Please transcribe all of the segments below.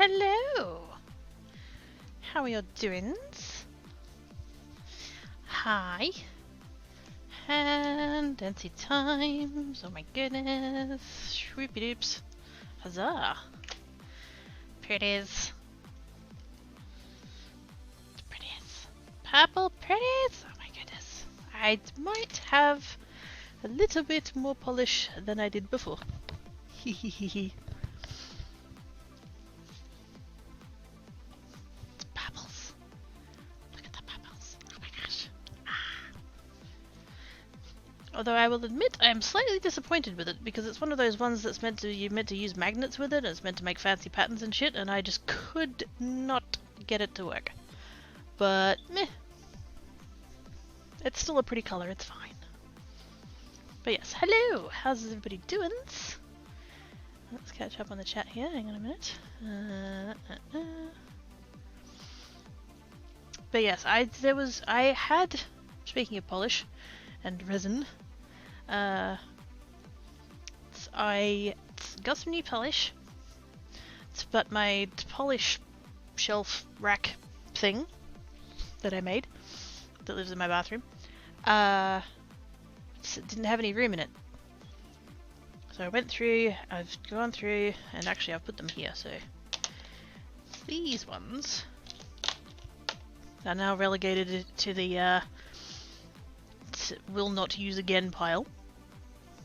Hello! How are your doings? Hi. And dancey times. Oh my goodness. Shwoopy doops. Huzzah. Pretties. Pretties. Purple pretties. Oh my goodness. I might have a little bit more polish than I did before. Hehehe. It's purples. Look at the purples. Oh my gosh. Although I will admit I am slightly disappointed with it because it's one of those ones that's meant to use magnets with it and it's meant to make fancy patterns and shit, and I just could not get it to work. But meh. It's still a pretty colour, it's fine. But yes, hello! How's everybody doing? Let's catch up on the chat here, hang on a minute. But yes, I had, speaking of polish and resin, I got some new polish, but my polish shelf rack thing that I made, that lives in my bathroom, didn't have any room in it. So I went through, I've gone through, and actually I've put them here, so these ones are now relegated to the will not use again pile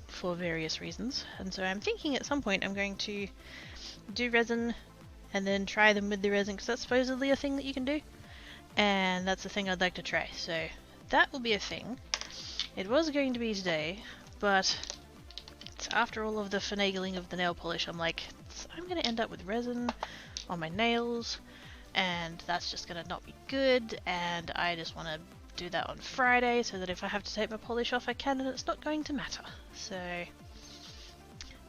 for various reasons. And so I'm thinking at some point I'm going to do resin and then try them with the resin, because that's supposedly a thing that you can do, and that's the thing I'd like to try. So that will be a thing. It was going to be today, but after all of the finagling of the nail polish, I'm like, I'm going to end up with resin on my nails, and that's just going to not be good, and I just want to do that on Friday so that if I have to take my polish off I can, and it's not going to matter. So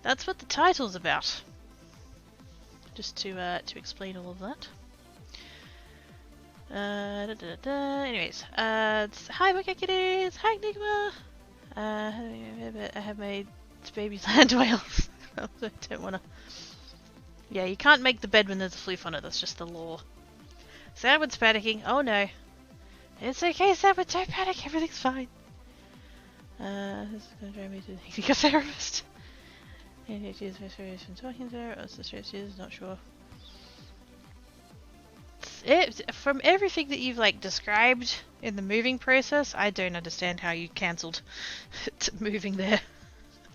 that's what the title's about. Just to explain all of that. Anyways, hi Wicked Kitties! Hi Nigma! I have made baby's land whales. I don't wanna... Yeah, you can't make the bed when there's a floof on it, that's just the law. Sandwood's panicking. Oh no. It's okay, Sandwood, don't panic, everything's fine. This is gonna drive me to thinking a therapist. And it is mysterious from talking to her, or it's the stress is, not sure. From everything that you've described in the moving process, I don't understand how you cancelled moving there,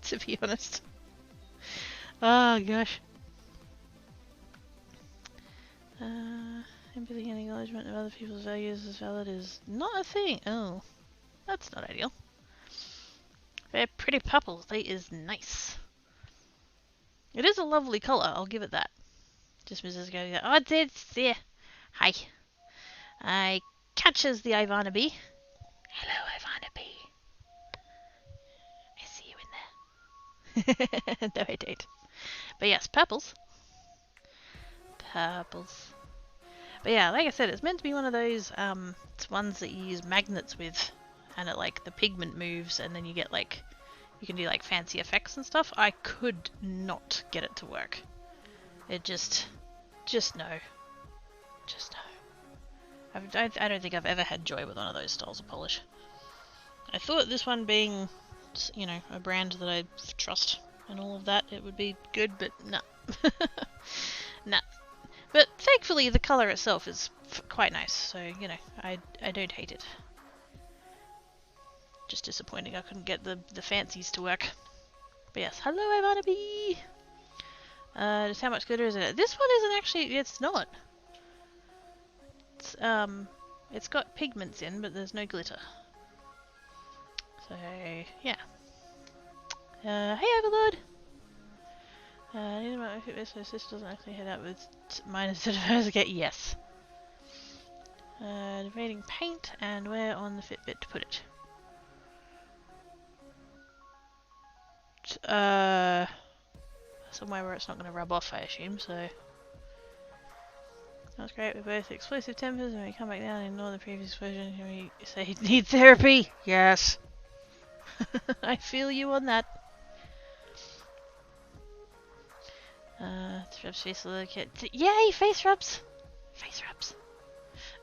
to be honest. Oh gosh. Empathy and acknowledgement of other people's values as valid is not a thing. Oh, that's not ideal. They're pretty purple. They is nice. It is a lovely colour, I'll give it that. Just Mrs. going, oh, it's there. Hi. I catches the Ivana bee. Hello, Ivana bee. I see you in there. No, I don't. But yes, purples. Purples. But yeah, like I said, it's meant to be one of those it's ones that you use magnets with, and it the pigment moves, and then you get you can do fancy effects and stuff. I could not get it to work. It just no. Just no. I don't think I've ever had joy with one of those styles of polish. I thought this one being, a brand that I trust and all of that, it would be good, but nah. Nah. But thankfully the colour itself is quite nice, so, I don't hate it. Just disappointing I couldn't get the fancies to work. But yes, hello Ivana B! Just how much glitter is in it? This one isn't actually, it's not. It's got pigments in, but there's no glitter. So, yeah. Hey Overlord! I need my outfit so sister doesn't actually head out with mine instead of hers again. Yes. Debating paint and where on the Fitbit to put it. Somewhere where it's not going to rub off, I assume, so... That's great, we're both explosive tempers, and we come back down and ignore the previous explosion, and we say you need therapy! Yes! I feel you on that. Rubs face look at. Yay, face rubs! Face rubs.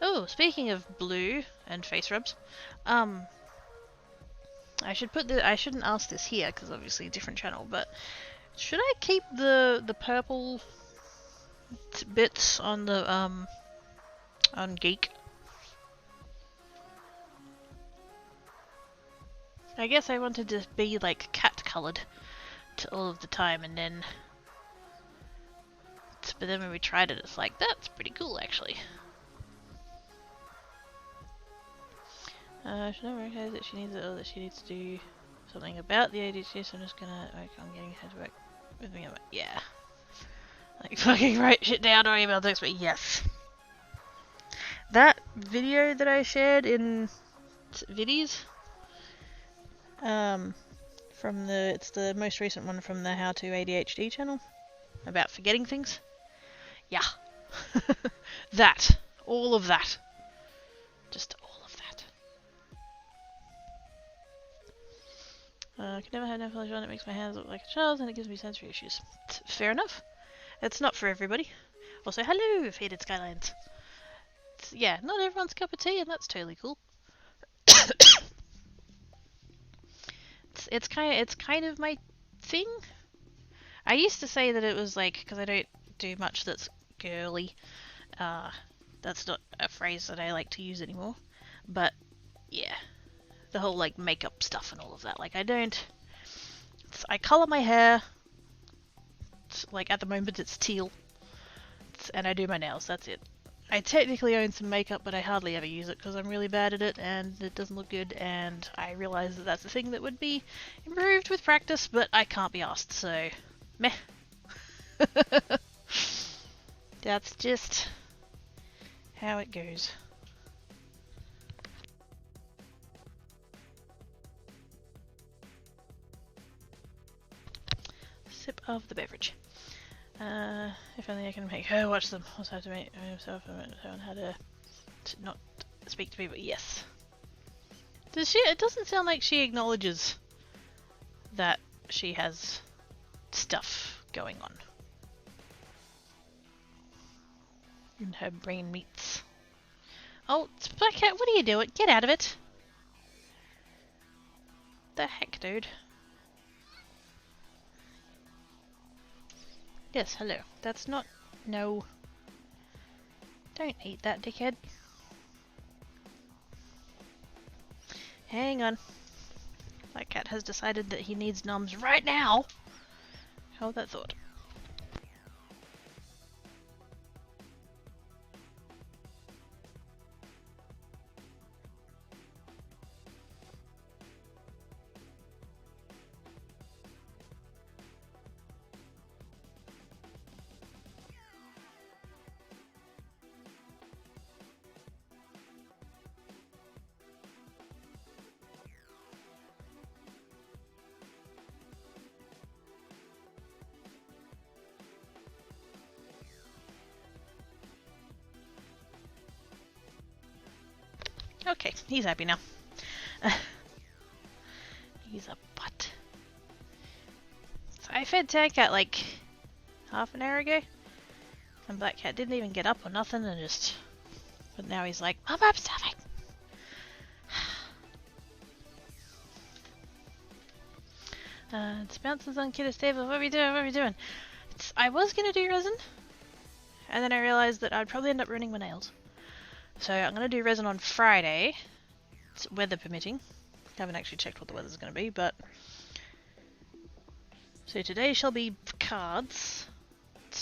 Oh, speaking of blue and face rubs, I shouldn't ask this here because obviously a different channel, but should I keep the purple bits on the on Geek? I guess I wanted to be like cat coloured to all of the time, and then but then when we tried it, it's like that's pretty cool actually. Should I recognize that she needs it or that she needs to do something about the ADHD? So I'm just gonna. Okay, I'm getting her to work with me. Yeah. Like fucking write shit down or email text, but yes. That video that I shared in Viddies, it's the most recent one from the How to ADHD channel about forgetting things. Yeah. All of that. Just all of that. I can never have nail polish on. It makes my hands look like a child's and it gives me sensory issues. Fair enough. It's not for everybody. Also, hello, Faded Skylines. Yeah, not everyone's cup of tea, and that's totally cool. it's kind of my thing. I used to say that it was like because I don't do much that's girly. That's not a phrase that I like to use anymore. But yeah, the whole like makeup stuff and all of that. Like I color my hair. Like at the moment it's teal, and I do my nails. That's it. I technically own some makeup, but I hardly ever use it because I'm really bad at it and it doesn't look good, and I realize that that's a thing that would be improved with practice, but I can't be asked, so meh. That's just how it goes. Sip of the beverage. If only I can make her watch them. Also have to make myself on how to not speak to people. Yes. Does she? It doesn't sound like she acknowledges that she has stuff going on. And her brain meets. Oh, Black Cat, what are you doing? Get out of it! The heck, dude? Yes, hello. That's not... No. Don't eat that, dickhead. Hang on. That cat has decided that he needs nums right now. Hold that thought. Okay, he's happy now. He's a butt. So I fed Tag Cat like half an hour ago, and Black Cat didn't even get up or nothing, and just. But now he's like, Mom, I'm starving. It's bounces on Kidder's table. What are we doing? What are we doing? I was gonna do resin, and then I realized that I'd probably end up ruining my nails. So I'm going to do resin on Friday, it's weather permitting. Haven't actually checked what the weather's going to be, but... So today shall be cards,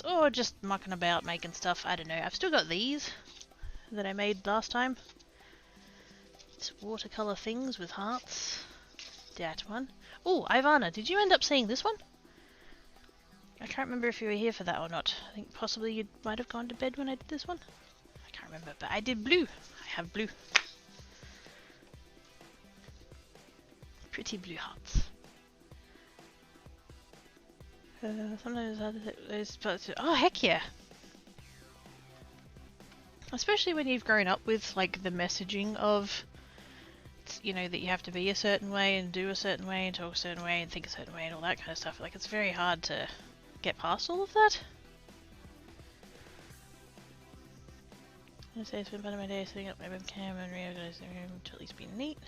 or just mucking about, making stuff, I don't know. I've still got these that I made last time. It's watercolour things with hearts. That one. Oh, Ivana, did you end up seeing this one? I can't remember if you were here for that or not. I think possibly you might have gone to bed when I did this one. I can't remember, but I did blue. I have blue. Pretty blue hearts. Sometimes those parts. Oh heck yeah! Especially when you've grown up with like the messaging of, you know, that you have to be a certain way and do a certain way and talk a certain way and think a certain way and all that kind of stuff. Like it's very hard to get past all of that. I say I spent part of my day setting up my webcam and reorganizing the room to at least be neat.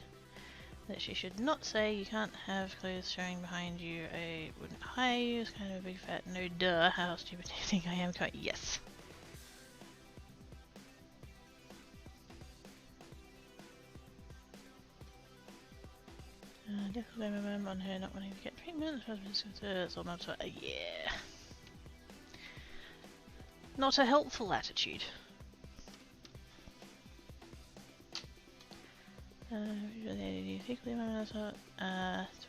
That she should not say you can't have clothes showing behind you. I wouldn't hire you. It's kind of a big fat no duh. How stupid do you think I am? Yes. Definitely remember on her not wanting to get treatment. It's all not yeah. Not a helpful attitude.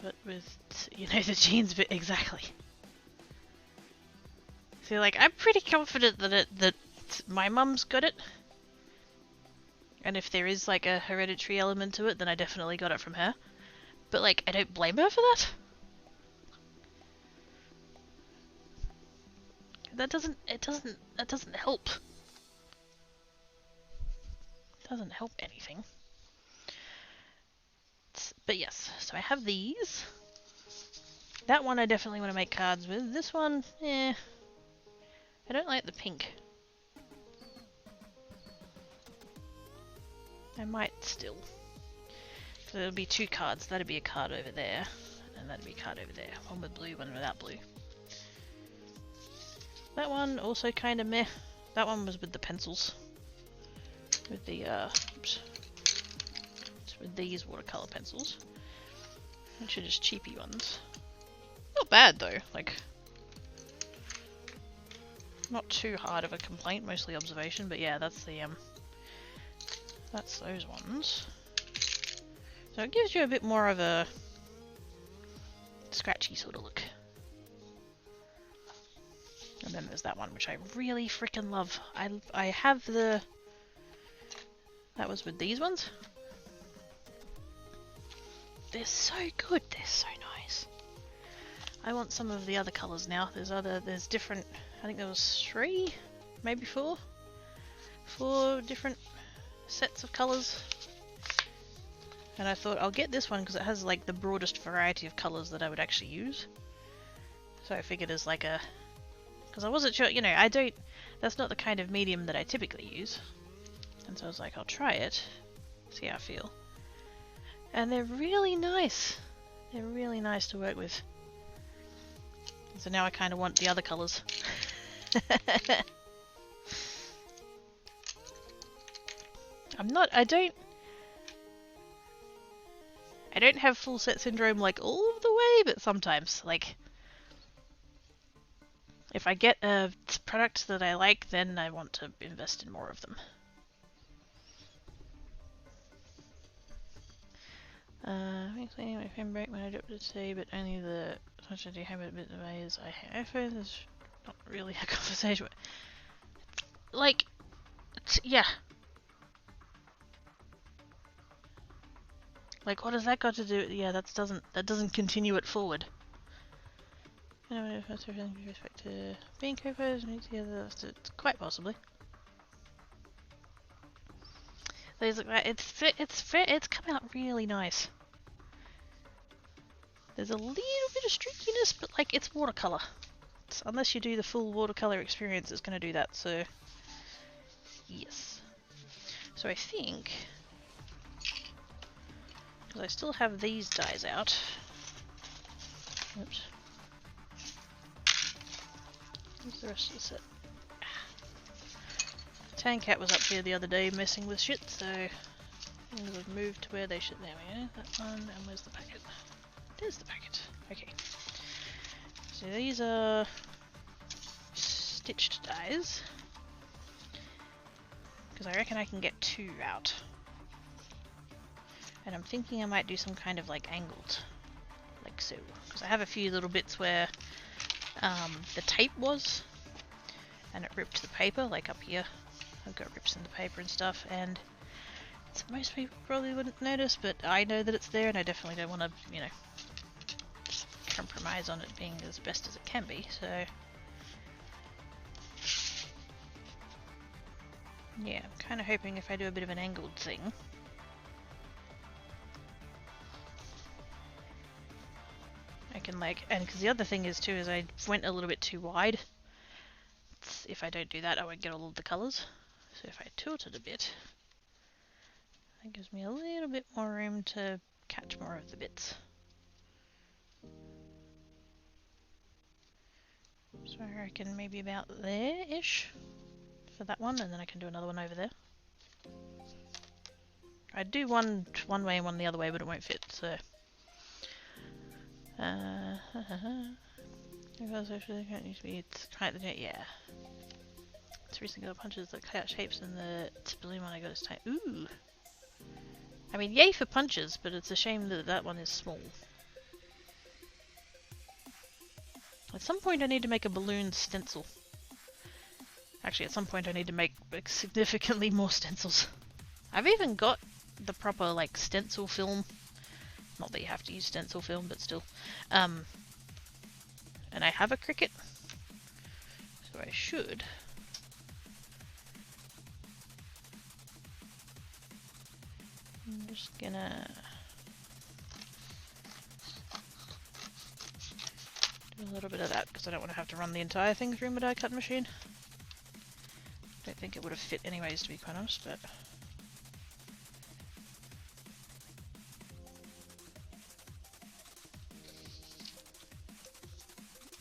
But with, you know, the genes bit exactly. See, like, I'm pretty confident that my mum's got it. And if there is, like, a hereditary element to it, then I definitely got it from her. But, like, I don't blame her for that. That doesn't help. It doesn't help anything. But yes, so I have these. That one I definitely want to make cards with. This one, I don't like the pink. I might still. So there'll be two cards. That'd be a card over there, and that'd be a card over there. One with blue, one without blue. That one also kind of meh. That one was with the pencils. With the oops. With these watercolor pencils, which are just cheapy ones. Not bad though, like not too hard of a complaint, mostly observation, but yeah, that's the that's those ones. So it gives you a bit more of a scratchy sort of look. And then there's that one which I really freaking love. I have the that was with these ones. They're so good, they're so nice. I want some of the other colours now. There's different, I think there was 3, maybe 4 different sets of colours. And I thought I'll get this one because it has like the broadest variety of colours that I would actually use. So I figured as like a, because I wasn't sure, you know, that's not the kind of medium that I typically use. And so I was like, I'll try it, see how I feel. And they're really nice. They're really nice to work with. So now I kind of want the other colours. I don't have full set syndrome like all of the way, but sometimes, like, if I get a product that I like, then I want to invest in more of them. Makes my phone break when I dropped it today, but only the touch ID habit a bit of ways I have iPhone. There's not really a conversation. Like, yeah. Like, what has that got to do? Yeah, that doesn't continue it forward. I don't know if that's everything with respect to being co-pos and together. Quite possibly. These look like it's come out really nice. There's a little bit of streakiness, but like it's watercolor. Unless you do the full watercolor experience, it's going to do that. So yes. So I think because I still have these dies out. Oops. Where's the rest of the set? Tan Cat was up here the other day messing with shit, so things have moved to where they should. There we go. That one, and where's the packet? There's the packet. Okay. So these are stitched dies. Because I reckon I can get 2 out. And I'm thinking I might do some kind of like angled. Like so. Because I have a few little bits where the tape was. And it ripped the paper, like up here. I've got rips in the paper and stuff, and most people probably wouldn't notice, but I know that it's there, and I definitely don't want to, you know, just compromise on it being as best as it can be, so yeah, I'm kind of hoping if I do a bit of an angled thing, I can like, and because the other thing is too, is I went a little bit too wide. If I don't do that, I won't get all of the colours. So if I tilt it a bit, that gives me a little bit more room to catch more of the bits. So I reckon maybe about there-ish for that one, and then I can do another one over there. I'd do one way and one the other way, but it won't fit, so... Because actually can't use to be yeah. It's recently got punches that cut shapes and the balloon one I got is tight. Ooh! I mean, yay for punches, but it's a shame that that one is small. At some point I need to make a balloon stencil. Actually, at some point I need to make significantly more stencils. I've even got the proper, like, stencil film. Not that you have to use stencil film, but still. And I have a cricket. So I should. I'm just gonna do a little bit of that because I don't want to have to run the entire thing through my die cut machine. Don't think it would have fit anyways, to be quite honest, but...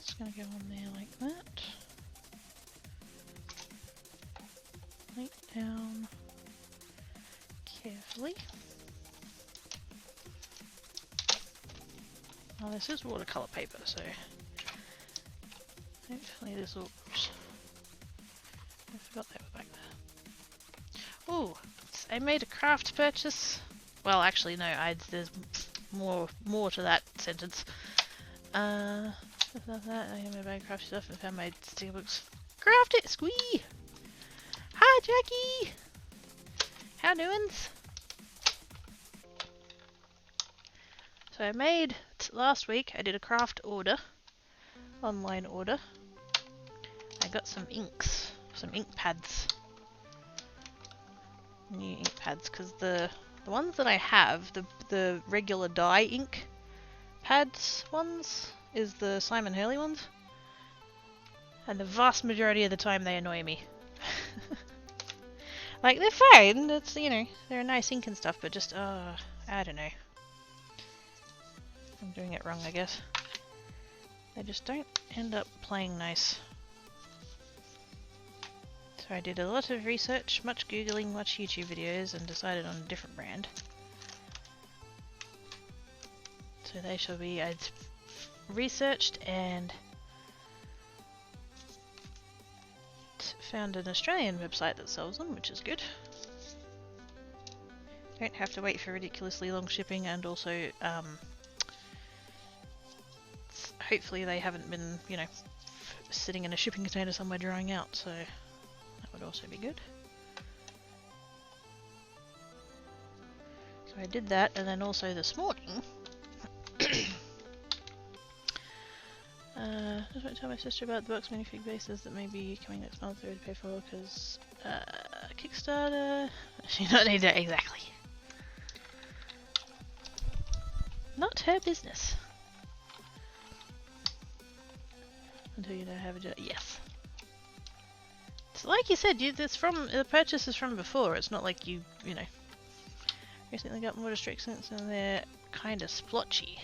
It's gonna go on there like that. Right down carefully. Oh, this is watercolour paper, so hopefully this will... Oops. I forgot they were back there. Ooh, I made a craft purchase. Well, actually, no, there's more to that sentence. I have my bag craft stuff and found my sticker books. Craft it, squee! Hi, Jackie! How doings? So I made, last week, I did a craft order, online order. I got some inks, some ink pads. New ink pads, because the ones that I have, the regular dye ink pads ones, is the Simon Hurley ones. And the vast majority of the time they annoy me. Like, they're fine, it's, you know, they're a nice ink and stuff, but just, I don't know. I'm doing it wrong, I guess. They just don't end up playing nice. So I did a lot of research, much googling, much YouTube videos, and decided on a different brand. So they shall be, I'd researched and found an Australian website that sells them, which is good. Don't have to wait for ridiculously long shipping, and also hopefully they haven't been, you know, sitting in a shipping container somewhere drying out, so that would also be good. So I did that, and then also this morning just want to tell my sister about the box minifig bases that may be coming next month to pay for, because Kickstarter... She don't need that exactly. Not her business. Until you know how to do it. Yes. So like you said, the purchase is from before. It's not like you know. Recently got more distractions and they're kind of splotchy.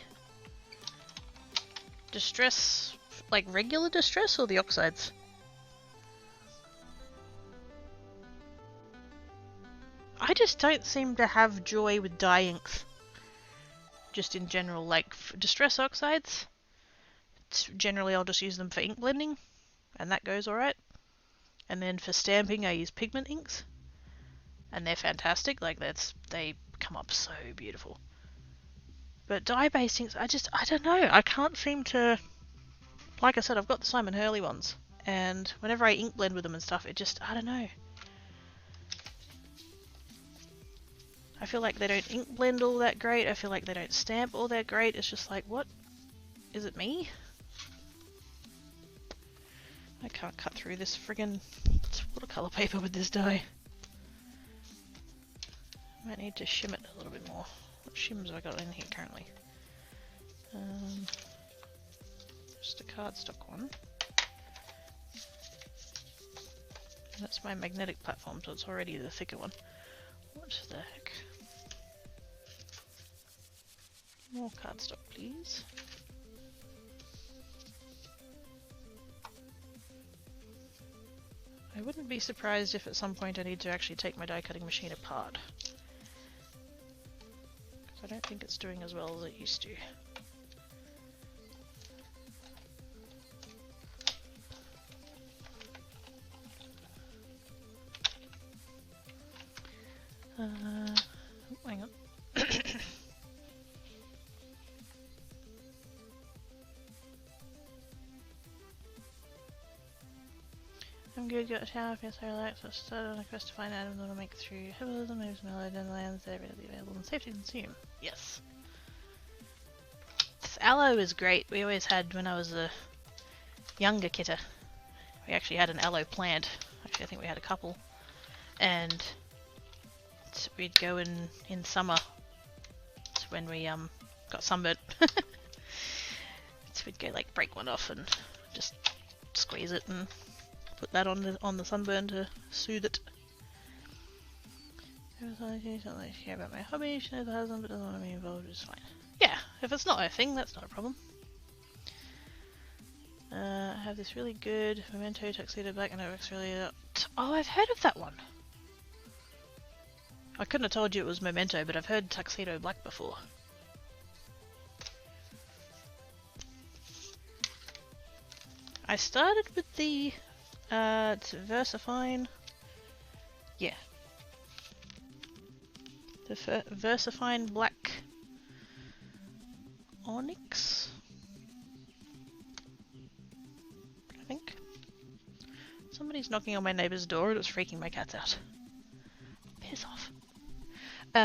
Distress, like regular distress or the oxides? I just don't seem to have joy with dye inks. Just in general, like distress oxides. Generally I'll just use them for ink blending, and that goes alright. And then for stamping I use pigment inks, and they're fantastic, like they come up so beautiful. But dye-based inks, I don't know, I can't seem to... Like I said, I've got the Simon Hurley ones, and whenever I ink blend with them and stuff, it just, I don't know. I feel like they don't ink blend all that great, I feel like they don't stamp all that great, it's just like, what? Is it me? I can't cut through this friggin' watercolour paper with this dye. Might need to shim it a little bit more. What shims have I got in here currently? Just a cardstock one. That's my magnetic platform, so it's already the thicker one. What the heck? More cardstock, please. I wouldn't be surprised if at some point I need to actually take my die cutting machine apart. Because I don't think it's doing as well as it used to. Hang on. I'm good, got a shower, yes, I relax, I started on a quest to find items that will make through herbalism, moves mellowed, and lands that are readily available and safe to consume. Yes. This aloe is great. We always had, when I was a younger kitter, we actually had an aloe plant. Actually, I think we had a couple. And we'd go in summer. It's when we got sunburnt. So we'd go like break one off and just squeeze it and put that on the sunburn to soothe it. Something she care about my hobby. She knows the husband, but doesn't want to be involved. It's fine. Yeah, if it's not her thing, that's not a problem. I have this really good Memento Tuxedo Black, and it works really. Oh, I've heard of that one. I couldn't have told you it was Memento, but I've heard Tuxedo Black before. I started with the Versafine. Yeah. The Versafine Black Onyx, I think. Somebody's knocking on my neighbour's door and it's freaking my cats out. Piss off. Wait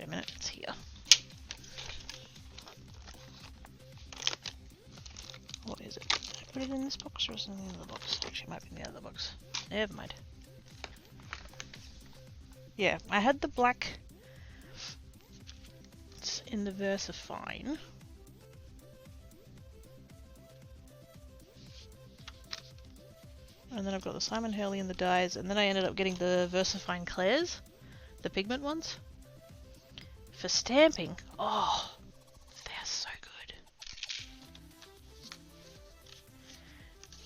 a minute, it's here. What is it? Did I put it in this box or is it in the other box? Actually, it might be in the other box. Never mind. Yeah, I had the black. It's in the Versafine. And then I've got the Simon Hurley in the dyes, and then I ended up getting the Versafine Clairs, the pigment ones. For stamping, oh, they're so good.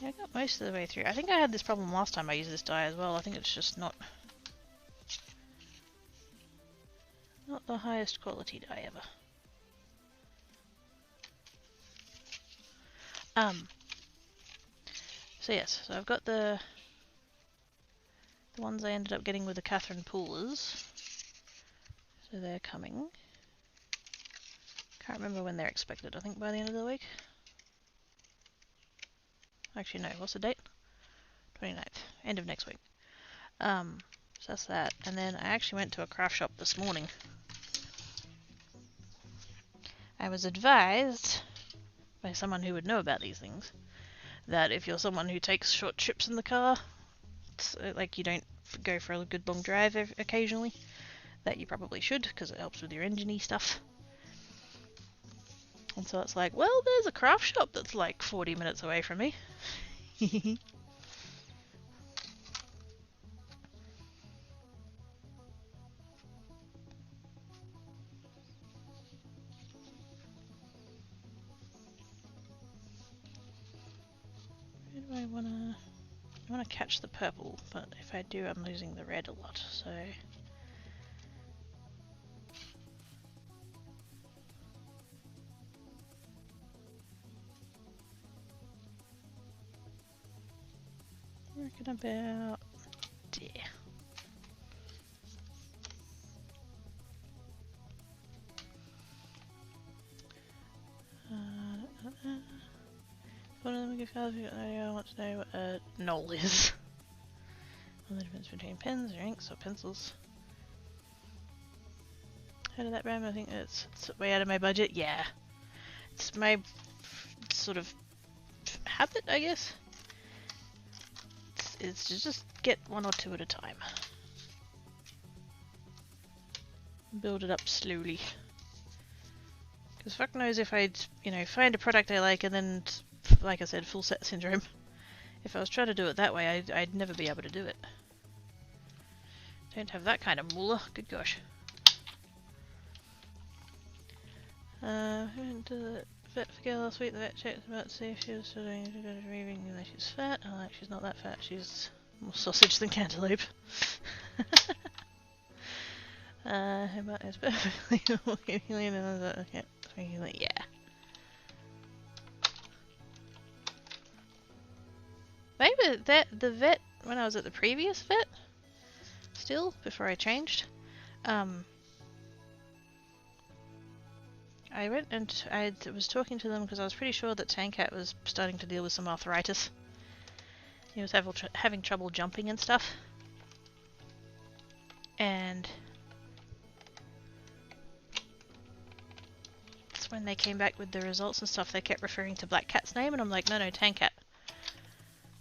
Yeah, I got most of the way through. I think I had this problem last time I used this dye as well. I think it's just not the highest quality dye ever. So yes, so I've got the ones I ended up getting with the Catherine Poolers. So they're coming. Can't remember when they're expected. I think by the end of the week. Actually no, what's the date? 29th. End of next week. So that's that. And then I actually went to a craft shop this morning. I was advised by someone who would know about these things that if you're someone who takes short trips in the car, it's, like you don't go for a good long drive occasionally, that you probably should because it helps with your engine-y stuff. And so it's like, well, there's a craft shop that's like 40 minutes away from me. I want to catch the purple, but if I do, I'm losing the red a lot, so... Reckon about... there. One of them give files, I want to know what a null is. Well, the difference between pens or inks or pencils. Heard of that brand? I think it's way out of my budget. Yeah. It's my sort of habit, I guess. It's to just get one or two at a time. Build it up slowly. Because fuck knows if I'd, you know, find a product I like and then, like I said, full set syndrome. If I was trying to do it that way, I'd never be able to do it. Don't have that kind of moolah. Good gosh. Went to the vet for Gail last week. The vet checked about to see if she was doing reading that she's fat. Oh, like she's not that fat. She's more sausage than cantaloupe. How about this? Perfectly yeah. Maybe the vet when I was at the previous vet, still before I changed, I went and I was talking to them because I was pretty sure that Tankat was starting to deal with some arthritis. He was having trouble jumping and stuff. And that's when they came back with the results and stuff. They kept referring to Black Cat's name, and I'm like, no, Tankat.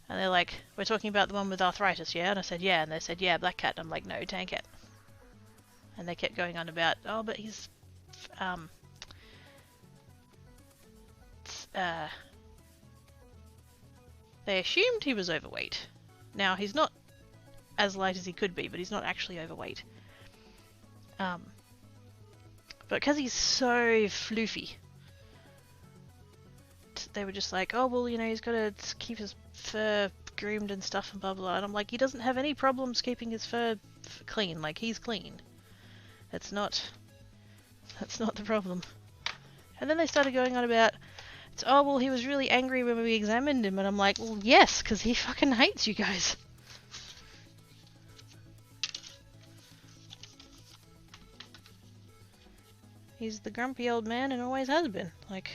And they're like, we're talking about the one with arthritis, yeah? And I said, yeah. And they said, yeah, Black Cat. And I'm like, no, Tankat. And they kept going on about, oh, but he's, they assumed he was overweight. Now, he's not as light as he could be, but he's not actually overweight. But because he's so floofy, they were just like, oh, well, you know, he's got to keep his fur groomed and stuff and blah, blah. And I'm like, he doesn't have any problems keeping his fur clean. Like, he's clean. That's not the problem. And then they started going on about, oh, well, he was really angry when we examined him. And I'm like, well, yes, because he fucking hates you guys. He's the grumpy old man and always has been. Like,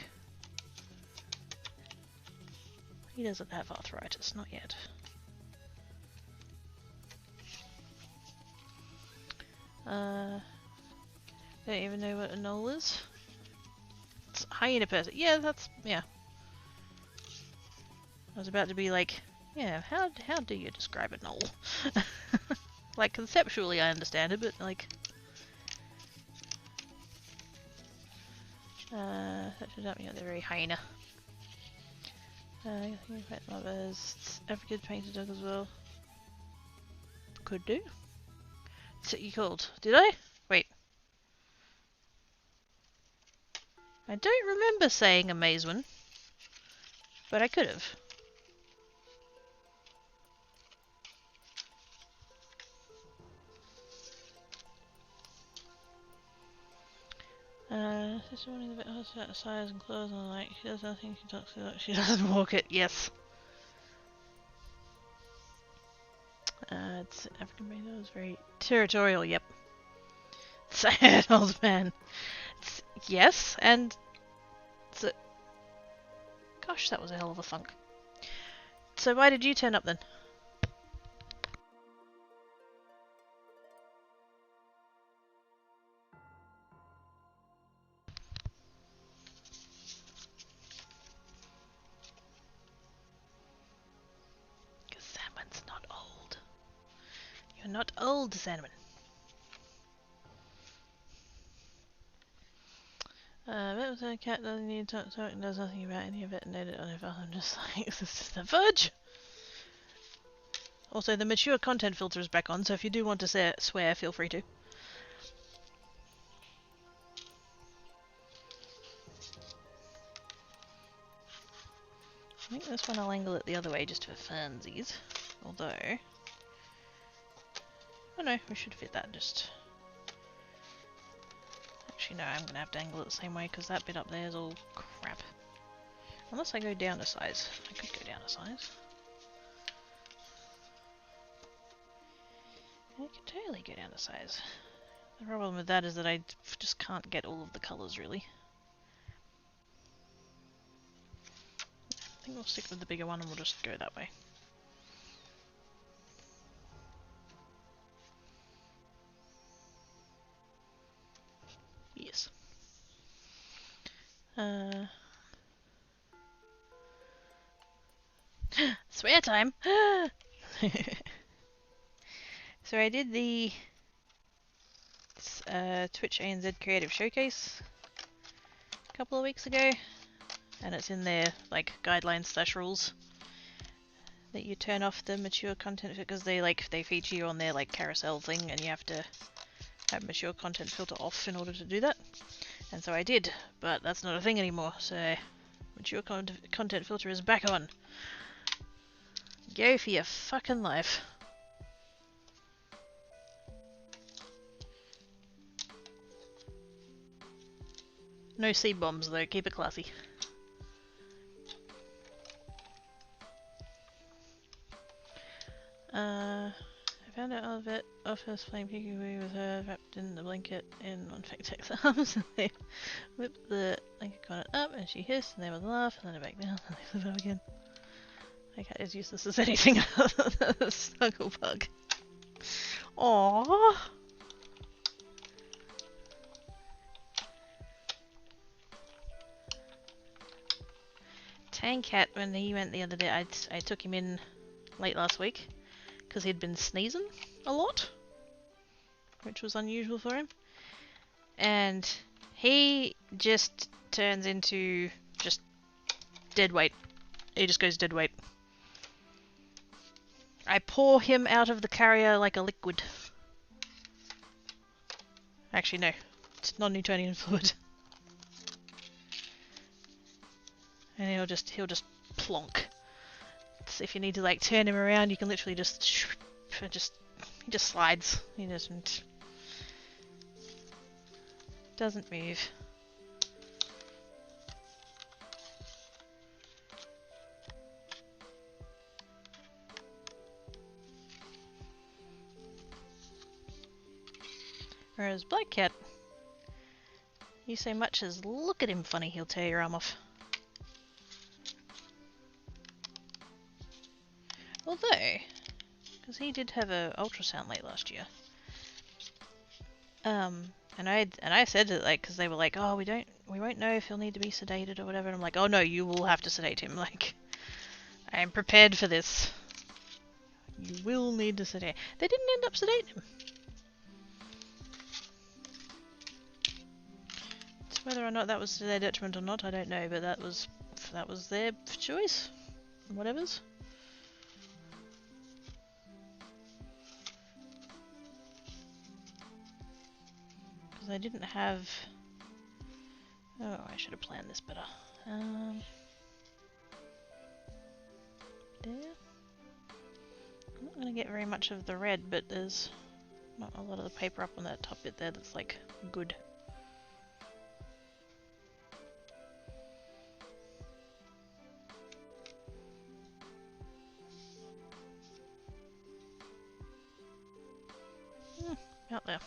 he doesn't have arthritis, not yet. Don't even know what a knoll is. It's a hyena person. Yeah, yeah. I was about to be like, yeah, how do you describe a knoll? Like, conceptually I understand it, but like... that should help me out. They're very hyena. Pet lovers. African painted dog as well. Could do. That's what you called. Did I? Wait. I don't remember saying a maze one, but I could have. Sister wanting a bit of her size and clothes and like she does nothing, she talks to it, she doesn't walk it, yes. It's African made was very territorial, yep. Sad old man. Yes, and gosh, that was a hell of a thunk. So why did you turn up then? Because Salmon's not old. You're not old, Salmon. That was a cat doesn't need to talk and does nothing about any of it and it on it. I'm just like, this is the fudge! Also, the mature content filter is back on, so if you do want to swear, feel free to. I think this one I'll angle it the other way just for funsies. Although... oh no, we should fit that just... actually no, I'm gonna have to angle it the same way because that bit up there is all crap. Unless I go down a size. I could go down a size. I could totally go down a size. The problem with that is that I just can't get all of the colours really. I think we'll stick with the bigger one and we'll just go that way. Yes. Swear time! So I did the Twitch ANZ Creative Showcase a couple of weeks ago, and it's in their like guidelines/rules that you turn off the mature content because they feature you on their like carousel thing, and you have to have mature content filter off in order to do that. And so I did, but that's not a thing anymore. So mature content filter is back on. Go for your fucking life. No seed bombs though, keep it classy. I found out of it of us playing peekaboo with her wrapped in the blanket in one Factex arms, and they whipped the blanket got it up and she hissed and they would laugh and then it back down and they flew up again. My cat is useless as anything other than a snuggle bug. Aww. Tang Cat, when he went the other day, I took him in late last week because he'd been sneezing a lot, which was unusual for him, and he just turns into just dead weight. He just goes dead weight. I pour him out of the carrier like a liquid. Actually no, it's non-Newtonian fluid. And he'll just plonk. So if you need to like turn him around, you can literally he just slides. He doesn't move. Whereas Black Cat, you so much as look at him funny, he'll tear your arm off. Although, because he did have a ultrasound late last year, and I said it like because they were like, oh, we won't know if he'll need to be sedated or whatever. And I'm like, oh no, you will have to sedate him. Like, I am prepared for this. You will need to sedate. They didn't end up sedating him. So whether or not that was to their detriment or not, I don't know. But that was their choice. Whatever's. I didn't have... Oh, I should have planned this better. There. I'm not going to get very much of the red, but there's not a lot of the paper up on that top bit there that's like good. Out there.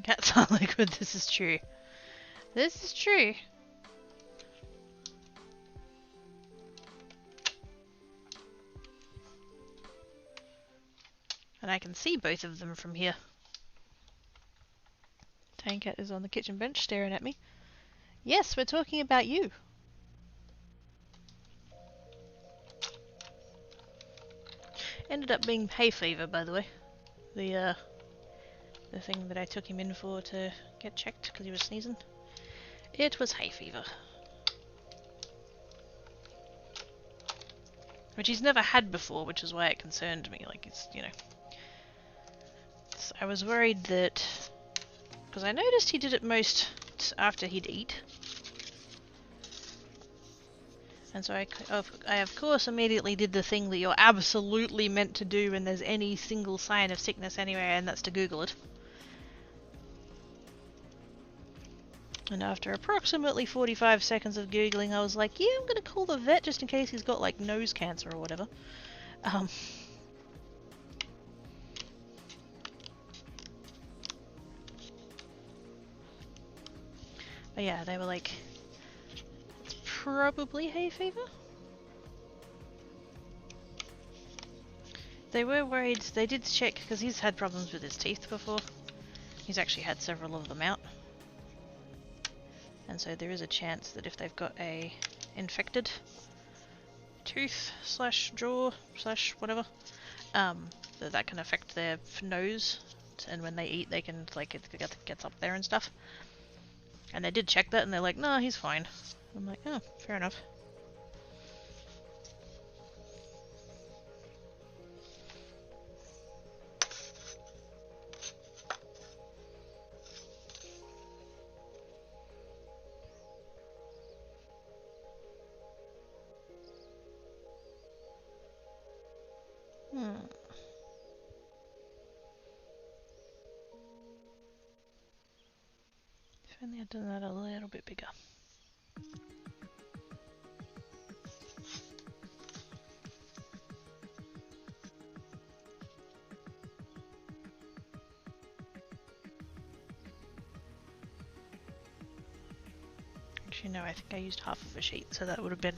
Cats aren't liquid, this is true. This is true. And I can see both of them from here. Tankat is on the kitchen bench staring at me. Yes, we're talking about you. Ended up being hay fever, by the way. The thing that I took him in for to get checked because he was sneezing. It was hay fever. Which he's never had before, which is why it concerned me. Like, it's, you know... I was worried that... Because I noticed he did it most after he'd eat. And so I of course immediately did the thing that you're absolutely meant to do when there's any single sign of sickness anywhere, and that's to Google it. And after approximately 45 seconds of Googling, I was like, yeah, I'm gonna call the vet just in case he's got like nose cancer or whatever. But yeah, they were like, it's probably hay fever. They were worried, they did check, because he's had problems with his teeth before. He's actually had several of them out. And so there is a chance that if they've got a infected tooth slash jaw slash whatever, that that can affect their nose, and when they eat, they can like it gets up there and stuff. And they did check that, and they're like, "No, he's fine." I'm like, "Oh, fair enough." Hmm. If only I'd done that a little bit bigger. Actually, no, I think I used half of a sheet, so that would have been...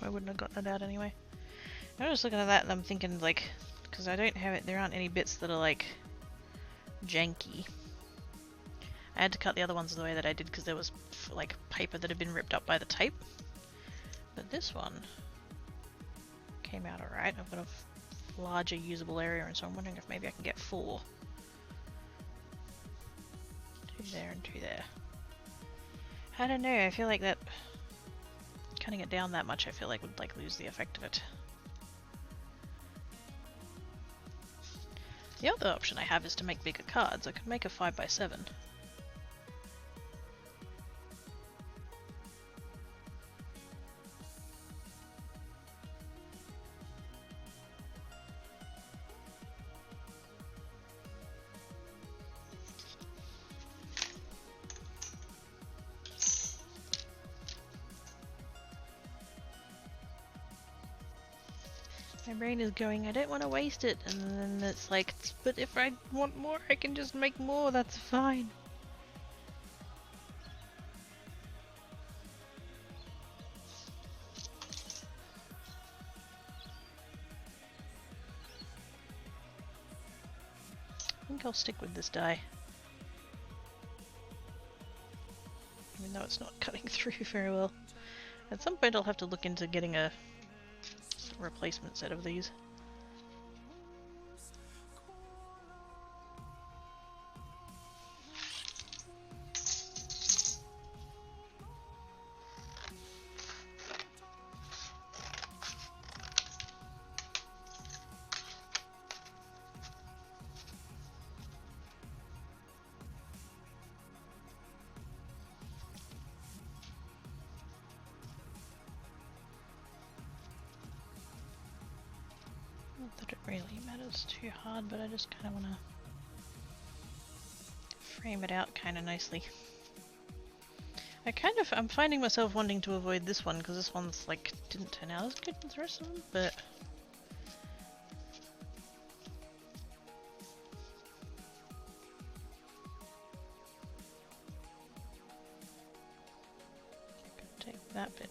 I wouldn't have got that out anyway. I was looking at that and I'm thinking, like, because I don't have it, there aren't any bits that are, like, janky. I had to cut the other ones the way that I did because there was, like, paper that had been ripped up by the tape. But this one came out alright. I've got a larger usable area, and so I'm wondering if maybe I can get 4. 2 there and 2 there. I don't know, I feel like that... Cutting it down that much I feel like would, like, lose the effect of it. The other option I have is to make bigger cards. I could make a 5x7. My brain is going, I don't want to waste it, and then it's like, but if I want more, I can just make more, that's fine. I think I'll stick with this die. Even though it's not cutting through very well. At some point I'll have to look into getting a replacement set of these. Not that it really matters too hard, but I just kind of want to frame it out kind of nicely. I'm finding myself wanting to avoid this one because this one's like didn't turn out as good as the rest of them, but I could take that bit.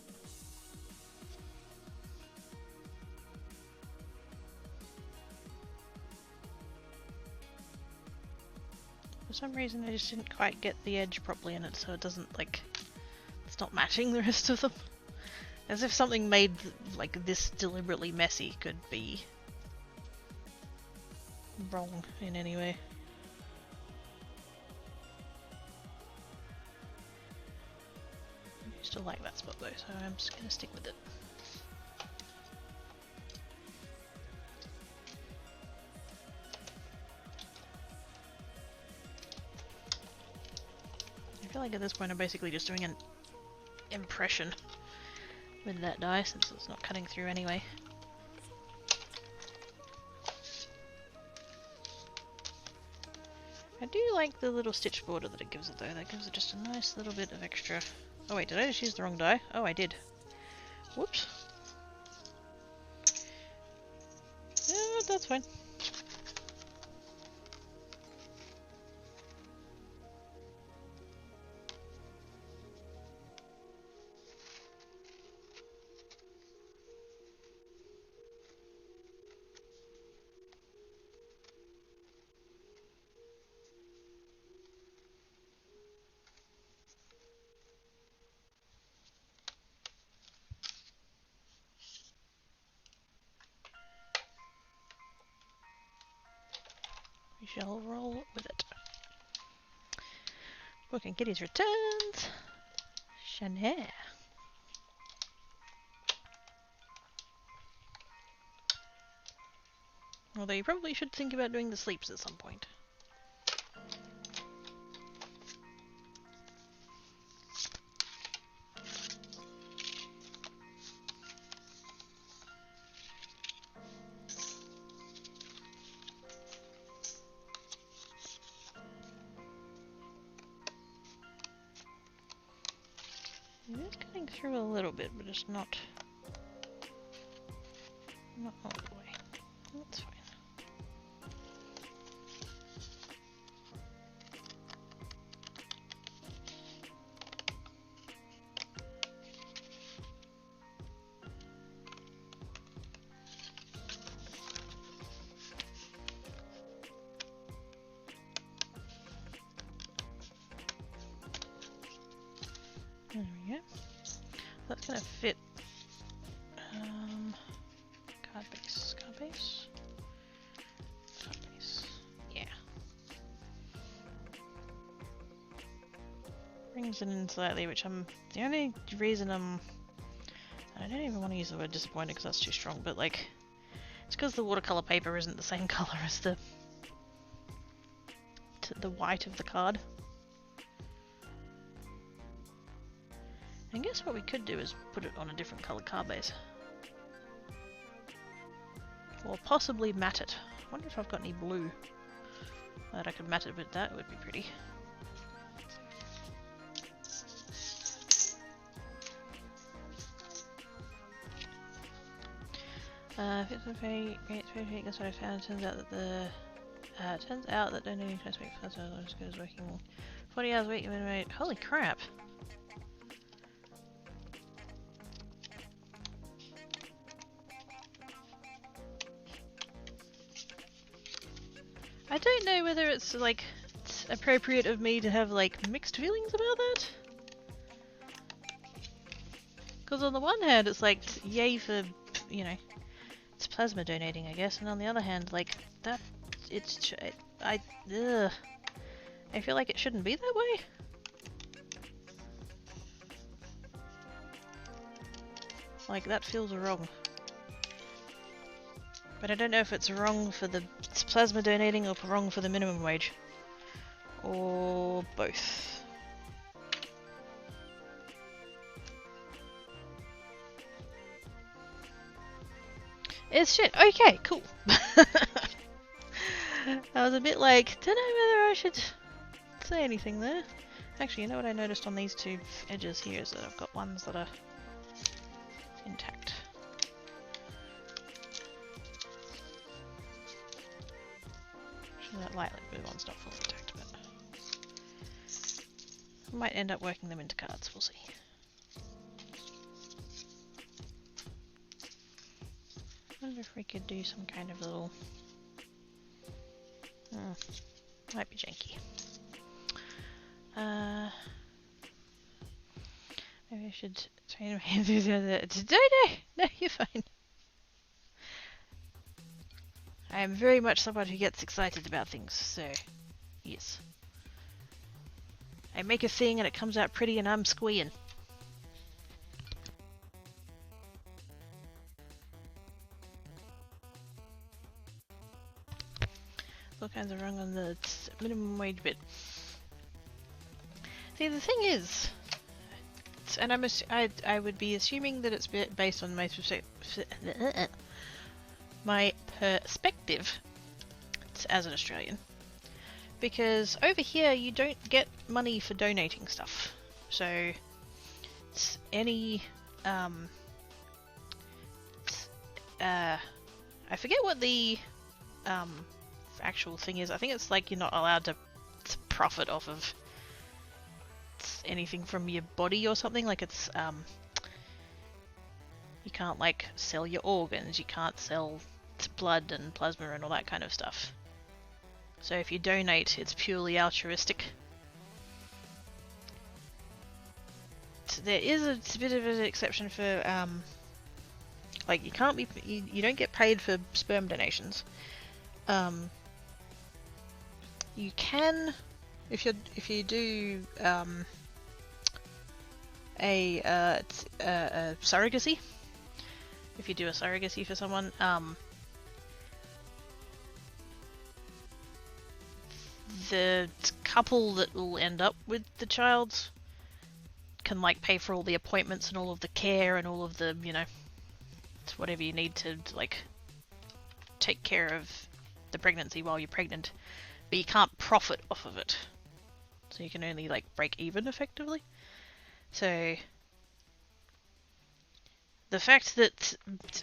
For some reason I just didn't quite get the edge properly in it, so it doesn't like, it's not matching the rest of them. As if something made like this deliberately messy could be wrong in any way. I still like that spot though, so I'm just gonna stick with it. I feel like at this point I'm basically just doing an impression with that die since it's not cutting through anyway. I do like the little stitch border that it gives it though, that gives it just a nice little bit of extra... Oh wait, did I just use the wrong die? Oh, I did. Whoops. Yeah, that's fine. shall roll with it. Book and Kitty's returns. Shanair. Although you probably should think about doing the sleeps at some point. It is cutting through a little bit, but it's not all the way. That's fine. There we go. That's gonna fit. Card base. Yeah. Brings it in slightly, which the only reason I don't even want to use the word disappointed because that's too strong, but like, it's because the watercolor paper isn't the same color as the white of the card. I guess what we could do is put it on a different colored card base. Or possibly matte it. I wonder if I've got any blue that I could matte it with. That would be pretty. Great, that's what I found. Turns out that donating to make is working 40 hours a week. Holy crap! I don't know whether it's like appropriate of me to have like mixed feelings about that. Because on the one hand, it's like yay for, you know, it's plasma donating, I guess, and on the other hand, like that, I feel like it shouldn't be that way. Like that feels wrong. But I don't know if it's wrong for the plasma donating or wrong for the minimum wage. Or both. It's shit. Okay, cool. I was a bit like, don't know whether I should say anything there. Actually, you know what I noticed on these two edges here is that I've got ones that are intact. That lightly blue one's not fully intact, but I might end up working them into cards, we'll see. I wonder if we could do some kind of little... might be janky. Maybe I should train my enthusiasm. No, you're fine. I am very much someone who gets excited about things, so yes. I make a thing and it comes out pretty and I'm squeeing. All kinds of wrong on the minimum wage bit. See, the thing is, and I would be assuming that it's based on my perspective as an Australian, because over here you don't get money for donating stuff, so it's any I forget what the actual thing is. I think it's like you're not allowed to profit off of anything from your body or something, like it's you can't like sell your organs, you can't sell blood and plasma and all that kind of stuff. So if you donate, it's purely altruistic. So there is a bit of an exception for like you can't be you don't get paid for sperm donations. You can, if you do a surrogacy, if you do a surrogacy for someone, the couple that will end up with the child can like pay for all the appointments and all of the care and all of the, you know, whatever you need to like take care of the pregnancy while you're pregnant, but you can't profit off of it, so you can only like break even effectively. So the fact that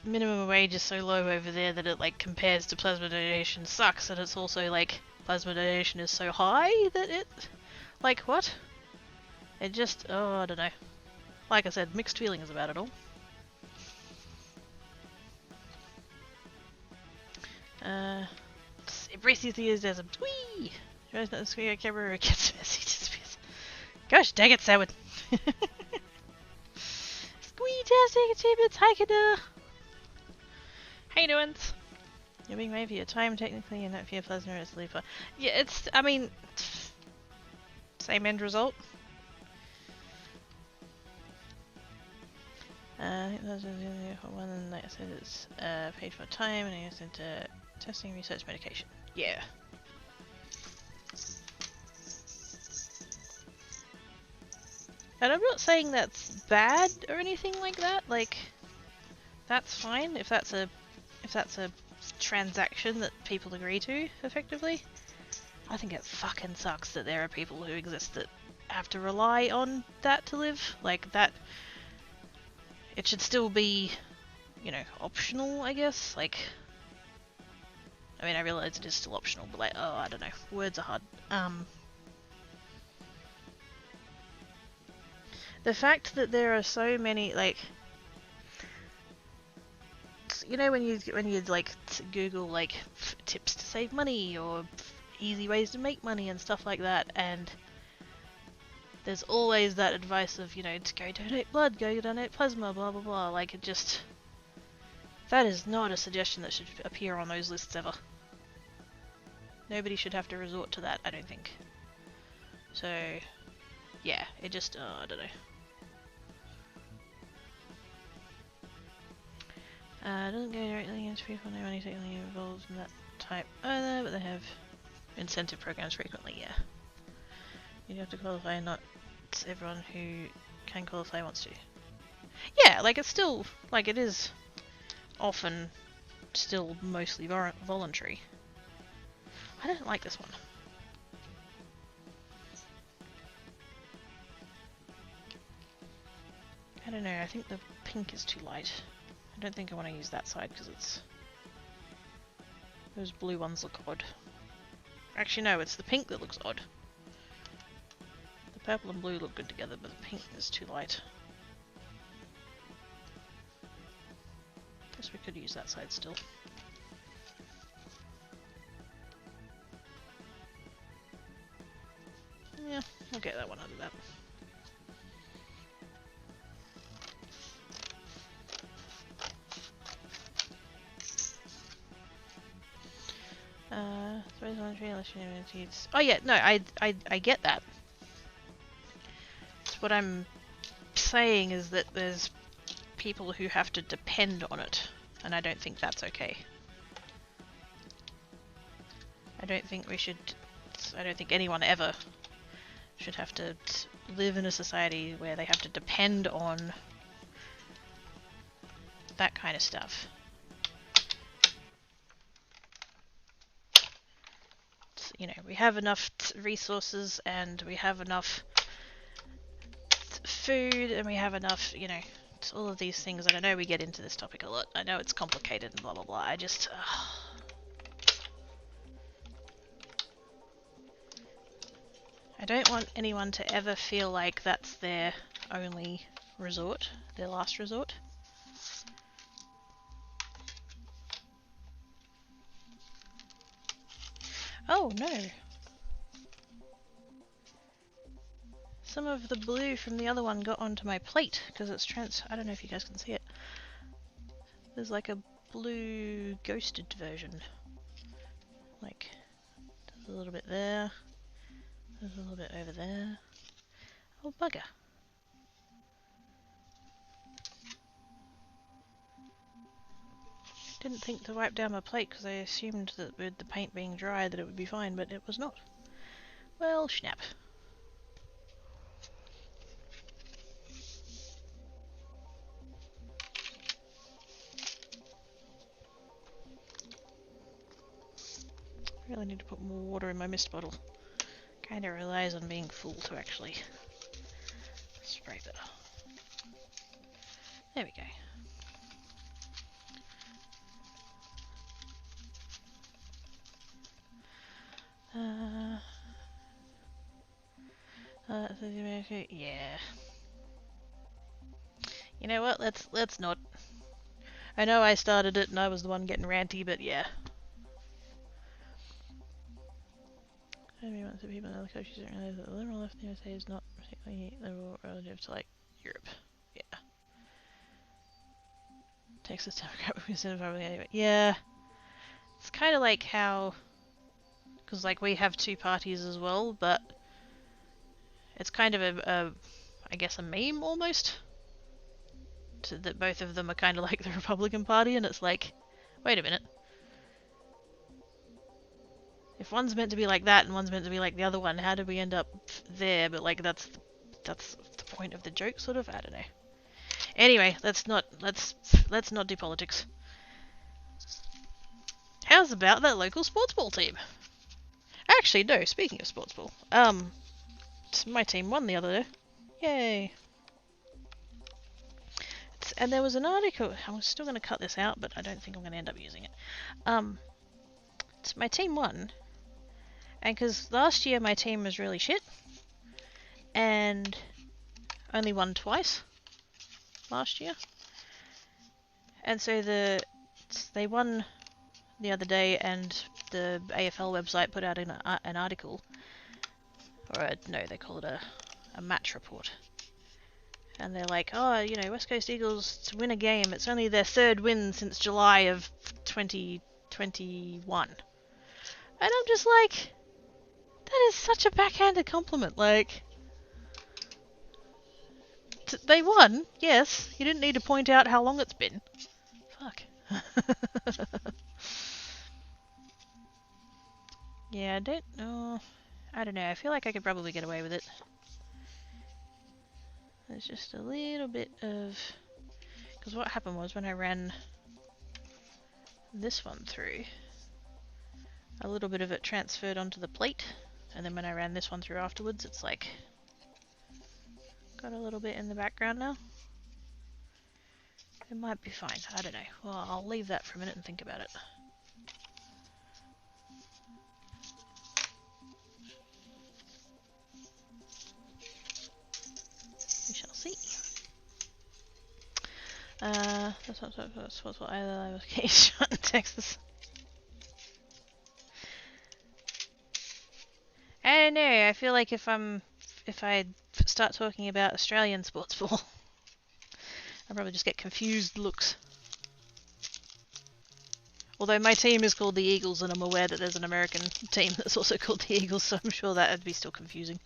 minimum wage is so low over there that it like compares to plasma donation sucks, and it's also like plasma donation is so high that it, like, what? It just, oh, I don't know. Like I said, mixed feelings about it all. Embrace enthusiasm. Whee! Tries not to squeak a camera gets messages. Gosh dang it, Samwood. Squee-tastic achievements, Haikada! How you doing? You're being made for your time, technically, and not for your plasma as leaper. Yeah, it's, I mean, same end result. I think that's one, and like I said, it's paid for time, and I guess into testing, research, medication. Yeah. And I'm not saying that's bad or anything like that. Like, that's fine if that's a transaction that people agree to effectively. I think it fucking sucks that there are people who exist that have to rely on that to live. Like that, it should still be, you know, optional, I guess. Like, I mean, I realize it is still optional, but like, oh, I don't know, words are hard. The fact that there are so many, like, you know, when you like Google like tips to save money or easy ways to make money and stuff like that, and there's always that advice of, you know, to go donate blood, go donate plasma, blah blah blah. Like, it just, that is not a suggestion that should appear on those lists ever. Nobody should have to resort to that, I don't think. So yeah, it just, I don't know. Doesn't go directly against people who are only technically involved in that type either, but they have incentive programs frequently, yeah. You have to qualify, not everyone who can qualify wants to. Yeah, like, it's still, like, it is often still mostly voluntary. I don't like this one. I don't know, I think the pink is too light. I don't think I want to use that side because it's... those blue ones look odd. Actually no, it's the pink that looks odd. The purple and blue look good together, but the pink is too light. Guess we could use that side still. Yeah, I'll get that one out of that. Oh yeah, no, I get that. What I'm saying is that there's people who have to depend on it, and I don't think that's okay. I don't think we should, I don't think anyone ever should have to live in a society where they have to depend on that kind of stuff. You know, we have enough resources, and we have enough food, and we have enough, you know, all of these things, and I know we get into this topic a lot. I know it's complicated and blah blah blah. I just... I don't want anyone to ever feel like that's their only resort, their last resort. Oh no! Some of the blue from the other one got onto my plate because it's I don't know if you guys can see it. There's like a blue ghosted version. Like, There's a little bit there. There's a little bit over there. Oh, bugger. Didn't think to wipe down my plate because I assumed that with the paint being dry that it would be fine, but it was not. Well, snap. Really need to put more water in my mist bottle. Kinda relies on being full to actually spray better. There we go. Yeah. You know what? Let's not. I know I started it and I was the one getting ranty, but yeah. Maybe once the people in other countries don't realize that the liberal left in the USA is not particularly liberal relative to like Europe. Yeah. Texas Democrat was anyway. Yeah. It's kind of like how, because like we have two parties as well, but it's kind of I guess a meme almost. That both of them are kind of like the Republican Party, and it's like, wait a minute. If one's meant to be like that and one's meant to be like the other one, how did we end up there? But like that's the point of the joke, sort of. I don't know. Anyway, let's not do politics. How's about that local sports ball team? Actually, no. Speaking of sports ball, my team won the other day. Yay! And there was an article. I'm still going to cut this out, but I don't think I'm going to end up using it. My team won, and because last year my team was really shit, and only won twice last year, and so they won the other day, and the AFL website put out an article, or no, they call it a match report. And they're like, oh, you know, West Coast Eagles to win a game. It's only their third win since July of 2021. And I'm just like, that is such a backhanded compliment. Like, they won, yes. You didn't need to point out how long it's been. Fuck. Yeah, I don't know. I feel like I could probably get away with it. There's just a little bit of... Because what happened was when I ran this one through, a little bit of it transferred onto the plate, and then when I ran this one through afterwards, it's like got a little bit in the background now. It might be fine. I don't know. Well, I'll leave that for a minute and think about it. We shall see. That's what I was getting shot in Texas. I don't know. I feel like if I start talking about Australian sports ball, I'll probably just get confused looks. Although my team is called the Eagles, and I'm aware that there's an American team that's also called the Eagles, so I'm sure that would be still confusing.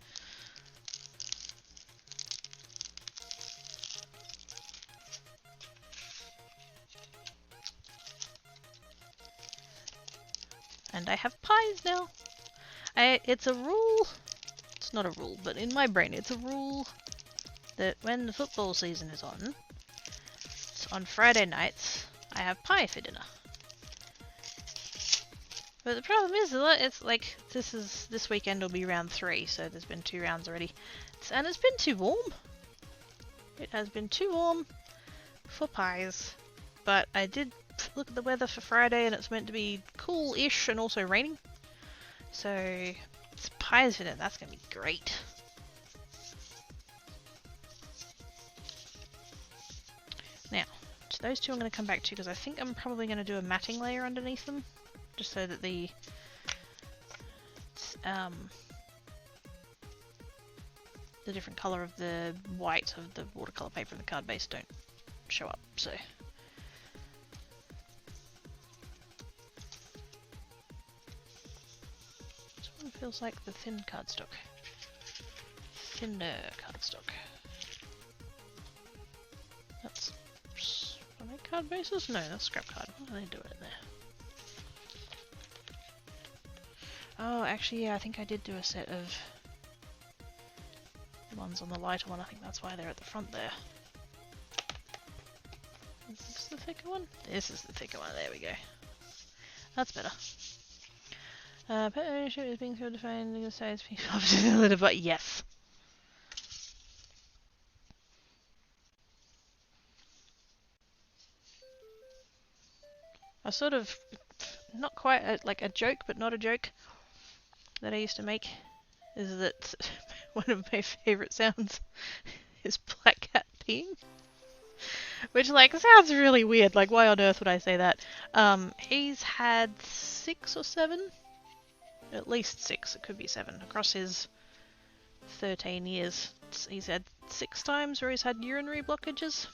And I have pies now. It's a rule. It's not a rule, but in my brain it's a rule that when the football season is on Friday nights, I have pie for dinner. But the problem is, it's like this weekend will be round 3, so there's been 2 rounds already, and it's been too warm. It has been too warm for pies. But I did look at the weather for Friday, and it's meant to be cool-ish and also raining. So it's pies for dinner. That's gonna be great. Now, to those two I'm going to come back to because I think I'm probably going to do a matting layer underneath them, just so that the different colour of the white of the watercolour paper and the card base don't show up. So feels like the thin cardstock. Thinner cardstock. That's are they card bases? No, that's scrap card. What are they doing in there? Oh, actually, yeah, I think I did do a set of ones on the lighter one. I think that's why they're at the front there. Is this the thicker one? This is the thicker one. There we go. That's better. Pet ownership is being so defined in the size piece of but yes. A sort of, not quite like a joke, but not a joke that I used to make is that one of my favourite sounds is black cat peeing. Which, like, sounds really weird. Like, why on earth would I say that? He's had 6 or 7? At least 6, it could be 7. Across his 13 years, he's had 6 times where he's had urinary blockages.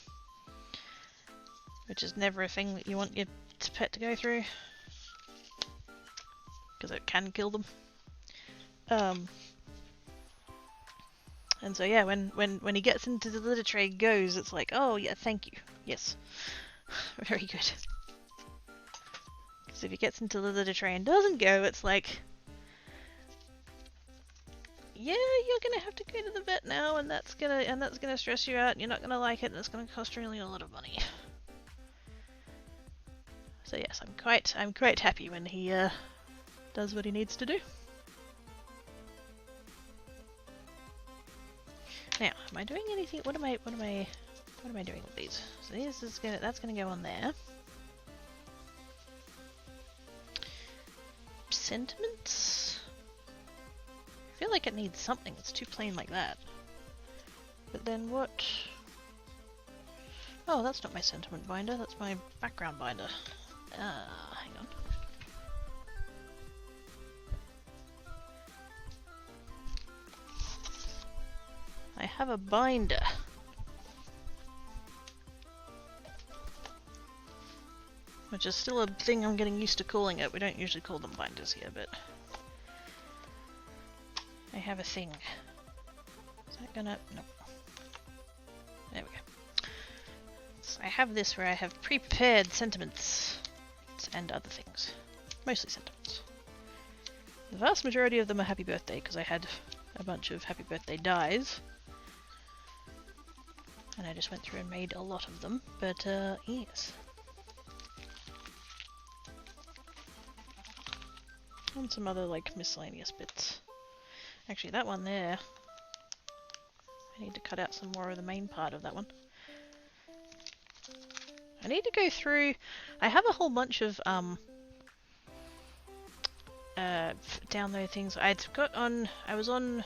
Which is never a thing that you want your pet to go through. Because it can kill them. And so yeah, when he gets into the litter tray goes, it's like, oh yeah, thank you. Yes. Very good. Because if he gets into the litter tray and doesn't go, it's like, yeah, you're gonna have to go to the vet now, and that's gonna stress you out, and you're not gonna like it, and it's gonna cost really a lot of money. So yes, I'm quite happy when he does what he needs to do. Now, am I doing anything? What am I doing with these? So that's gonna go on there. Sentiments? I feel like it needs something. It's too plain like that. But then what? Oh, that's not my sentiment binder. That's my background binder. Hang on. I have a binder. Which is still a thing I'm getting used to calling it. We don't usually call them binders here, but I have a thing. Is that gonna... Nope. There we go. So I have this where I have pre-prepared sentiments and other things. Mostly sentiments. The vast majority of them are happy birthday, because I had a bunch of happy birthday dies. And I just went through and made a lot of them, but yes. And some other like miscellaneous bits. Actually that one there, I need to cut out some more of the main part of that one. I need to go through, I have a whole bunch of download things. I was on,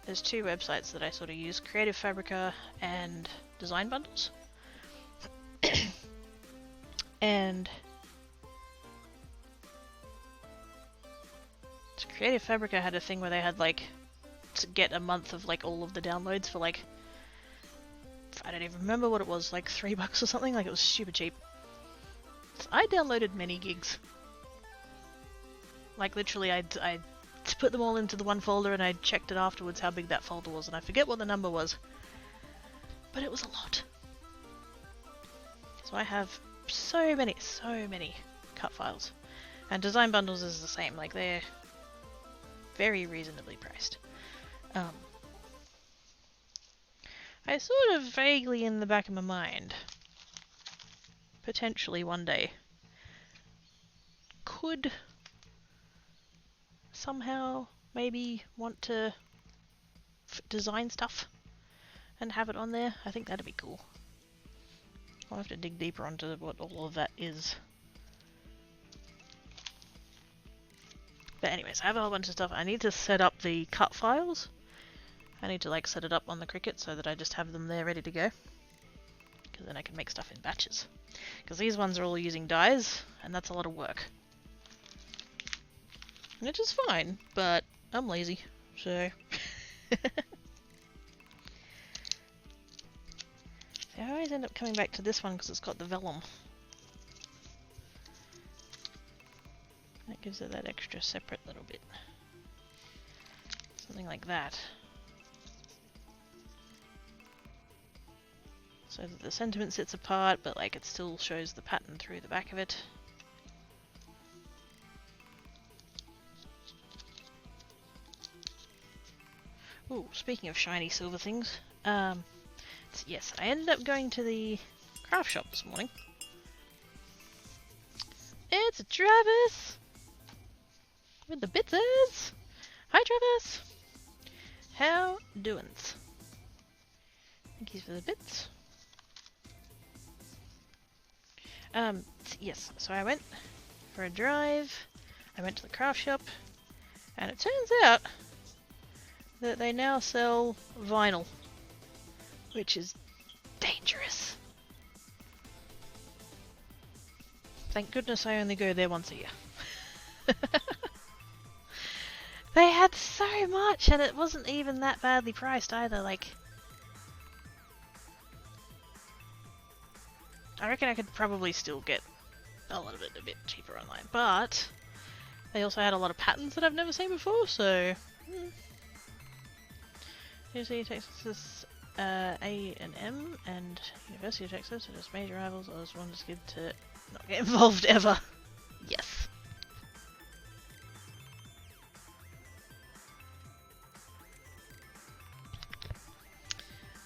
there's 2 websites that I sort of use, Creative Fabrica and Design Bundles. And Creative Fabrica had a thing where they had like to get a month of like all of the downloads for like, I don't even remember what it was, like $3 or something, like it was super cheap. So I downloaded many gigs. Like literally I put them all into the one folder and I checked it afterwards how big that folder was, and I forget what the number was. But it was a lot. So I have so many cut files. And Design Bundles is the same, like they're very reasonably priced. I sort of vaguely in the back of my mind, potentially one day, could somehow maybe want to design stuff and have it on there. I think that'd be cool. I'll have to dig deeper onto what all of that is. But anyways, I have a whole bunch of stuff. I need to set up the cut files. I need to like set it up on the Cricut so that I just have them there ready to go. Because then I can make stuff in batches. Because these ones are all using dyes, and that's a lot of work. Which is fine, but I'm lazy, so... I always end up coming back to this one because it's got the vellum. That gives it that extra separate little bit. Something like that. So that the sentiment sits apart, but like it still shows the pattern through the back of it. Ooh, speaking of shiny silver things, yes, I ended up going to the craft shop this morning. It's Travis! With the bitses! Hi Travis! How doin's? Thank you for the bits. Yes, so I went for a drive, I went to the craft shop, and it turns out that they now sell vinyl, which is dangerous. Thank goodness I only go there once a year. They had so much, and it wasn't even that badly priced either. Like, I reckon I could probably still get a lot of it a bit cheaper online, but they also had a lot of patterns that I've never seen before, so... University of Texas A&M and University of Texas are just major rivals. I was one just good to not get involved ever. Yes.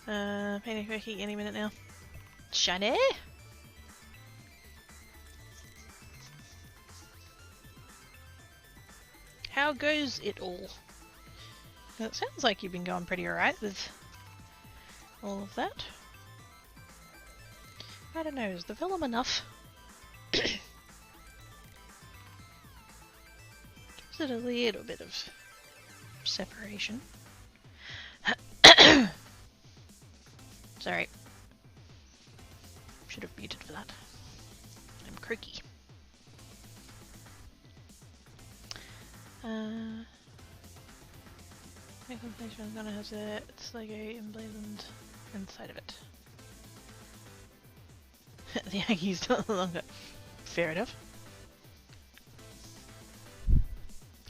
Painting Quirky any minute now. Shiny! How goes it all? It sounds like you've been going pretty alright with all of that. I don't know, is the vellum enough? Gives it a little bit of separation. Sorry. Should have muted for that. I'm croaky. Confirmation Gunner has its logo emblazoned inside of it. The Yankees no longer. Fair enough.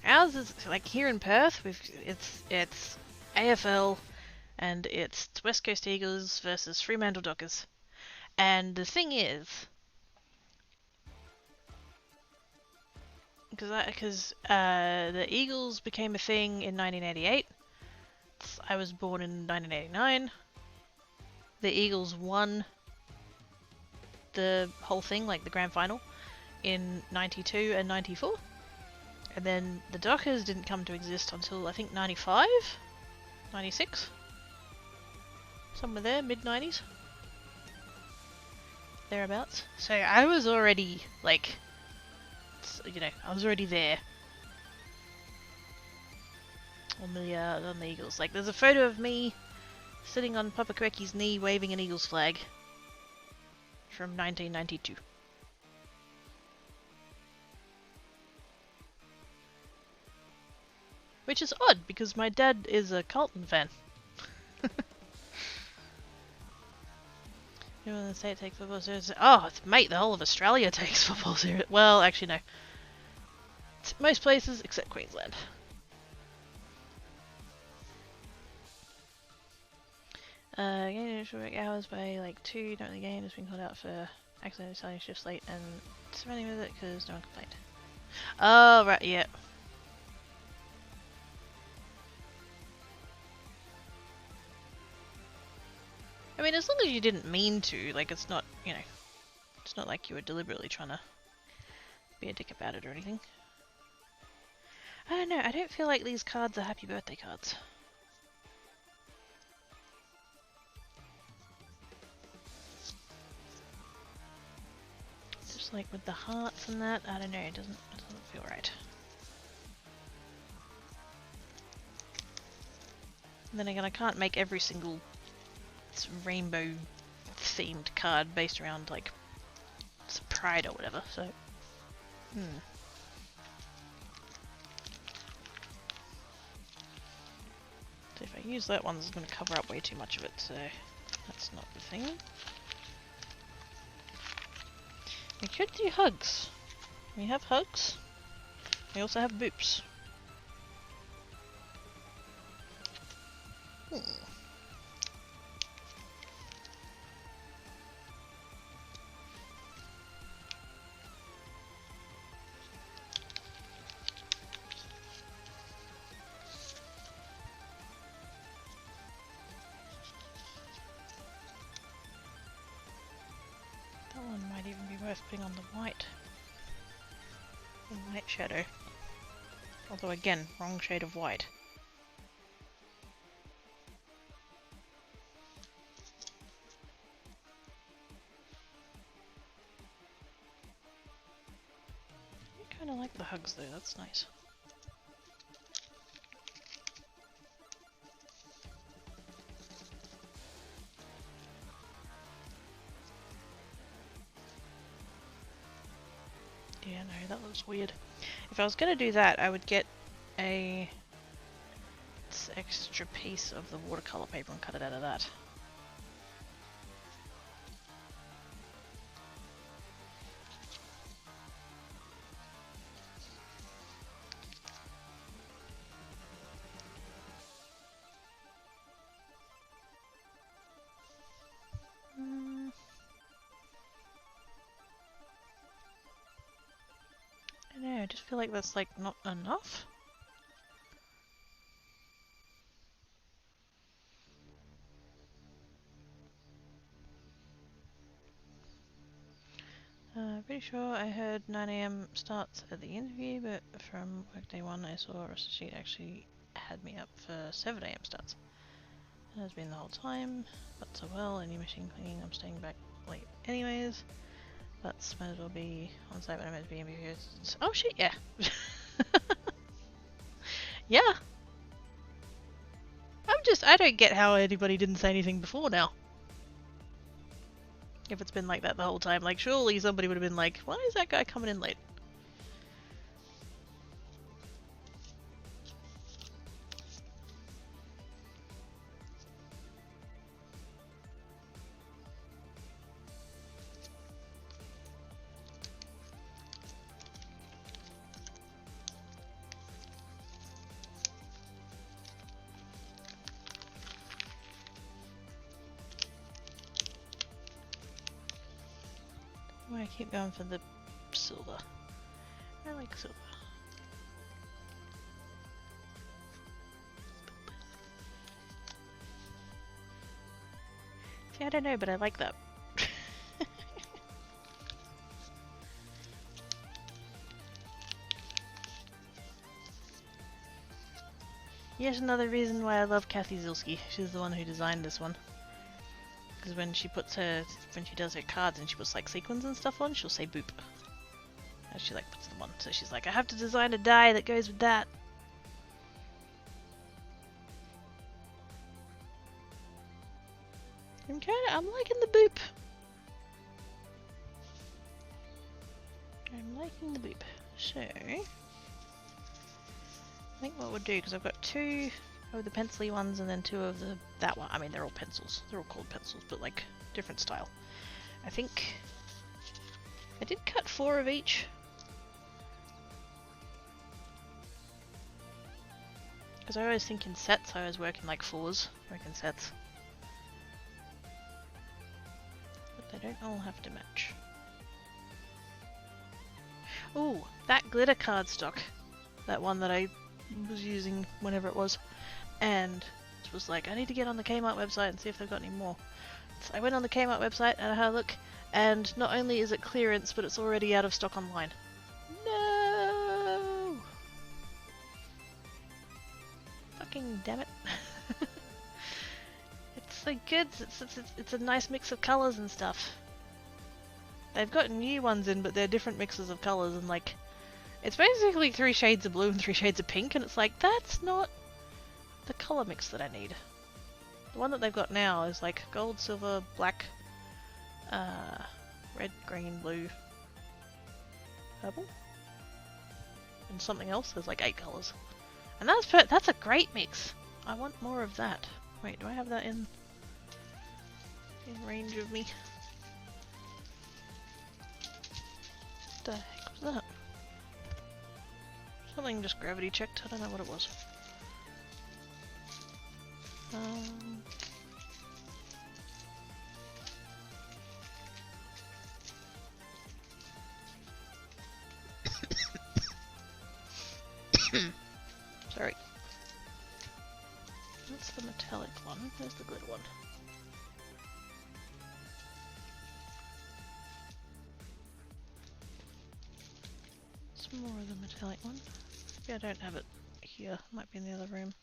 Ours is like here in Perth. It's AFL, and it's West Coast Eagles versus Fremantle Dockers. And the thing is, because the Eagles became a thing in 1988. I was born in 1989. The Eagles won the whole thing, like the grand final, in 92 and 94. And then the Dockers didn't come to exist until I think 95? 96? Somewhere there, mid-90s? Thereabouts. So I was already, like, you know, I was already there. On the Eagles. Like, there's a photo of me sitting on Papa Quecky's knee waving an Eagles flag from 1992. Which is odd, because my dad is a Carlton fan. You know, the state take football seriously. Oh, mate, the whole of Australia takes football seriously. Well, actually, no. It's most places except Queensland. Gain initial work hours by like 2. Don't really gain. Has been called out for accidentally starting shifts late and surrounding with it because no one complained. Oh, right, yeah. I mean, as long as you didn't mean to, like, it's not, you know, it's not like you were deliberately trying to be a dick about it or anything. I don't know, I don't feel like these cards are happy birthday cards. Just like with the hearts and that, I don't know, it doesn't feel right. And then again, I can't make every single rainbow themed card based around like some pride or whatever, so So if I use that one, it's going to cover up way too much of it, so that's not the thing. We could do hugs. We have hugs. We also have boops. That one might even be worth putting on the white. The white shadow. Although again, wrong shade of white. I kinda like the hugs though, that's nice. Yeah, no, that looks weird. If I was gonna do that, I would get a extra piece of the watercolor paper and cut it out of that. I don't know, I just feel like that's like not enough. Pretty sure I heard 9 AM starts at the interview, but from workday 1 I saw a sheet actually had me up for 7 AM starts. It has been the whole time, but so well, any machine cleaning, I'm staying back late anyways. But might as well be on site when I'm meant to be in because... Oh shit, yeah! Yeah! I don't get how anybody didn't say anything before now. If it's been like that the whole time, like surely somebody would have been like, why is that guy coming in late? I keep going for the silver. I like silver. See, I don't know, but I like that. Yet another reason why I love Kathy Zilski. She's the one who designed this one. Because when she does her cards and she puts like sequins and stuff on, she'll say boop. And she like puts them on. So she's like, I have to design a die that goes with that. I'm liking the boop. I'm liking the boop. So, I think what we'll do, because I've got 2 of the pencil-y ones and then 2 of that one. I mean, they're all pencils. They're all called pencils, but like different style. I think I did cut 4 of each. Because I always think in sets, I always work in like 4s, work in sets. But they don't all have to match. Ooh, that glitter cardstock. That one that I was using whenever it was. And it was like, I need to get on the Kmart website and see if they've got any more. So I went on the Kmart website and I had a look, and not only is it clearance, but it's already out of stock online. No! Fucking damn it. It's so good, it's a nice mix of colours and stuff. They've got new ones in, but they're different mixes of colours, and like, it's basically 3 shades of blue and 3 shades of pink, and it's like, that's not the colour mix that I need. The one that they've got now is like gold, silver, black, red, green, blue, purple, and something else. There's like 8 colours. And that's a great mix. I want more of that. Wait, do I have that in range of me? What the heck was that? Something just gravity checked. I don't know what it was. That's the metallic one. Where's the glitter one? Some more of the metallic one. Yeah, I don't have it here. Might be in the other room.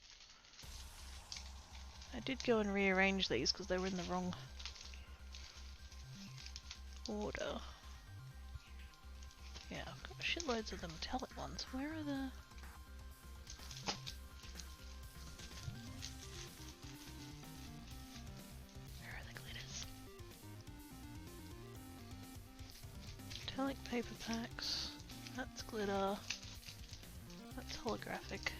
I did go and rearrange these because they were in the wrong order. Yeah, I've got shitloads of the metallic ones. Where are the... Where are the glitters? Metallic paper packs. That's glitter. That's holographic.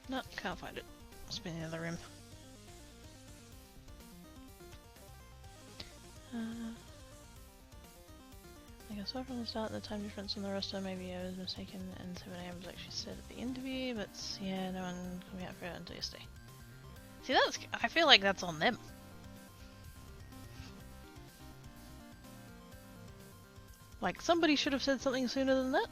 No, can't find it. Must be in the other room. I guess so from the start, the time difference on the roster, maybe I was mistaken and 7 AM was actually said at the interview, but yeah, no one coming out for it until yesterday. See, that's, I feel like that's on them. Like, somebody should have said something sooner than that.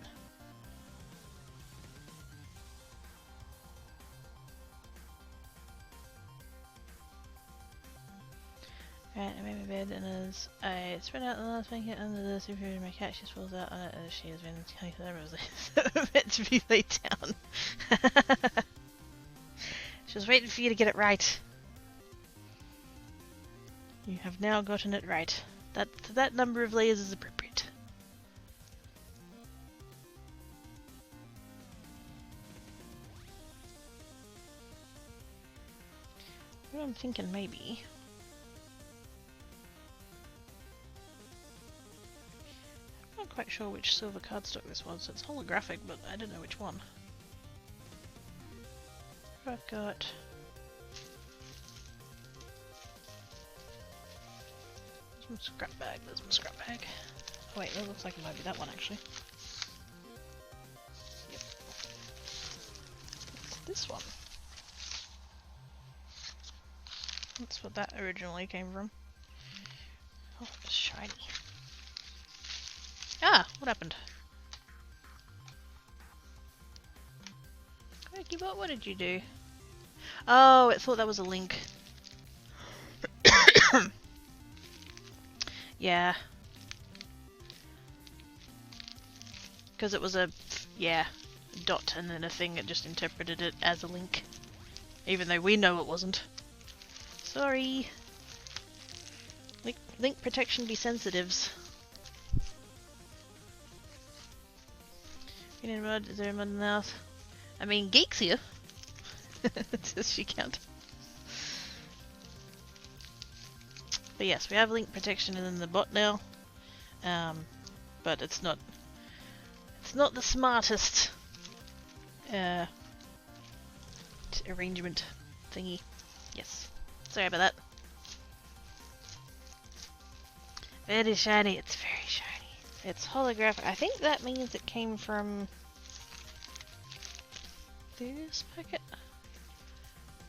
Right, I made my bed and as I spread out the last blanket under the superfood of my cat, she falls out on it as she has been meant to be laid down. She was waiting for you to get it right. You have now gotten it right. That number of layers is appropriate. What I'm thinking maybe. I'm not quite sure which silver cardstock this was. It's holographic, but I don't know which one. I've got... There's my scrap bag, there's my scrap bag. Oh wait, that looks like it might be that one actually. Yep. It's this one. That's what that originally came from. Oh, it's shiny. Ah! What happened? Crikey, what did you do? Oh, it thought that was a link. Yeah. Because it was a, yeah, dot and then a thing, it just interpreted it as a link. Even though we know it wasn't. Sorry. Link protection be sensitives. You need mud? Is there a mud in the house? I mean, Geek's here. Does she count? But yes, we have link protection in the bot now. But it's not the smartest arrangement thingy. Yes. Sorry about that. Very shiny. It's very shiny. It's holographic. I think that means it came from this packet.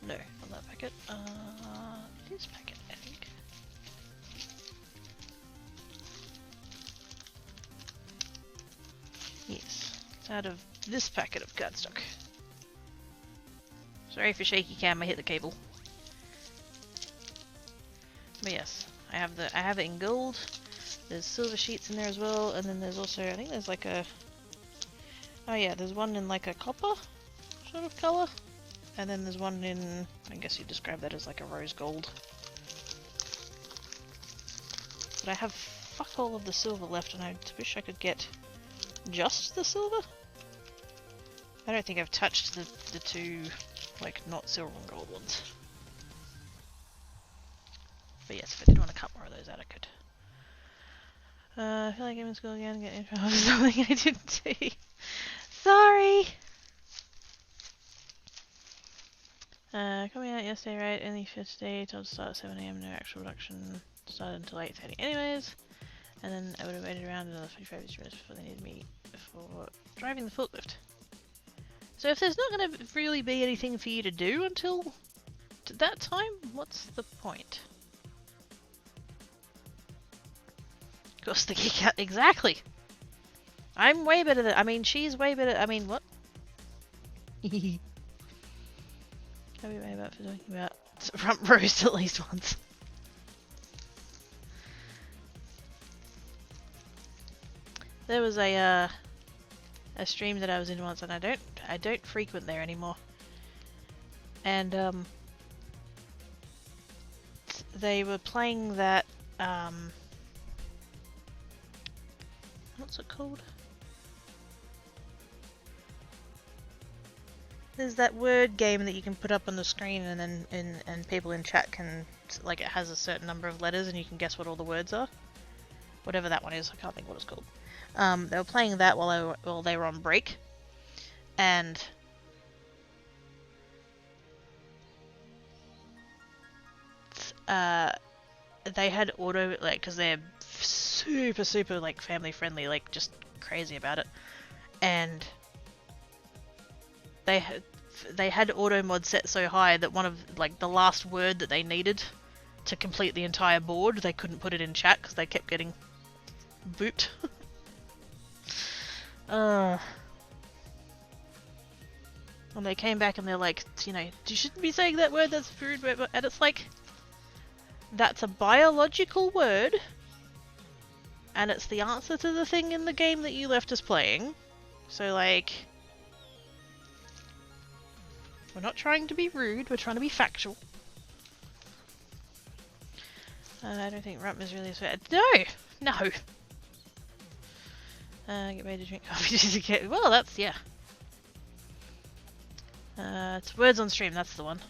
No, not that packet. This packet, I think. Yes, it's out of this packet of cardstock. Sorry for shaky cam. I hit the cable. But yes, I have it in gold. There's silver sheets in there as well, and then there's also, I think there's like a, oh yeah, there's one in like a copper sort of colour, and then there's one in, I guess you'd describe that as like a rose gold. But I have fuck all of the silver left, and I wish I could get just the silver. I don't think I've touched the two, like, not silver and gold ones. But yes, if I did want to cut more of those out, I could. I feel like I'm in school again and get in trouble for something I didn't do. Sorry! Coming out yesterday, right? Only fifth day, told to start at 7 AM, no actual production started until 8:30 anyways. And then I would have waited around another 45 minutes before they needed me for driving the forklift. So if there's not going to really be anything for you to do until that time, what's the point? Goes the geek out. Exactly! I'm way better than, I mean, she's way better, I mean, what? How are we way about for talking about front roast at least once? There was a stream that I was in once, and I don't frequent there anymore. And they were playing that what's it called? There's that word game that you can put up on the screen, and then and people in chat can, like, it has a certain number of letters and you can guess what all the words are. Whatever that one is, I can't think what it's called. They were playing that while they were on break, and they had auto, like, because they're super like family friendly, like just crazy about it, and they had auto mod set so high that one of, like, the last word that they needed to complete the entire board, they couldn't put it in chat because they kept getting booped. And they came back and they're like, you know, you shouldn't be saying that word, that's rude. And it's like, that's a biological word, and it's the answer to the thing in the game that you left us playing. So, like, we're not trying to be rude, we're trying to be factual. I don't think rump is really sweat. No! No! Get ready to drink coffee. Well, that's, yeah. It's words on stream, that's the one.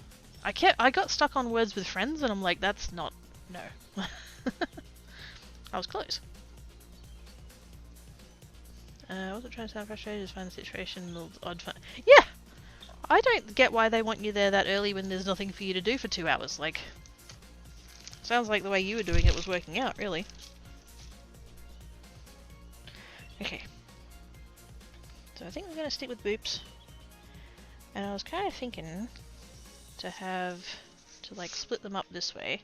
I got stuck on words with friends, and I'm like, that's not, no. I was close. Wasn't trying to sound frustrated, just find the situation a little odd fun. Yeah! I don't get why they want you there that early when there's nothing for you to do for 2 hours, like... Sounds like the way you were doing it was working out, really. Okay. So I think we're gonna stick with boops. And I was kind of thinking to like split them up this way.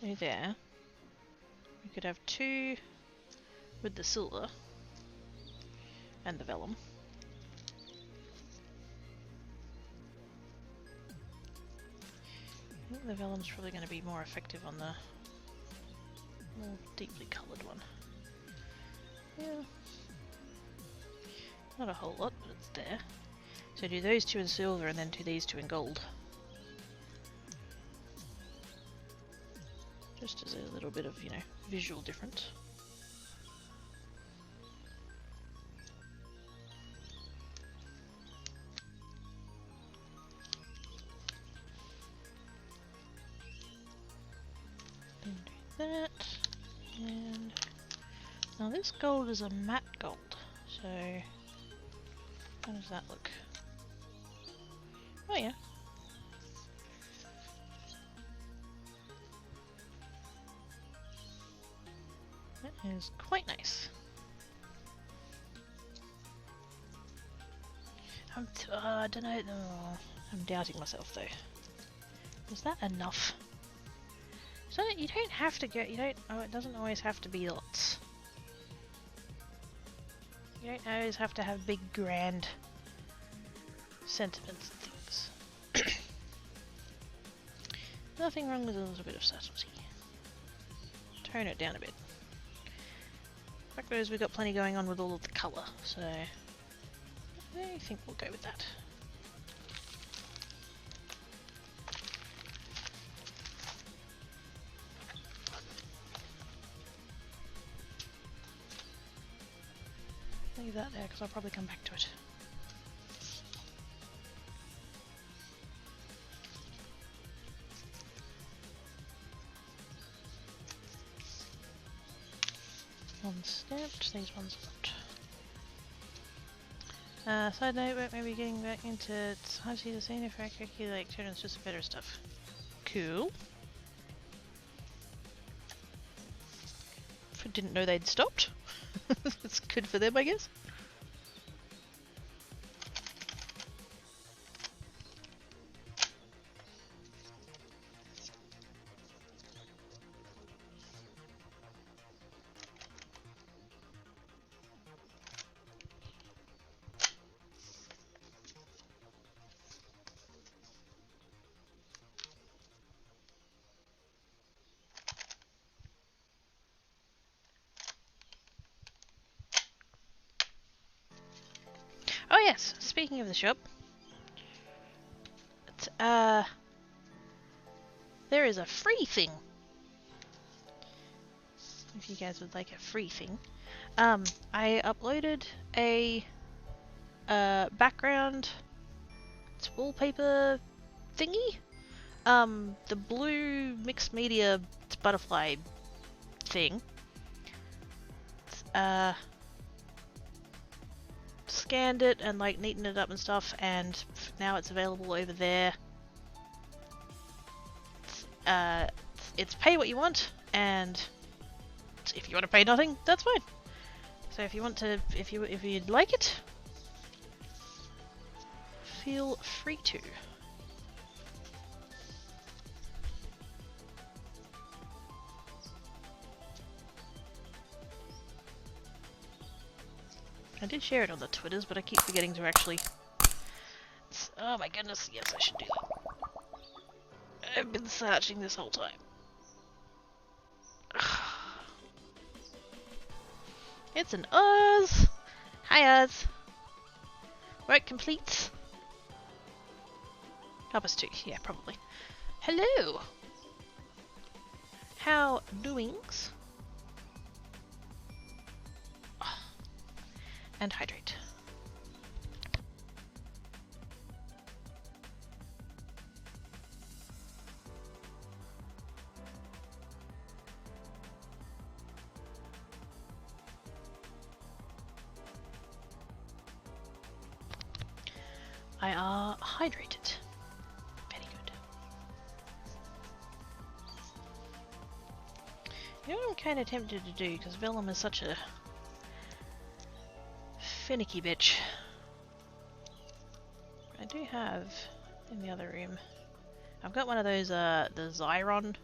There. We could have 2 with the silver and the vellum. I think the vellum's probably going to be more effective on the more deeply coloured one. Yeah. Not a whole lot, but it's there. So do those 2 in silver and then do these 2 in gold. Just as a little bit of, you know, visual difference. Then do that. And now this gold is a matte gold. So how does that look? Oh yeah. That is quite nice. I don't know. Oh, I'm doubting myself though. Is that enough? So you don't have to get. You don't. Oh, it doesn't always have to be lots. You don't always have to have big, grand sentiments and things. Nothing wrong with a little bit of subtlety. Tone it down a bit. Fact is, we've got plenty going on with all of the colour, so I think we'll go with that. Leave that there because I'll probably come back to it. One's stamped, these ones not. Side note, but maybe getting back into I've seen the scene if I calculate children's just better stuff. Cool. Didn't know they'd stopped. It's good for them, I guess. yes, speaking of the shop, there is a free thing. If you guys would like a free thing. I uploaded a background, it's wallpaper thingy. The blue mixed media butterfly thing. Scanned it and like neatened it up and stuff, and now it's available over there. It's pay what you want, and if you want to pay nothing, that's fine. So if you want to, if you'd like it, feel free to. I did share it on the Twitters, but I keep forgetting to actually... Oh my goodness, yes, I should do that. I've been searching this whole time. It's an Oz! Hi Oz! Work complete. 2, yeah, probably. Hello! How doings? And hydrate. I are hydrated. Very good. You know what I'm kind of tempted to do, because vellum is such a finicky bitch. I do have in the other room. I've got one of those the Xyron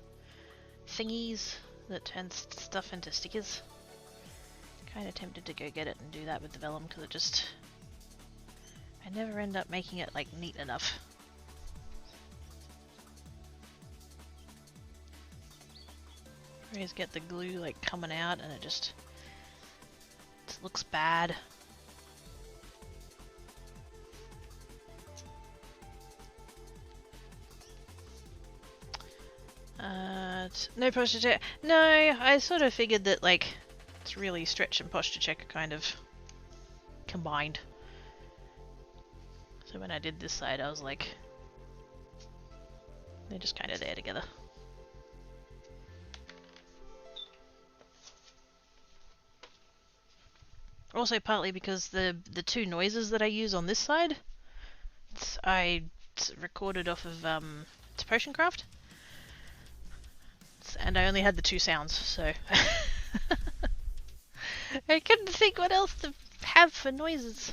thingies that turns stuff into stickers. Kind of tempted to go get it and do that with the vellum because it just I never end up making it like neat enough. I always get the glue like coming out and it just looks bad. No posture check. No, I sort of figured that like it's really stretch and posture check are kind of combined. So when I did this side, I was like, they're just kind of there together. Also partly because the two noises that I use on this side, I recorded off of Potioncraft. And I only had the 2 sounds, so I couldn't think what else to have for noises.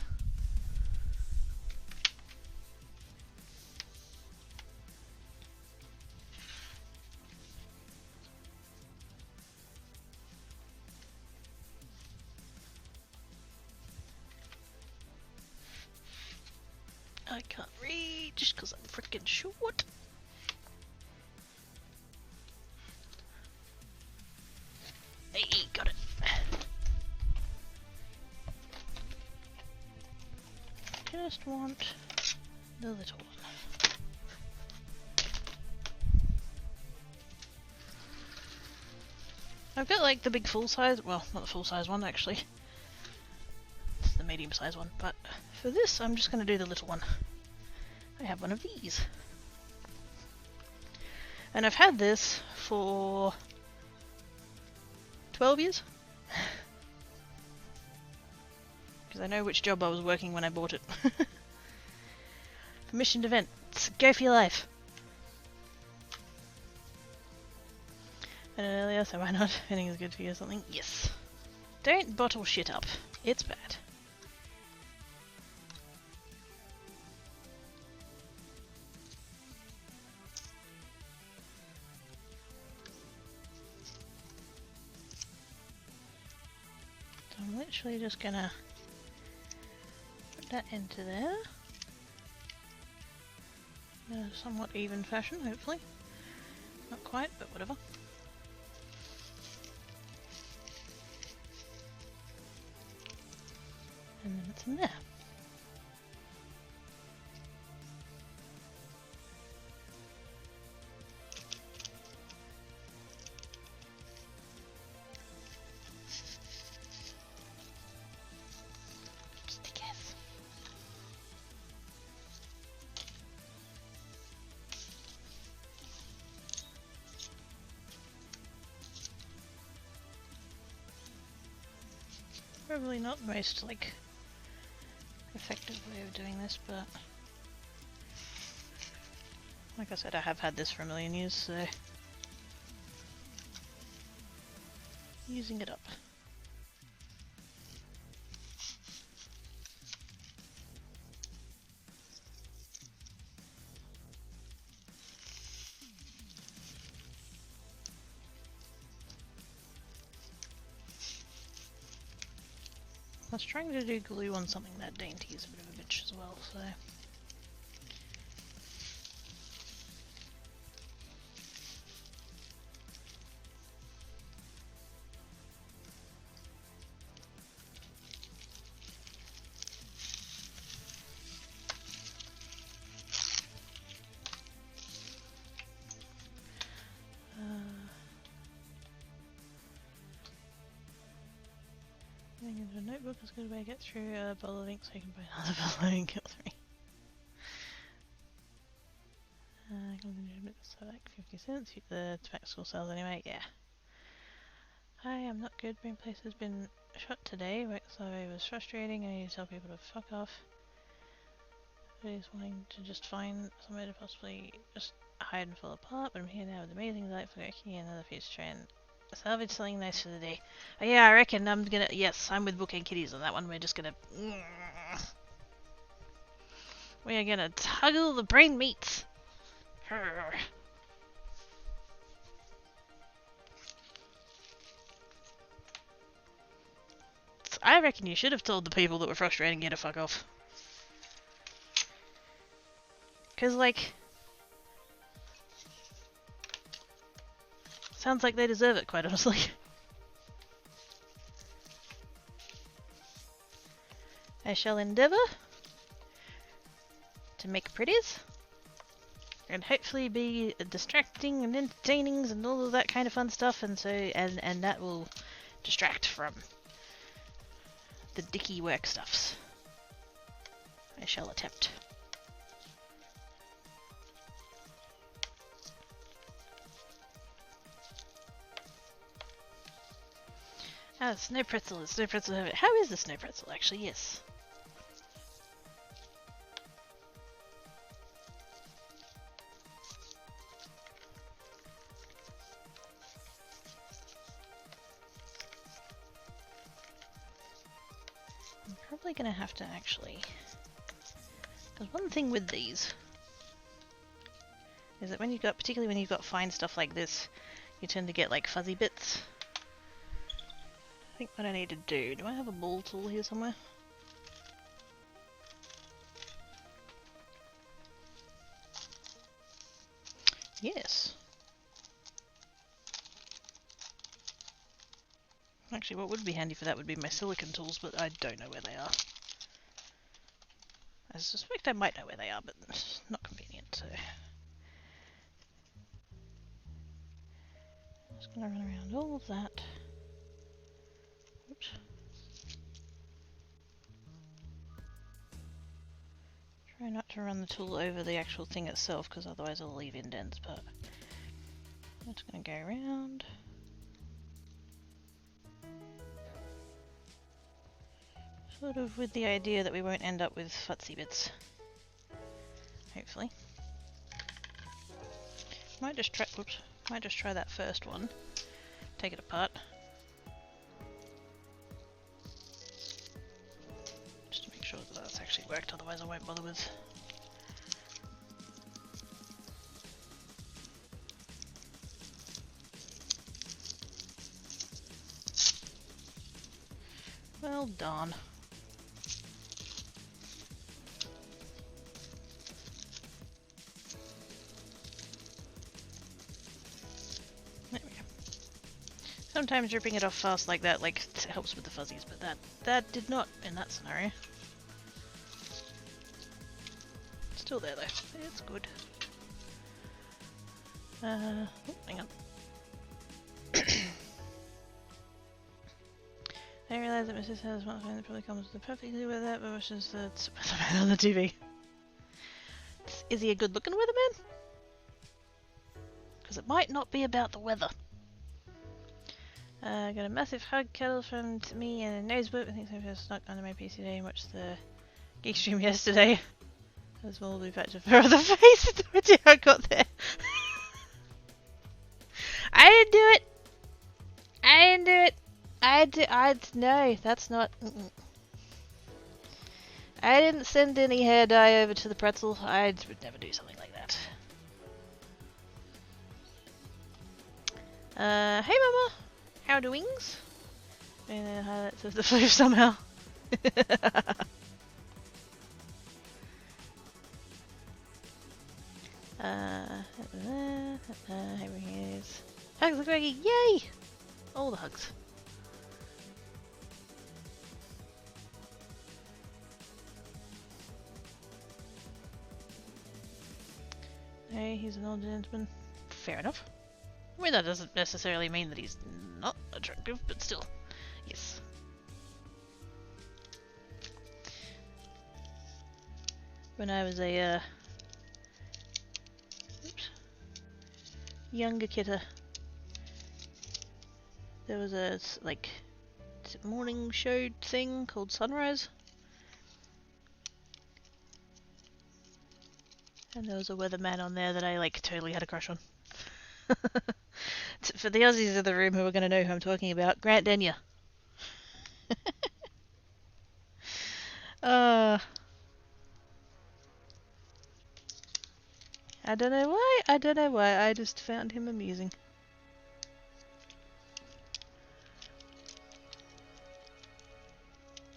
I can't reach because I'm freaking short. Hey, got it. Just want the little one. I've got like the big full size, well, not the full size one actually. It's the medium size one, but for this I'm just going to do the little one. I have one of these. And I've had this for 12 years. Because I know which job I was working when I bought it. Permissioned event. Go for your life. I did it earlier, so why not? I think it's good for you or something. Yes. Don't bottle shit up. It's bad. So I'm literally just gonna put that into there. In a somewhat even fashion, hopefully. Not quite, but whatever. And then it's in there. Probably not the most, like, effective way of doing this, but like I said, I have had this for a million years, so using it up. Plus, trying to do glue on something that dainty is a bit of a bitch as well, so. Into a notebook is a good way to get through a bottle of ink so you can buy another bottle and kill 3. So like 50 cents, the tobacco school sells anyway, yeah. Hi, I'm not good. My place has been shut today. Work survey was frustrating. I need to tell people to fuck off. I just wanting to just find somewhere to possibly just hide and fall apart, but I'm here now with amazing light for working and another piece to try and salvage something nice for the day. Oh yeah, I reckon I'm gonna, yes, I'm with Bookend Kitties on that one. We're just gonna, we are gonna tuggle the brain meats. I reckon you should have told the people that were frustrating you to fuck off. Cause like, sounds like they deserve it, quite honestly. I shall endeavour to make pretties, and hopefully be distracting and entertaining and all of that kind of fun stuff, and so and that will distract from the dicky work stuffs. I shall attempt. Ah, snow pretzel. The snow pretzel. How is the snow pretzel actually? Yes. I'm probably gonna have to actually. Because one thing with these is that when you've got, particularly when you've got fine stuff like this, you tend to get like fuzzy bits. I think what I need to do I have a ball tool here somewhere? Yes. Actually, what would be handy for that would be my silicon tools, but I don't know where they are. I suspect I might know where they are, but it's not convenient, so. I'm just gonna run around all of that. Oops. Try not to run the tool over the actual thing itself, because otherwise it'll leave indents, but I'm just gonna go around. Sort of with the idea that we won't end up with futsy bits. Hopefully. Might just try that first one. Take it apart. Just to make sure that that's actually worked, otherwise I won't bother with. Well done. There we go. Sometimes ripping it off fast like that helps with the fuzzies, but that did not in that scenario. Still there though. It's good. Oh, hang on. I realise that Mrs. has a smartphone that probably comes perfectly with that, but wishes that's on the TV. Is he a good looking weatherman? Because it might not be about the weather. Got a massive hug cuddle from me and a nosebook. I think so. Just snuck under my PC today and watched the geek stream yesterday. A small blue patch of fur on the face. No idea how I got there. I didn't do it. I didn't do it. No, that's not. I didn't send any hair dye over to the pretzel. I would never do something like that. Hey mama. How doings? And then highlights of the floof somehow. Here he is. Hugs the Greggy, yay! All the hugs. Hey, he's an old gentleman. Fair enough. I mean, that doesn't necessarily mean that he's not attractive, but still, yes. When I was a younger kidder, there was a like morning show thing called Sunrise, and there was a weatherman on there that I like totally had a crush on. For the Aussies in the room who are going to know who I'm talking about, Grant Denyer. I don't know why. I don't know why. I just found him amusing.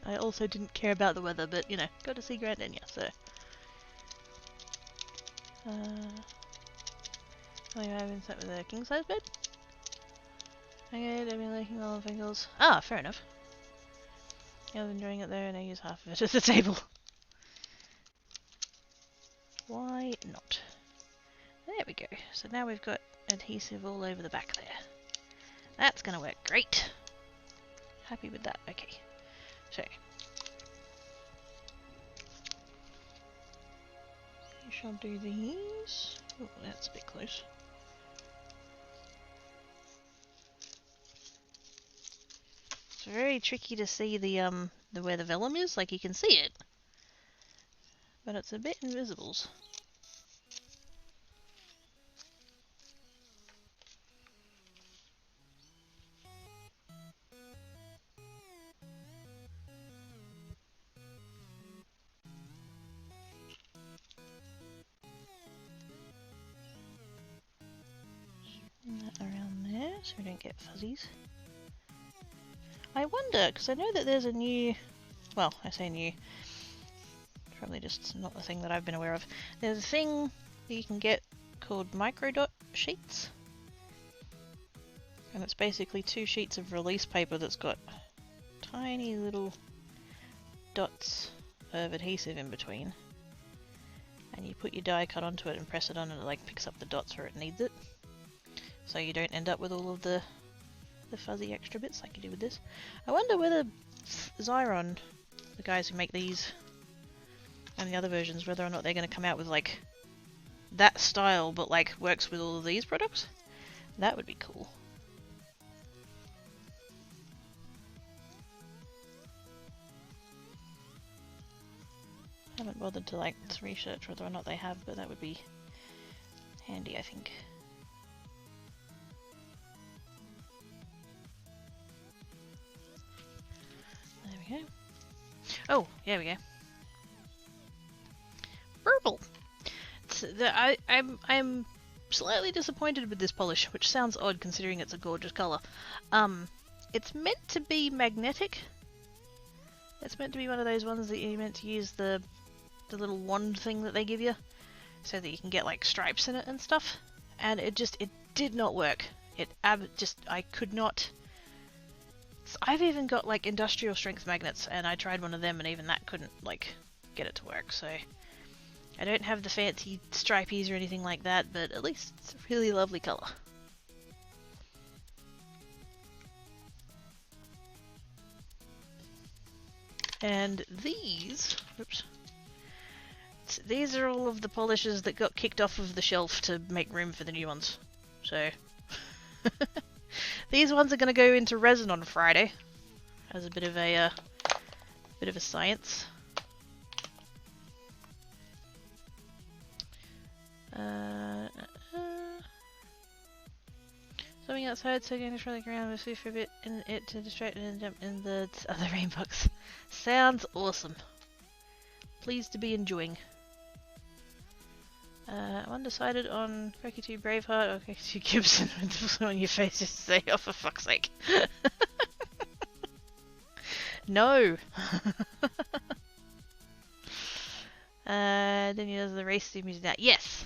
I also didn't care about the weather, but you know, got to see Grant Denyer, so. Oh, you haven't sat with a king size bed? Okay, I've been liking all the fingers. Ah, fair enough. I was enjoying it there and I use half of it at the table. Why not? There we go. So now we've got adhesive all over the back there. That's gonna work great. Happy with that. Okay. So. We shall do these. Oh, that's a bit close. It's very tricky to see the where the vellum is. Like you can see it, but it's a bit invisible. That around there, so we don't get fuzzies. I wonder, because I know that there's a new, well, I say new, probably just not the thing that I've been aware of. There's a thing that you can get called microdot sheets, and it's basically 2 sheets of release paper that's got tiny little dots of adhesive in between, and you put your die cut onto it and press it on and it like picks up the dots where it needs it, so you don't end up with all of the fuzzy extra bits like you do with this. I wonder whether Xyron, the guys who make these and the other versions, whether or not they're going to come out with like that style but like works with all of these products. That would be cool. I haven't bothered to like research whether or not they have, but that would be handy, I think. There we go. Oh, there we go. Purple. I'm slightly disappointed with this polish, which sounds odd considering it's a gorgeous color. It's meant to be magnetic. It's meant to be one of those ones that you're meant to use the little wand thing that they give you, so that you can get like stripes in it and stuff. And it did not work. I could not. I've even got like industrial strength magnets, and I tried one of them, and even that couldn't like get it to work. So I don't have the fancy stripies or anything like that, but at least it's a really lovely color. And these, oops, these are all of the polishes that got kicked off of the shelf to make room for the new ones. So These ones are going to go into resin on Friday as a bit of a science. Swimming outside, so going to try the ground with for a bit in it to distract and jump in the other rainbows. Sounds awesome. Pleased to be enjoying. I'm undecided on Cracky 2 Braveheart or Cracky 2 Gibson with the on your face just to say, oh for fuck's sake. No! Then he does the race theme music now. Yes!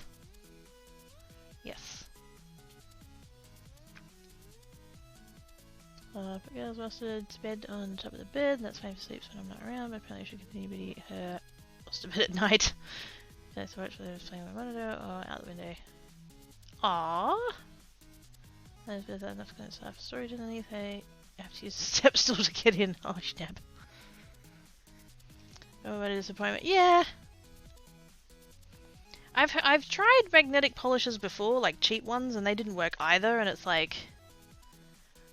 Yes. But girls mustard's bed on top of the bed, and that's fine for sleeps when I'm not around, but apparently I should continue to be her lost a bit at night. Thanks so much for playing my monitor or out the window. Aww! There's enough kind of stuff. Storage underneath. I have to use a step stool to get in. Oh snap. Oh, what a disappointment. Yeah! I've tried magnetic polishes before, like cheap ones, and they didn't work either, and it's like...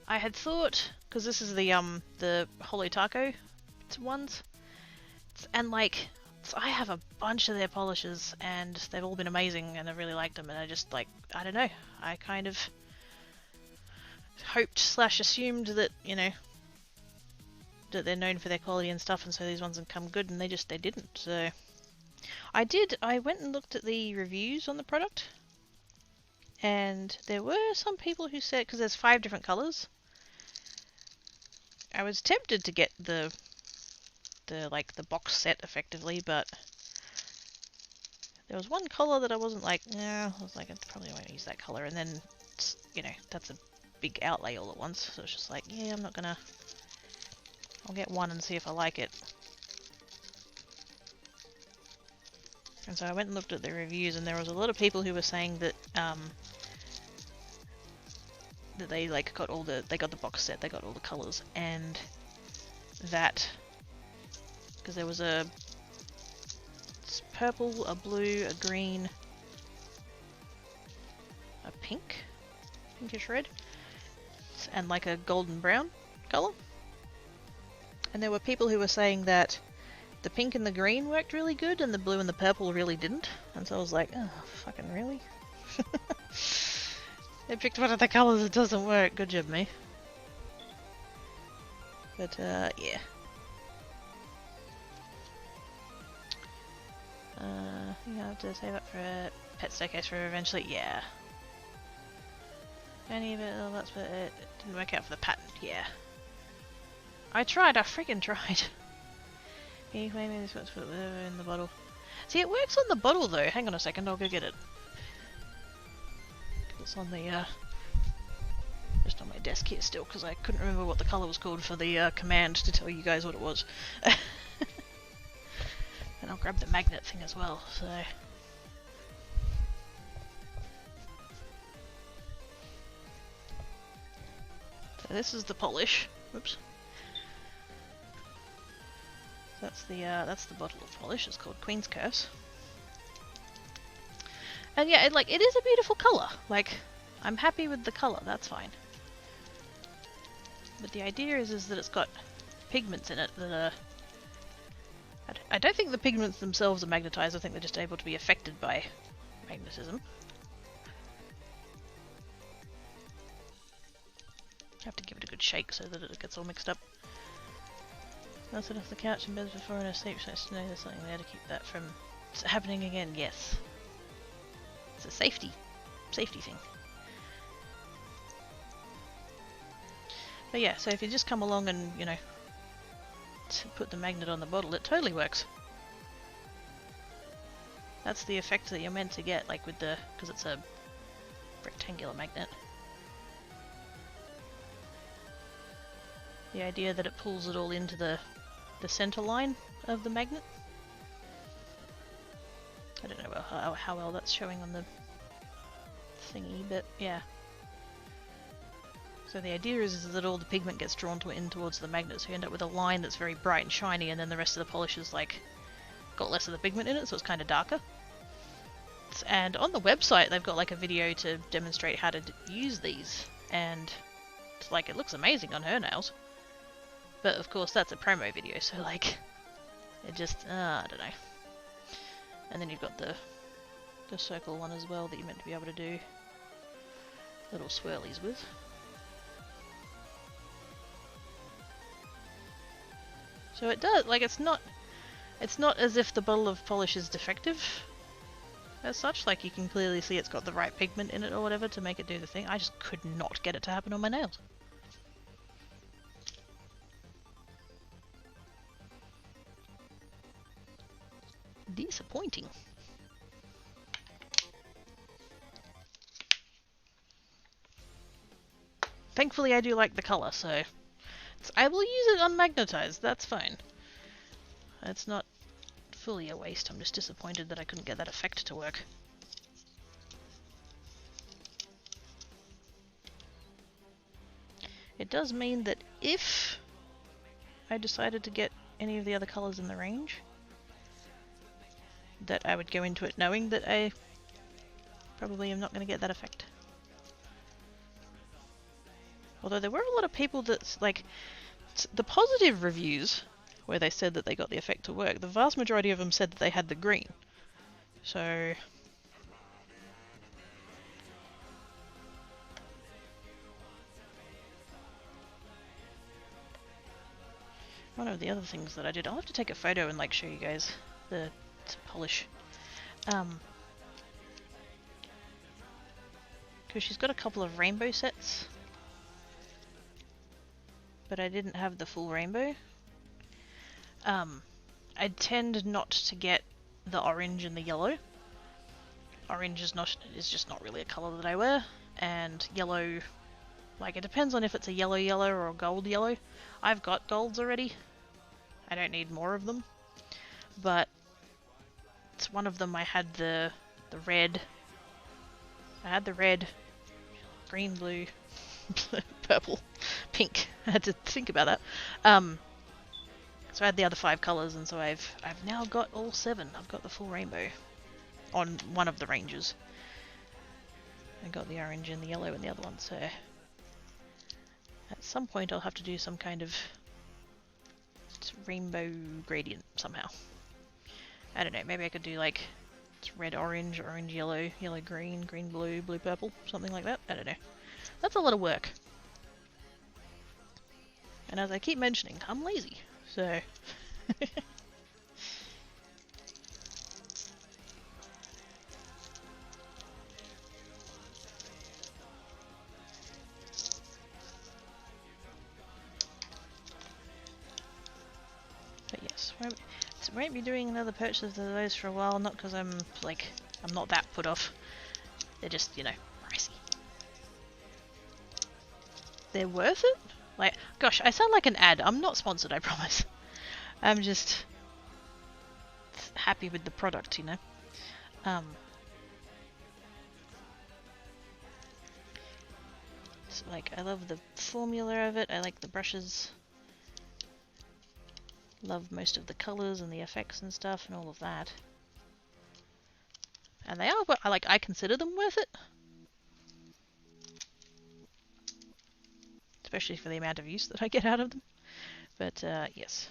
I had thought, because this is the Holo Taco ones, and like... So I have a bunch of their polishes and they've all been amazing and I really liked them, and I just like, I don't know, I kind of hoped / assumed that, you know, that they're known for their quality and stuff, and so these ones would come good, and they didn't. So I went and looked at the reviews on the product, and there were some people who said, because there's 5 different colours, I was tempted to get the box set effectively, but there was one colour that I wasn't like, yeah, I was like, I probably won't use that colour, and then, you know, that's a big outlay all at once, so it's just like, yeah, I'm not gonna, I'll get one and see if I like it. And so I went and looked at the reviews, and there was a lot of people who were saying that, that they like got they got the box set, they got all the colours, and that, because there was a purple, a blue, a green, a pink, pinkish red, and like a golden brown colour. And there were people who were saying that the pink and the green worked really good and the blue and the purple really didn't. And so I was like, oh, fucking really? They picked one of the colours that doesn't work. Good job, me. But, yeah. I think I'll have to save up for a pet staircase for eventually. Yeah. Any of it, oh, that's what it didn't work out for the pattern. Yeah. I tried, I freaking tried. Can you claim this one's in the bottle? See, it works on the bottle though. Hang on a second, I'll go get it. It's on the, just on my desk here still, because I couldn't remember what the colour was called for the command to tell you guys what it was. And I'll grab the magnet thing as well, so... So this is the polish. Whoops. That's the bottle of polish. It's called Queen's Curse. And yeah, it is a beautiful colour. Like, I'm happy with the colour, that's fine. But the idea is that it's got pigments in it that are... I don't think the pigments themselves are magnetized, I think they're just able to be affected by magnetism. I have to give it a good shake so that it gets all mixed up. I'll sit off the couch in bed before I sleep, so I know there's something there to keep that from happening again. Yes. It's a safety thing. But yeah, so if you just come along and, you know, put the magnet on the bottle, it totally works. That's the effect that you're meant to get, like with the, because it's a rectangular magnet. The idea that it pulls it all into the center line of the magnet. I don't know how well that's showing on the thingy, but yeah. So the idea is that all the pigment gets drawn in towards the magnet, so you end up with a line that's very bright and shiny, and then the rest of the polish is like got less of the pigment in it, so it's kind of darker. And on the website they've got like a video to demonstrate how to use these, and Like, it looks amazing on her nails. But of course, that's a promo video, so like, it just, I don't know. And then you've got the circle one as well that you're meant to be able to do little swirlies with. So it does, like, it's not as if the bottle of polish is defective as such. Like, you can clearly see it's got the right pigment in it or whatever to make it do the thing. I just could not get it to happen on my nails. Disappointing. Thankfully I do like the colour, so I will use it unmagnetized, that's fine. It's not fully a waste, I'm just disappointed that I couldn't get that effect to work. It does mean that if I decided to get any of the other colours in the range, that I would go into it knowing that I probably am not going to get that effect. Although there were a lot of people that, like, the positive reviews where they said that they got the effect to work, the vast majority of them said that they had the green. So one of the other things that I did, I'll have to take a photo and like show you guys the polish. Because she's got a couple of rainbow sets, but I didn't have the full rainbow. I tend not to get the orange and the yellow. Orange is just not really a colour that I wear, and yellow, like, it depends on if it's a yellow or a gold yellow. I've got golds already. I don't need more of them. But it's one of them. I had the red. I had the red, green, blue, purple, pink. I had to think about that. So I had the other 5 colours, and so I've now got all 7. I've got the full rainbow on one of the ranges. I got the orange and the yellow in the other one, so at some point I'll have to do some kind of rainbow gradient somehow. I don't know, maybe I could do like red orange, orange yellow, yellow green, green blue, blue purple, something like that. I don't know. That's a lot of work. And as I keep mentioning, I'm lazy, so but yes, won't be doing another purchase of those for a while, not because I'm not that put off. They're just, you know, pricey. They're worth it? Like, gosh, I sound like an ad. I'm not sponsored, I promise. I'm just happy with the product, you know. So, like, I love the formula of it. I like the brushes. Love most of the colours and the effects and stuff and all of that. And they are, I consider them worth it. Especially for the amount of use that I get out of them. But, yes.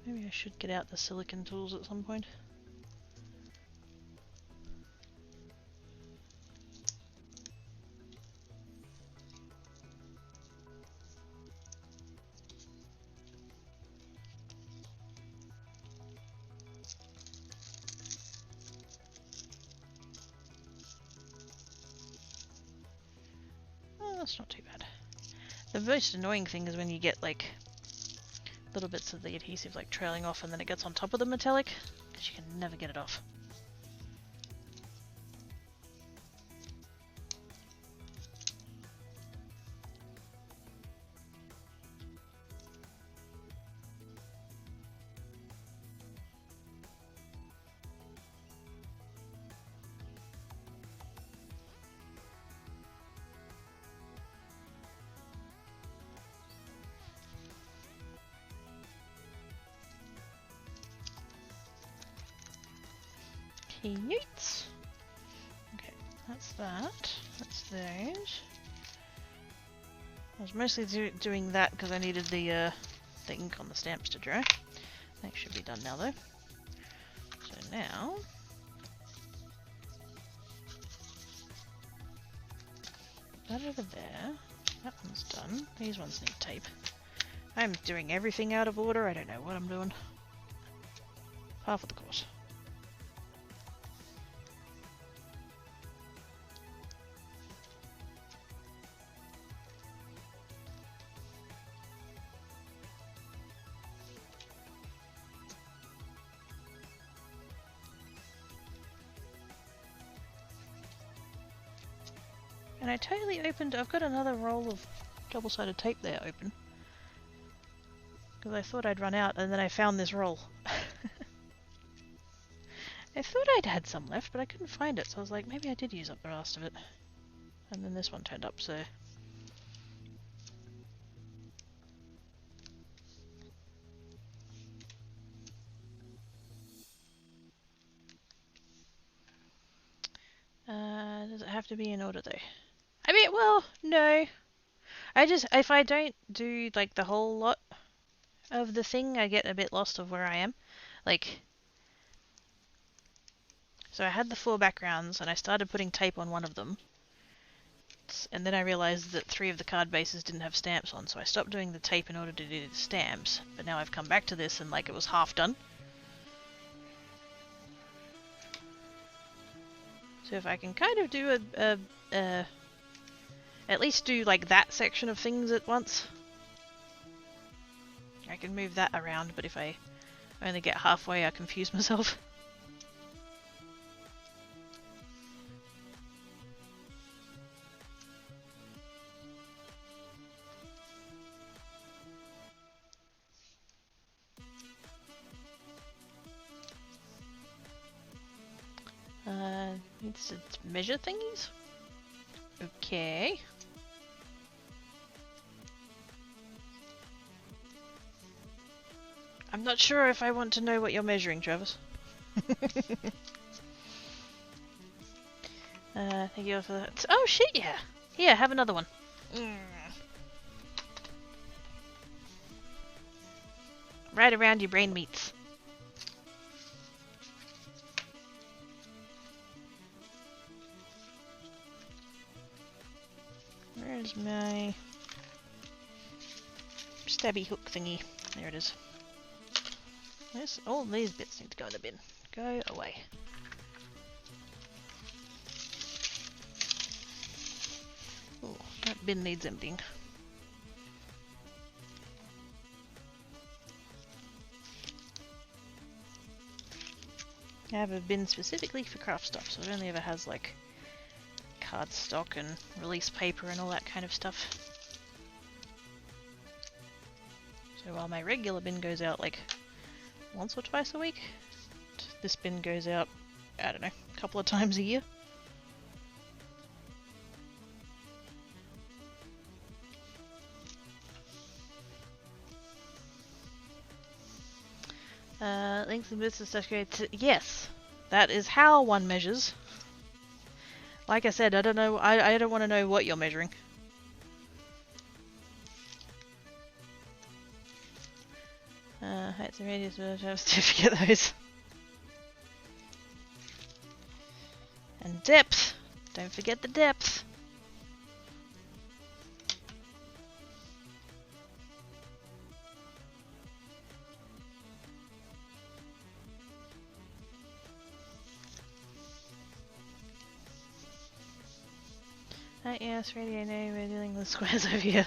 Maybe I should get out the silicone tools at some point. Oh, that's not too bad. The most annoying thing is when you get like little bits of the adhesive like trailing off and then it gets on top of the metallic, because you can never get it off. Cute. Okay, that's that. That's those. I was mostly doing that because I needed the ink on the stamps to dry. That should be done now though. So now... that over there. That one's done. These ones need tape. I'm doing everything out of order. I don't know what I'm doing. Half of the course. And I totally opened... I've got another roll of double-sided tape there open. Because I thought I'd run out, and then I found this roll. I thought I'd had some left, but I couldn't find it, so I was like, maybe I did use up the rest of it. And then this one turned up, so... does it have to be in order, though? I mean, well, no. If I don't do, like, the whole lot of the thing, I get a bit lost of where I am. Like... so I had the 4 backgrounds, and I started putting tape on one of them. And then I realized that 3 of the card bases didn't have stamps on, so I stopped doing the tape in order to do the stamps. But now I've come back to this, and, like, it was half done. So if I can kind of do at least do, like, that section of things at once. I can move that around, but if I only get halfway, I confuse myself. Needs to measure thingies? Okay. I'm not sure if I want to know what you're measuring, Travis. Thank you for that. Oh shit, yeah! Here, have another one. Right around your brain meats. Where's my stabby hook thingy? There it is. All these bits need to go in the bin. Go away. Oh, that bin needs emptying. I have a bin specifically for craft stuff, so it only ever has like cardstock and release paper and all that kind of stuff. So while my regular bin goes out like once or twice a week, this bin goes out, I don't know, a couple of times a year. Links and bits and stuff. Yes, that is how one measures. Like I said, I don't know. I don't want to know what you're measuring. Heights and radius. To forget those. And depth. Don't forget the depth. Yes, radio, no, we're dealing with squares over here.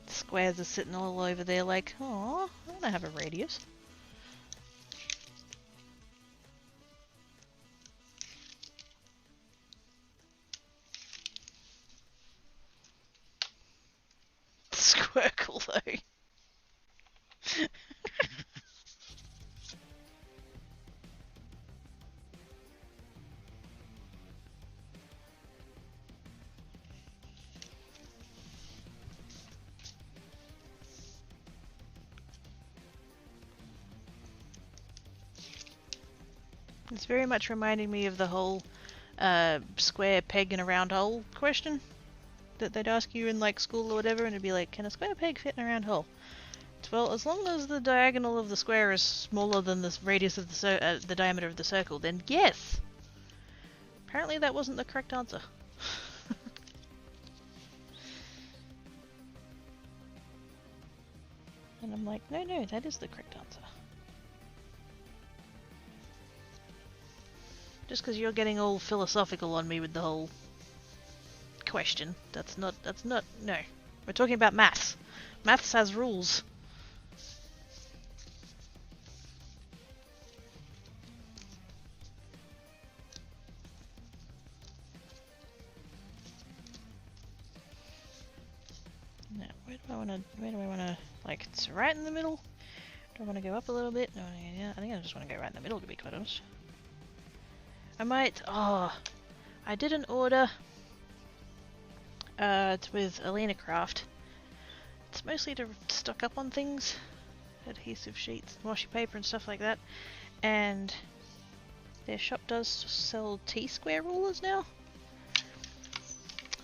Squares are sitting all over there like, oh, I want to have a radius. Squircle though. It's very much reminding me of the whole square peg in a round hole question that they'd ask you in like school or whatever, and it'd be like, can a square peg fit in a round hole? Well, as long as the diagonal of the square is smaller than the radius of the diameter of the circle, then yes! Apparently that wasn't the correct answer. And I'm like, no, that is the correct answer. Just because you're getting all philosophical on me with the whole question. That's not, no. We're talking about maths. Maths has rules. Now, where do I wanna, like, it's right in the middle? Do I wanna go up a little bit? No, yeah, I think I just wanna go right in the middle, to be quite honest. I might, I did an order. It's with Alina Craft. It's mostly to stock up on things. Adhesive sheets, washi paper and stuff like that. And their shop does sell T-square rulers now.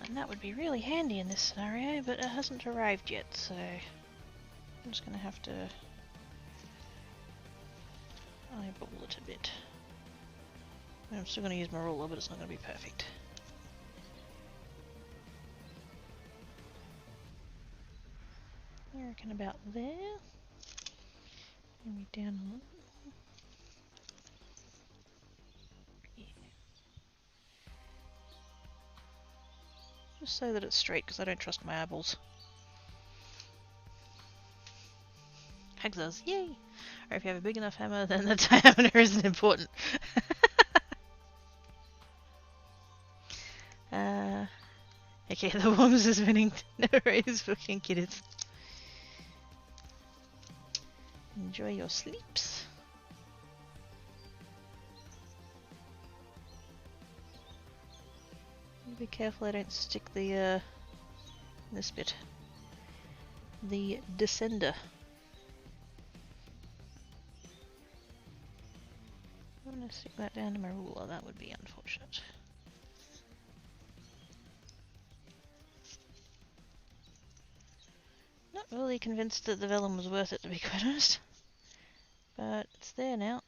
And that would be really handy in this scenario, but it hasn't arrived yet, so I'm just gonna have to eyeball it a bit. I'm still gonna use my ruler, but it's not gonna be perfect. I reckon about there. Maybe down a little. Yeah. Just so that it's straight, because I don't trust my eyeballs. Hacksaws, yay! Or if you have a big enough hammer, then the diameter isn't important. Okay, the worms is winning. No raise fucking kiddies. Enjoy your sleeps. Be careful I don't stick the, this bit. The descender. I'm gonna stick that down to my ruler, that would be unfortunate. Not really convinced that the vellum was worth it, to be quite honest. But it's there now.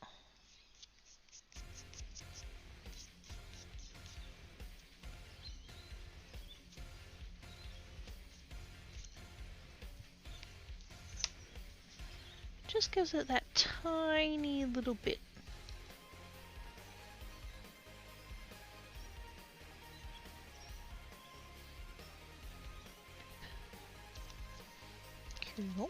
Just gives it that tiny little bit. Cool.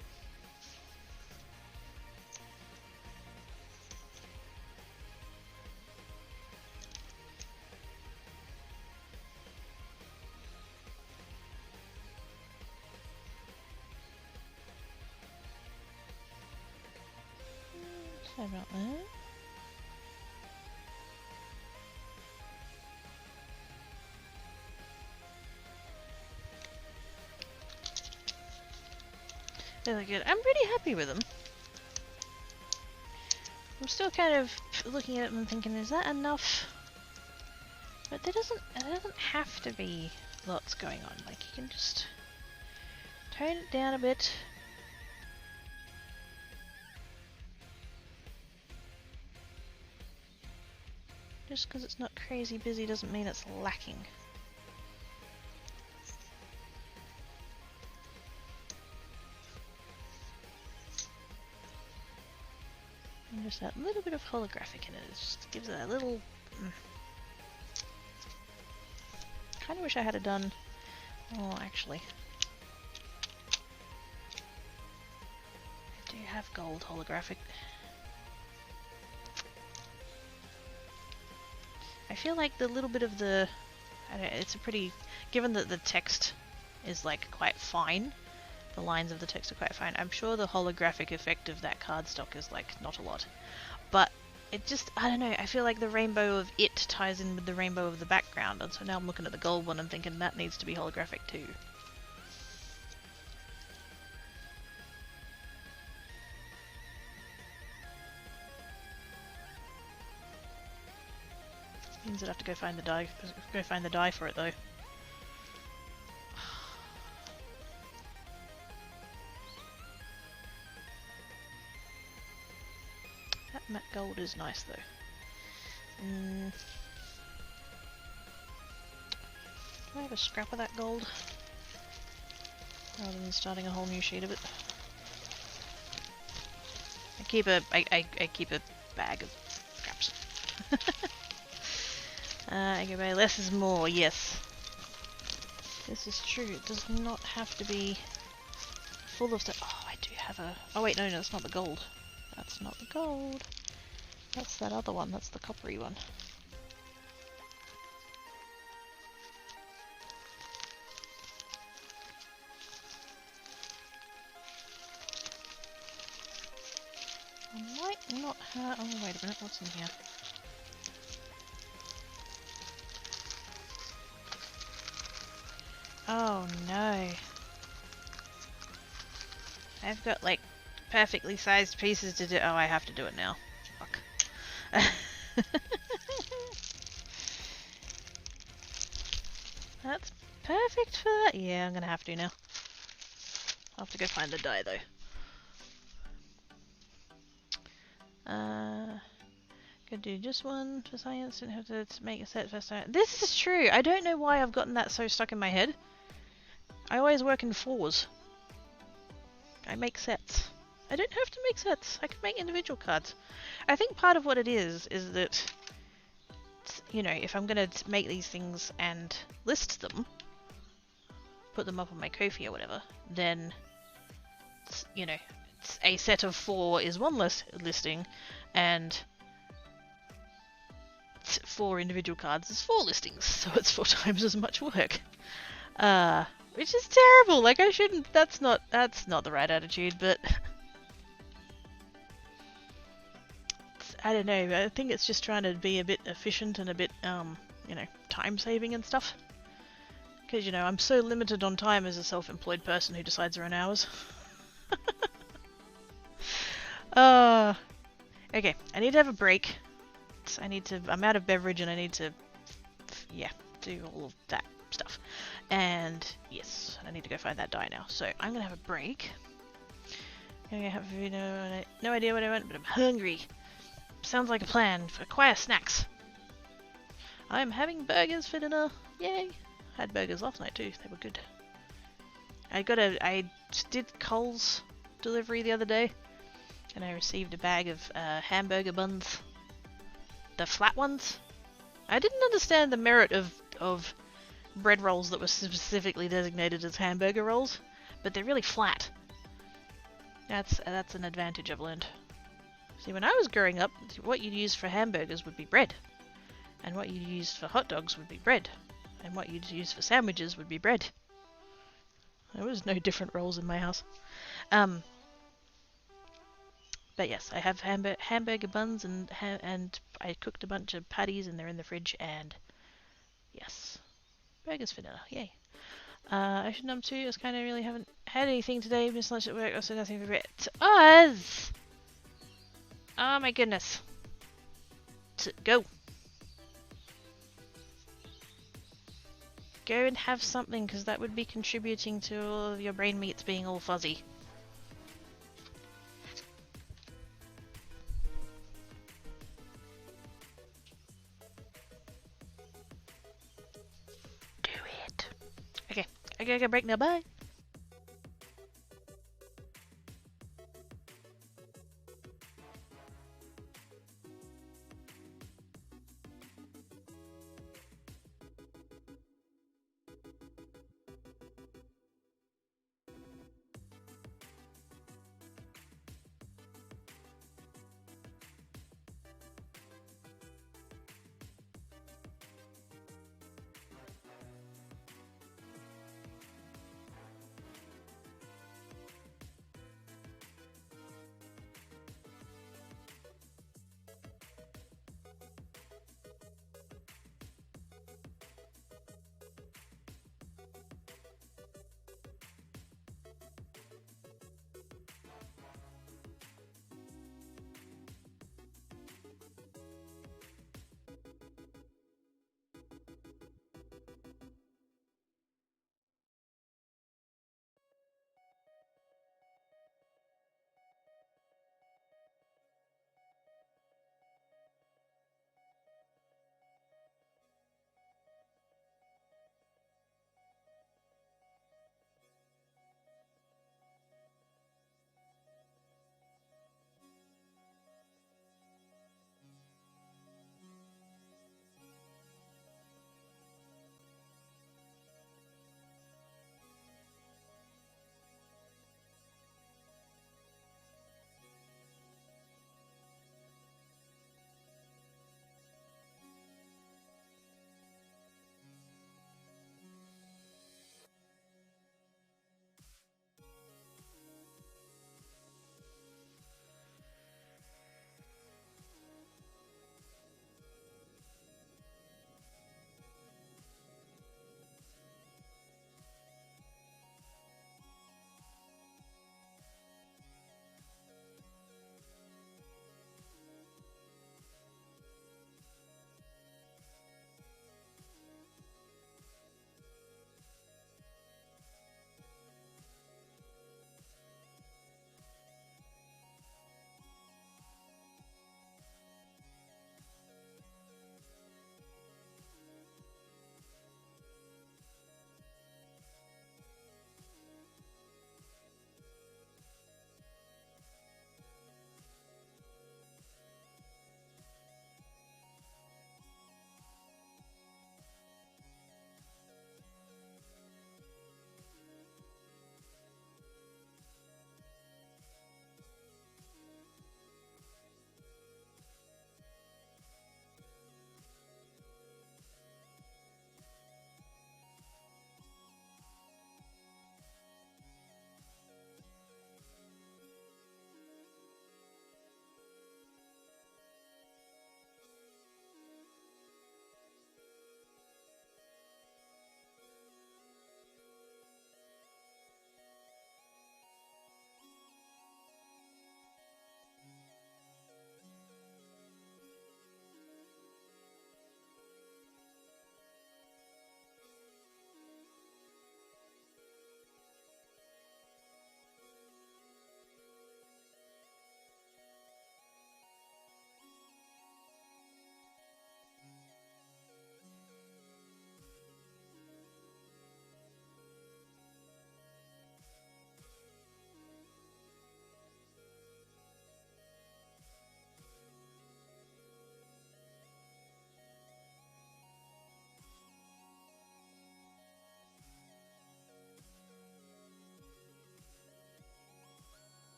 Sorry about that. Really good. I'm pretty happy with them. I'm still kind of looking at them and thinking, is that enough? But there doesn't have to be lots going on. Like, you can just tone it down a bit. Just because it's not crazy busy doesn't mean it's lacking. And just that little bit of holographic in it, it just gives it a little... Kind of wish I had it done... Oh, actually. I do have gold holographic. I feel like the little bit of the... I don't know, it's a pretty... Given that the text is like quite fine, the lines of the text are quite fine, I'm sure the holographic effect of that cardstock is like not a lot. But it just, I don't know, I feel like the rainbow of it ties in with the rainbow of the background, and so now I'm looking at the gold one and thinking that needs to be holographic too. Means I'd have to go find the dye. Go find the dye for it though. That matte gold is nice though. Do I have a scrap of that gold? Rather than starting a whole new sheet of it. I keep a bag of scraps. I go by less is more, yes. This is true, it does not have to be full of stuff. Oh, I do have a... Oh wait, no, that's not the gold. That's not the gold. That's that other one, that's the coppery one. I might not have... Oh, wait a minute, what's in here? Oh no. I've got like perfectly sized pieces to do. Oh, I have to do it now. Fuck. That's perfect for that. Yeah, I'm gonna have to now. I'll have to go find the dye though. Could do just one for science and have to make a set first time. This is true. I don't know why I've gotten that so stuck in my head. I always work in 4s. I make sets. I don't have to make sets. I can make individual cards. I think part of what it is that, you know, if I'm going to make these things and list them, put them up on my Ko-fi or whatever, then, you know, a set of 4 is one listing, and 4 individual cards is 4 listings, so it's 4 times as much work. Which is terrible. Like, I shouldn't. That's not the right attitude. But I don't know. I think it's just trying to be a bit efficient and a bit, you know, time saving and stuff. Because, you know, I'm so limited on time as a self-employed person who decides her own hours. Okay. I need to have a break. I'm out of beverage and I need to, yeah, do all of that stuff. And yes, I need to go find that dye now. So I'm gonna have a break. I'm gonna have no idea what I want, but I'm hungry. Sounds like a plan for acquire snacks. I'm having burgers for dinner. Yay! Had burgers last night too. They were good. I did Coles delivery the other day, and I received a bag of hamburger buns. The flat ones. I didn't understand the merit of bread rolls that were specifically designated as hamburger rolls, but they're really flat. That's an advantage I've learned. See, when I was growing up, what you'd use for hamburgers would be bread, and what you'd use for hot dogs would be bread, and what you'd use for sandwiches would be bread. There was no different rolls in my house. But yes, I have hamburger buns and I cooked a bunch of patties and they're in the fridge, and yes, burgers for dinner, yay. Ocean number 2, I was kind of really haven't had anything today, missed lunch at work, also nothing for it. Oz! Oh my goodness. Go. Go and have something, because that would be contributing to all of your brain meats being all fuzzy. Do it. Okay, I gotta get a break now, bye.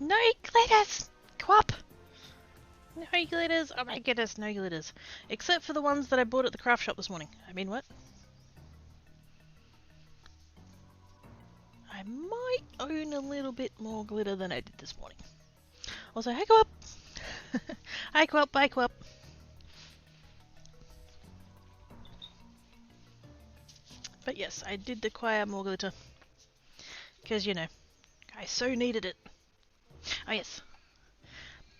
No glitters! Go up! No glitters! Oh my goodness, no glitters. Except for the ones that I bought at the craft shop this morning. I mean, what? I might own a little bit more glitter than I did this morning. Also, hi, go up! Hi, go up, bye, go up. But yes, I did acquire more glitter. Because, you know, I so needed it. Oh yes.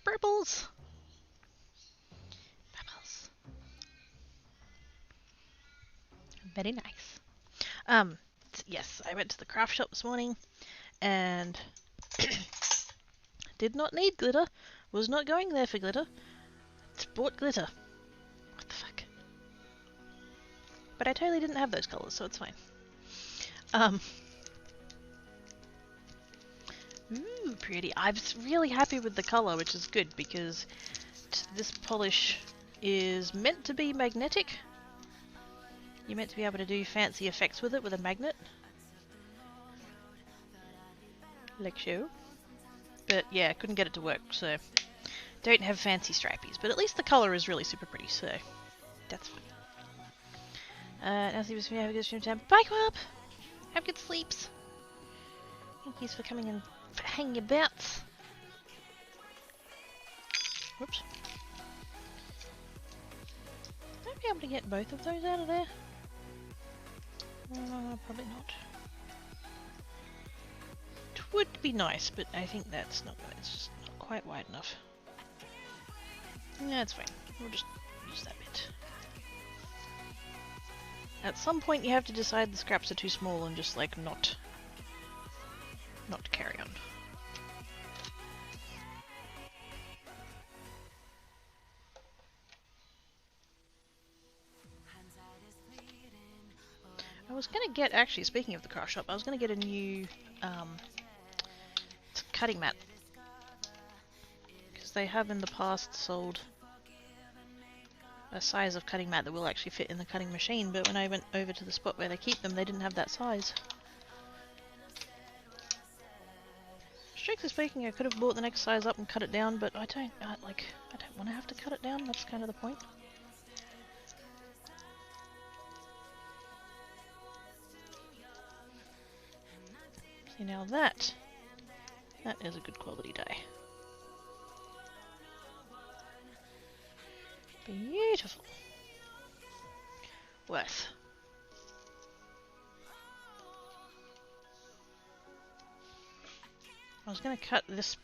Purples! Purples. Very nice. Yes, I went to the craft shop this morning and did not need glitter. Was not going there for glitter. Just bought glitter. What the fuck? But I totally didn't have those colours, so it's fine. Ooh, pretty. I'm really happy with the colour, which is good because this polish is meant to be magnetic. You're meant to be able to do fancy effects with it with a magnet. Like so. But yeah, couldn't get it to work, so don't have fancy stripies. But at least the colour is really super pretty, so that's fine. Now see if we have a good stream time. Bye, Quab! Have good sleeps. Thank you for coming and hanging about. Whoops. Might be able to get both of those out of there. Probably not. It would be nice, but I think that's not. It's just not quite wide enough. Yeah, it's fine. We'll just use that bit. At some point, you have to decide the scraps are too small and just like not carry on. I was gonna get, actually, speaking of the craft shop, I was gonna get a new cutting mat. Because they have in the past sold a size of cutting mat that will actually fit in the cutting machine, but when I went over to the spot where they keep them, they didn't have that size. Strictly speaking, I could have bought the next size up and cut it down, but I don't want to have to cut it down. That's kind of the point. See, now that is a good quality dye. Beautiful. Worth. I was going to cut this.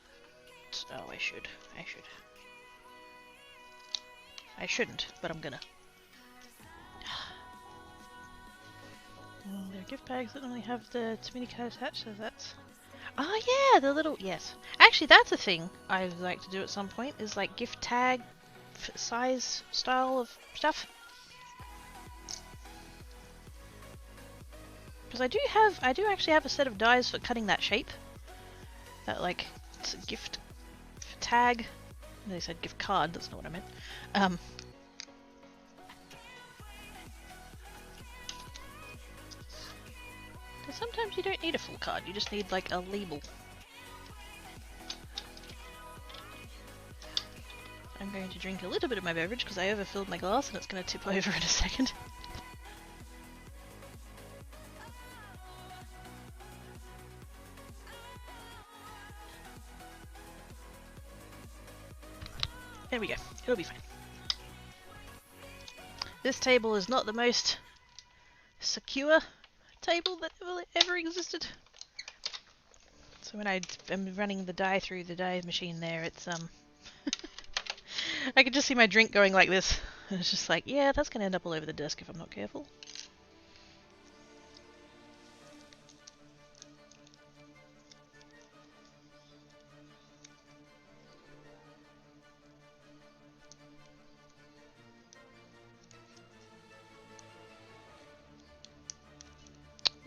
Oh, I should. I shouldn't, but I'm gonna. There are gift bags that only have the mini cards attached, so that's. Oh yeah, the little, yes. Actually, that's a thing I'd like to do at some point, is like gift tag size style of stuff. Because I do actually have a set of dies for cutting that shape. That like, it's a gift tag. They said gift card, that's not what I meant. Sometimes you don't need a full card, you just need like a label. I'm going to drink a little bit of my beverage because I overfilled my glass and it's going to tip over in a second. There we go, it'll be fine. This table is not the most secure table that ever existed. So when I'm running the dye through the dye machine there, it's I could just see my drink going like this. And it's just like, yeah, that's gonna end up all over the desk if I'm not careful.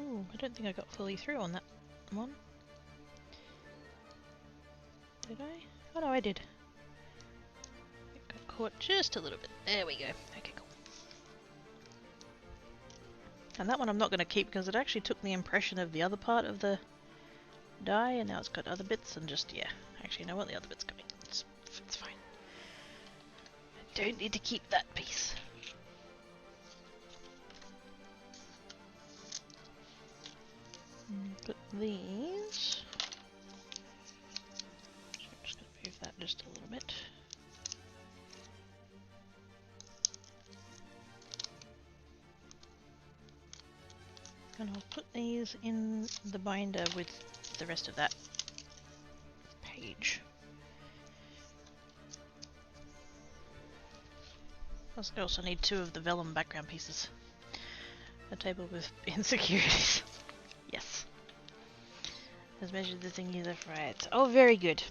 Ooh, I don't think I got fully through on that one. Did I? Oh no, I did. I got caught just a little bit. There we go. Okay, cool. And that one I'm not going to keep because it actually took the impression of the other part of the dye and now it's got other bits and just, yeah, I Actually, you know what? The other bit's coming. It's fine. I don't need to keep that piece. Put these. So I'm just going to move that just a little bit. And I'll put these in the binder with the rest of that page. I also need 2 of the vellum background pieces. A table with insecurities. Yes. Has measured the thingies left right. Oh, very good.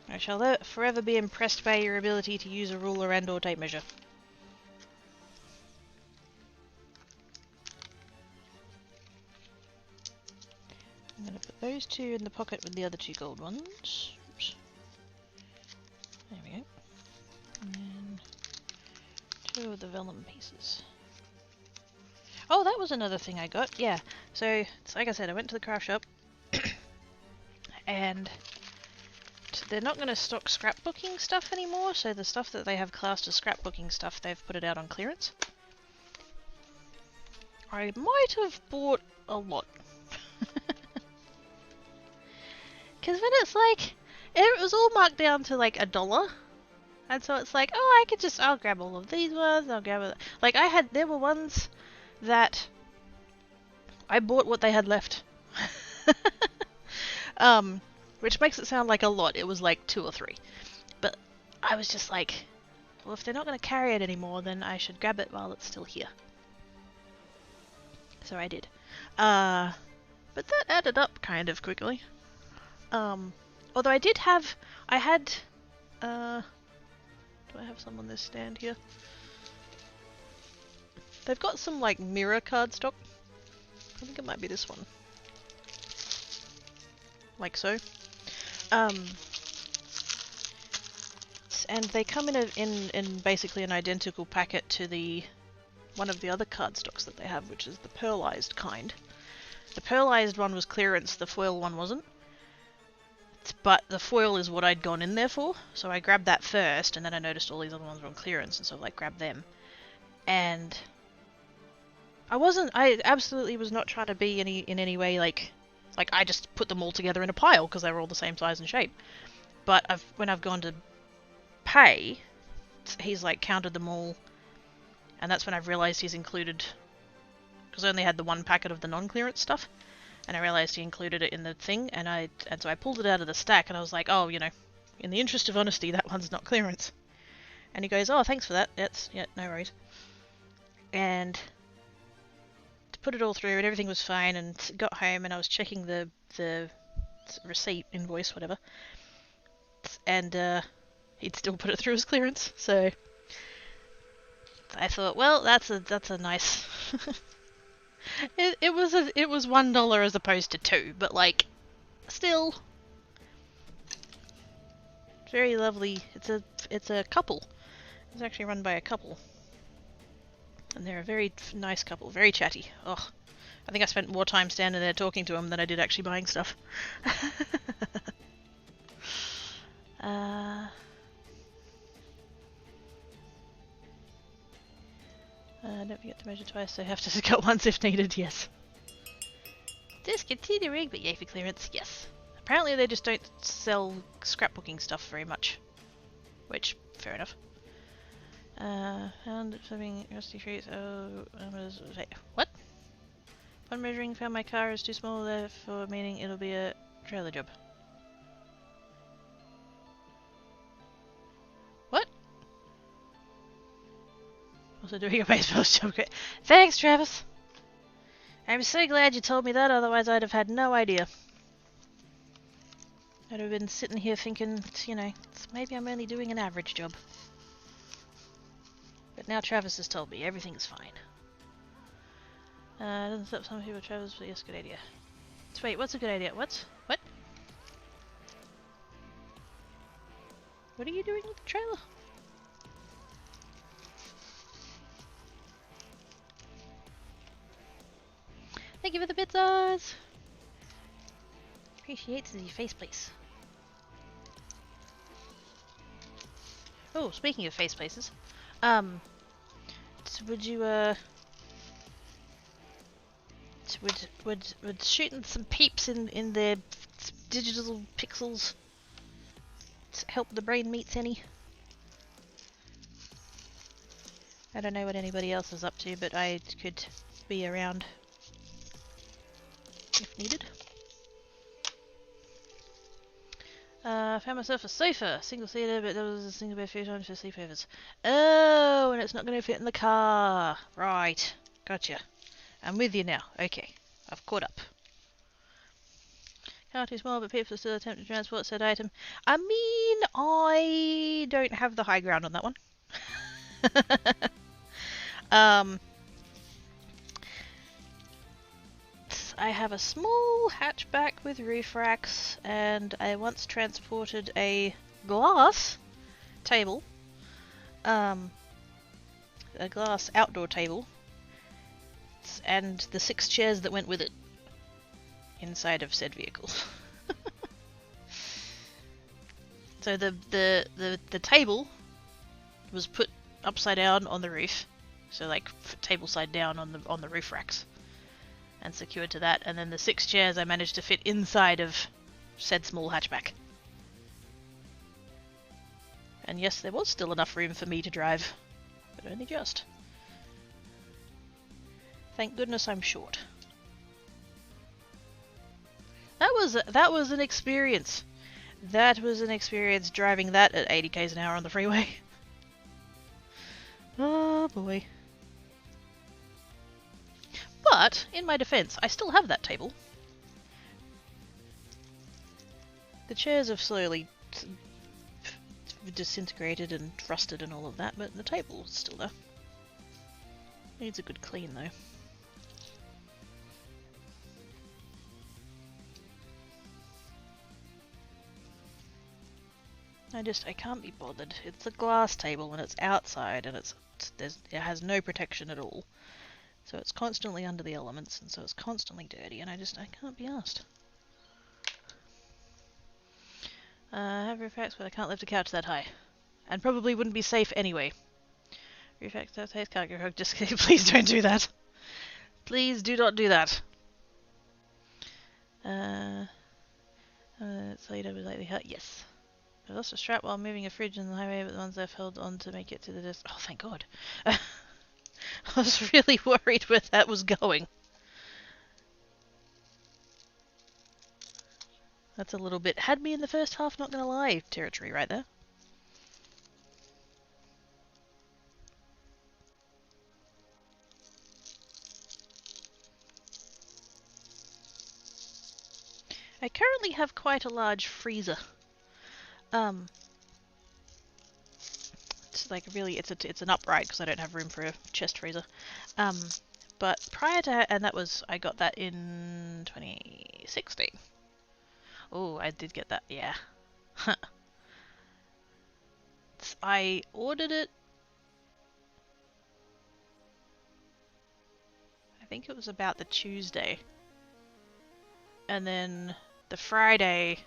I shall forever be impressed by your ability to use a ruler and or tape measure. I'm going to put those 2 in the pocket with the other 2 gold ones. Oops. There we go. And then 2 of the vellum pieces. Oh, that was another thing I got. Yeah. So, it's like I said, I went to the craft shop and they're not going to stock scrapbooking stuff anymore, so the stuff that they have classed as scrapbooking stuff, they've put it out on clearance. I might have bought a lot. Because when it's like, it was all marked down to like $1. And so it's like, oh, I'll grab all of these ones, I'll grab it. Like there were ones that I bought what they had left. Which makes it sound like a lot. It was like 2 or 3. But I was just like, well, if they're not going to carry it anymore, then I should grab it while it's still here. So I did. But that added up kind of quickly. Although I had, do I have some on this stand here? They've got some like mirror cardstock. I think it might be this one. Like so. And they come in basically an identical packet to the one of the other cardstocks that they have, which is the pearlized kind. The pearlized one was clearance, the foil one wasn't. But the foil is what I'd gone in there for, so I grabbed that first, and then I noticed all these other ones were on clearance, and so like grabbed them. And I absolutely was not trying to be in any way like I just put them all together in a pile because they were all the same size and shape. But when I've gone to pay, he's like counted them all, and that's when I've realized he's included, because I only had the one packet of the non-clearance stuff, and I realized he included it in the thing, and so I pulled it out of the stack, and I was like, oh, you know, in the interest of honesty, that one's not clearance. And he goes, oh, thanks for that. Yeah, no worries. And to put it all through, and everything was fine, and got home, and I was checking the receipt, invoice, whatever, and he'd still put it through as clearance. So I thought, well, that's a nice. It was $1 as opposed to 2, but like, still, very lovely. It's a couple. It's actually run by a couple, and they're a very nice couple, very chatty. Oh, I think I spent more time standing there talking to them than I did actually buying stuff. Don't forget to measure twice, so have to cut once if needed, yes. Discontinuing, but yay for clearance, yes. Apparently they just don't sell scrapbooking stuff very much. Which, fair enough. Found something rusty trees. Oh, what? Upon measuring, found my car is too small there for meaning it'll be a trailer job. What? Also doing a baseball job. Thanks, Travis. I'm so glad you told me that, otherwise I'd have had no idea. I'd have been sitting here thinking, you know, maybe I'm only doing an average job. But now Travis has told me everything's fine. Doesn't stop some people, Travis, but yes, good idea. So wait, what's a good idea? What? What are you doing with the trailer? Thank you for the pizzas! Appreciates the face, please. Oh, speaking of face places, would you would shooting some peeps in their digital pixels help the brain meets any? I don't know what anybody else is up to, but I could be around if needed. Found myself a sofa, single seater, but there was a single bed futon for sleepovers. Oh, and it's not going to fit in the car. Right, gotcha. I'm with you now. Okay, I've caught up. Car too small, but people still attempt to transport said item. I mean, I don't have the high ground on that one. I have a small hatchback with roof racks, and I once transported a glass table, a glass outdoor table, and the 6 chairs that went with it inside of said vehicle. So the table was put upside down on the roof, so like table side down on the roof racks, and secured to that, and then the 6 chairs I managed to fit inside of said small hatchback. And yes, there was still enough room for me to drive, but only just. Thank goodness I'm short. That was an experience. That was an experience driving that at 80 k's an hour on the freeway. Oh boy. But, in my defense, I still have that table. The chairs have slowly disintegrated and rusted and all of that, but the table is still there. Needs a good clean though. I can't be bothered. It's a glass table and it's outside and it has no protection at all. So it's constantly under the elements, and so it's constantly dirty, and I can't be asked. I have roof racks, but I can't lift a couch that high. And probably wouldn't be safe anyway. Roof racks that size can't go wrong. Just please don't do that. Please do not do that. So you don't be lightly hurt. Yes. I lost a strap while moving a fridge on the highway, but the ones I've held on to make it to the desk. Oh, thank God. I was really worried where that was going. That's a little bit had me in the first half, not gonna lie, territory right there. I currently have quite a large freezer. It's like really, it's an upright because I don't have room for a chest freezer. But prior to, and that was, I got that in 2016. Oh, I did get that, yeah. I ordered it, I think it was about the Tuesday. And then the Friday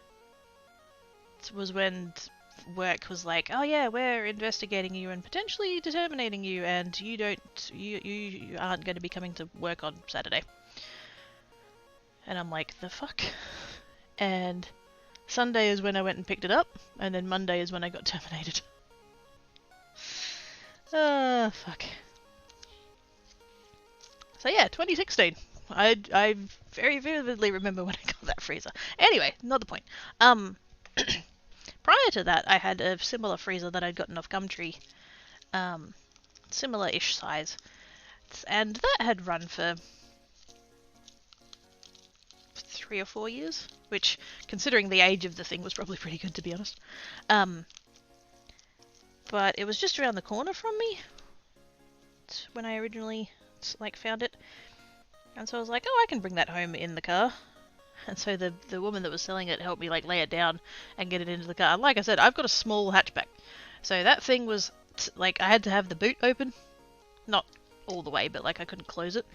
was when work was like, oh yeah, we're investigating you and potentially terminating you, and you aren't going to be coming to work on Saturday. And I'm like, the fuck? And Sunday is when I went and picked it up, and then Monday is when I got terminated. Fuck. So yeah, 2016. I very vividly remember when I got that freezer. Anyway, not the point. Prior to that, I had a similar freezer that I'd gotten off Gumtree, similar-ish size, and that had run for 3 or 4 years, which, considering the age of the thing, was probably pretty good, to be honest. But it was just around the corner from me when I originally found it, and so I was like, oh, I can bring that home in the car. And so the woman that was selling it helped me lay it down and get it into the car. And like I said, I've got a small hatchback, so that thing was I had to have the boot open, not all the way, but I couldn't close it.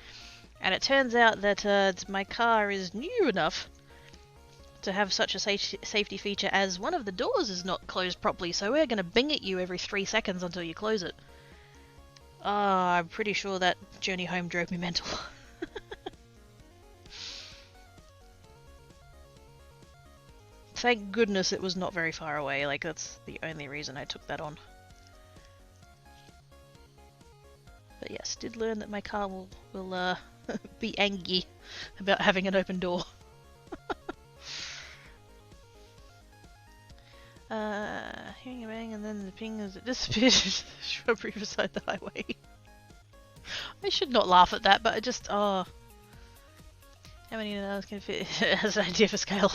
And it turns out that my car is new enough to have such a safety feature as one of the doors is not closed properly, so we're going to bing at you every 3 seconds until you close it. I'm pretty sure that journey home drove me mental. Thank goodness it was not very far away, like that's the only reason I took that on. But yes, did learn that my car will be angry about having an open door. Hearing a bang and then the ping as it disappeared into the shrubbery beside the highway. I should not laugh at that, but I just, oh. How many of those can fit as an idea for scale?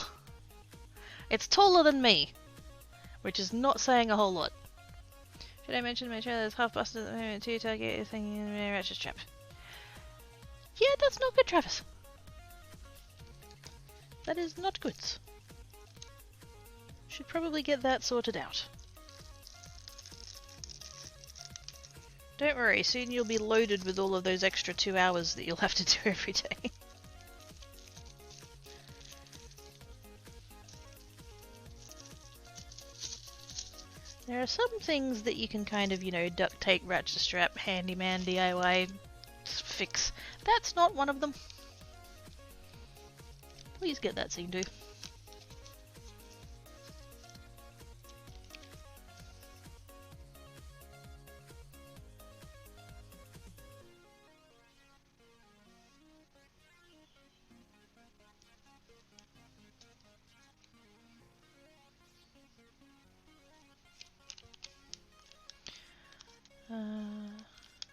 It's taller than me, which is not saying a whole lot. Should I mention my trailer is half busted at the moment too? Target is thinking in a ratchet trap. Yeah, that's not good, Travis. That is not good. Should probably get that sorted out. Don't worry, soon you'll be loaded with all of those extra 2 hours that you'll have to do every day. There are some things that you can kind of, you know, duct tape, ratchet strap, handyman, DIY, fix. That's not one of them. Please get that seen to.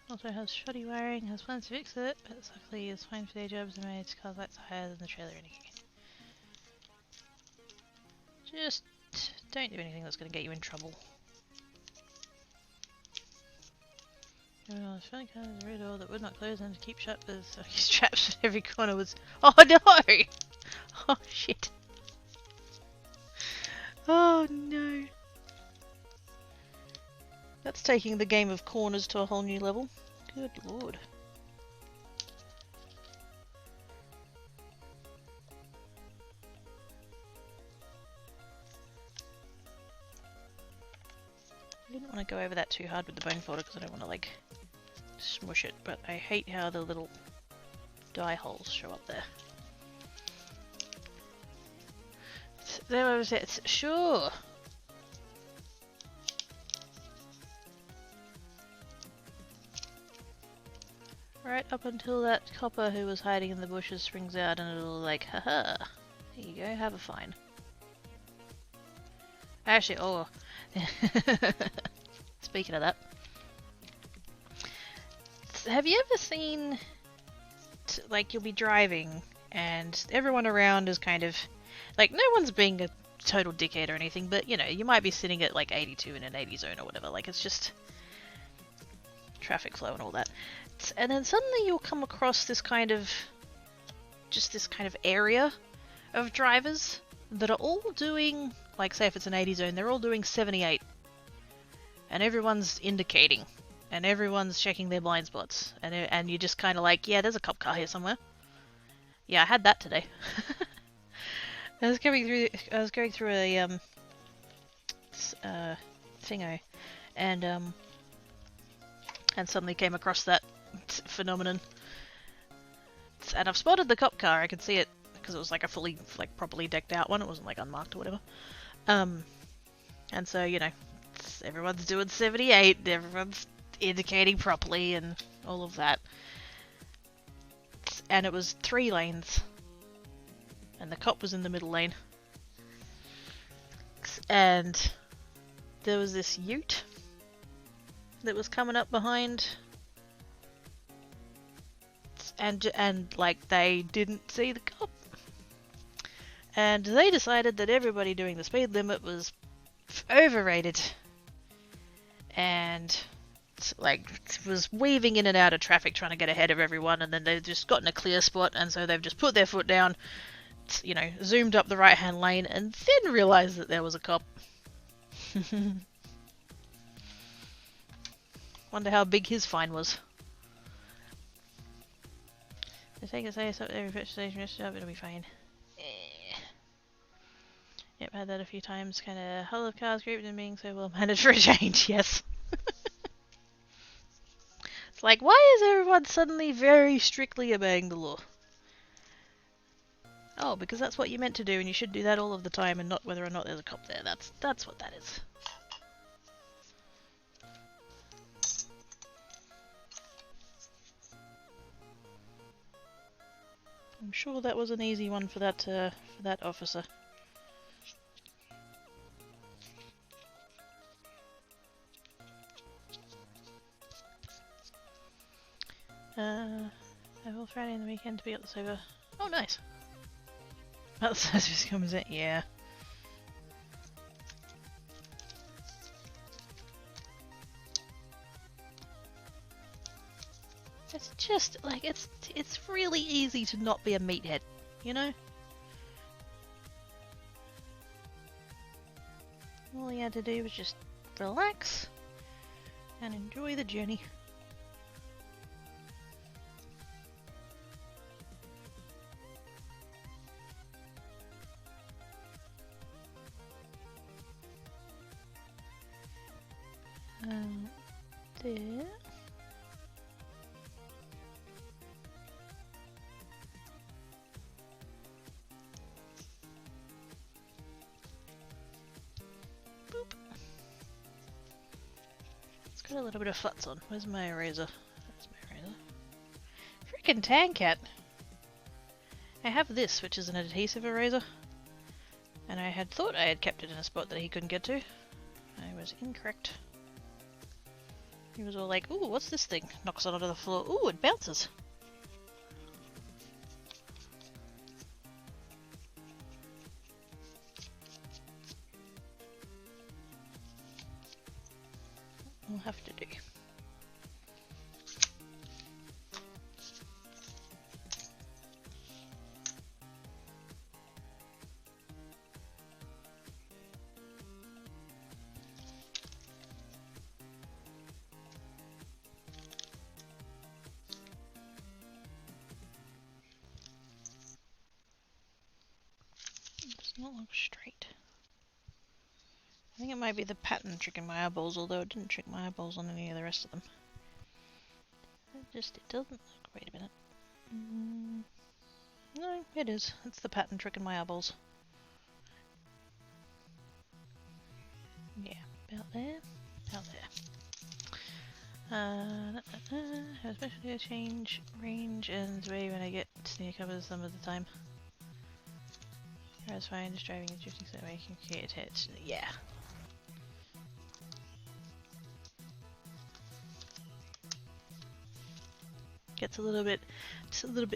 Also has shoddy wiring, has plans to fix it, but luckily it's fine for day jobs and made its car lights higher than the trailer indicator. Just don't do anything that's going to get you in trouble. This funny kind of red door that would not close and to keep shut with straps at every corner was. Oh no! Oh shit! Oh no! That's taking the game of corners to a whole new level. Good lord. I didn't want to go over that too hard with the bone folder because I don't want to like smush it, but I hate how the little die holes show up there. There was it. Sure. Right up until that copper who was hiding in the bushes springs out and it'll like, haha, here you go, have a fine. Actually, oh, speaking of that, have you ever seen, like, you'll be driving and everyone around is kind of, like, no one's being a total dickhead or anything, but, you know, you might be sitting at, like, 82 in an 80 zone or whatever, like, it's just traffic flow and all that. And then suddenly you'll come across this kind of, just this kind of area of drivers that are all doing, like, say if it's an 80 zone, they're all doing 78. And everyone's indicating. And everyone's checking their blind spots. And you're just kind of like, yeah, there's a cop car here somewhere. Yeah, I had that today. I was going through a, thingo. And suddenly came across that phenomenon. And I've spotted the cop car, I could see it, because it was like a fully, like, properly decked out one, it wasn't like unmarked or whatever. And so, you know, everyone's doing 78, everyone's indicating properly and all of that. And it was 3 lanes. And the cop was in the middle lane. And there was this ute that was coming up behind, and like they didn't see the cop, and they decided that everybody doing the speed limit was overrated, and like was weaving in and out of traffic trying to get ahead of everyone, and then they've just gotten a clear spot, and so they've just put their foot down, you know, zoomed up the right hand lane, and then realized that there was a cop. Wonder how big his fine was. They take a say something every petrol station, rest up, it'll be fine. Yep, had that a few times. Kind of hull of cars grouped and being so well managed for a change, yes. It's like, why is everyone suddenly very strictly obeying the law? Oh, because that's what you're meant to do, and you should do that all of the time, and not whether or not there's a cop there. That's what that is. I'm sure that was an easy one for that officer. I will Friday and the weekend to be at the sober. Oh, nice. That's just comes in. Yeah. It's just like it's really easy to not be a meathead, you know? All you had to do was just relax and enjoy the journey. There. Boop. It's got a little bit of futz on. Where's my eraser? That's my eraser. Frickin' Tancat! I have this, which is an adhesive eraser. And I had thought I had kept it in a spot that he couldn't get to. I was incorrect. He was all like, ooh, what's this thing? Knocks it onto the floor. Ooh, it bounces. We'll have to do. Not look straight. I think it might be the pattern tricking my eyeballs, although it didn't trick my eyeballs on any of the rest of them. It doesn't look. Wait a minute. No, it is. It's the pattern tricking my eyeballs. Yeah, about there. About there. Especially a change range and way when I get near covers some of the time. That's fine, just driving and drifting so I can create it. Yeah. Gets a little bit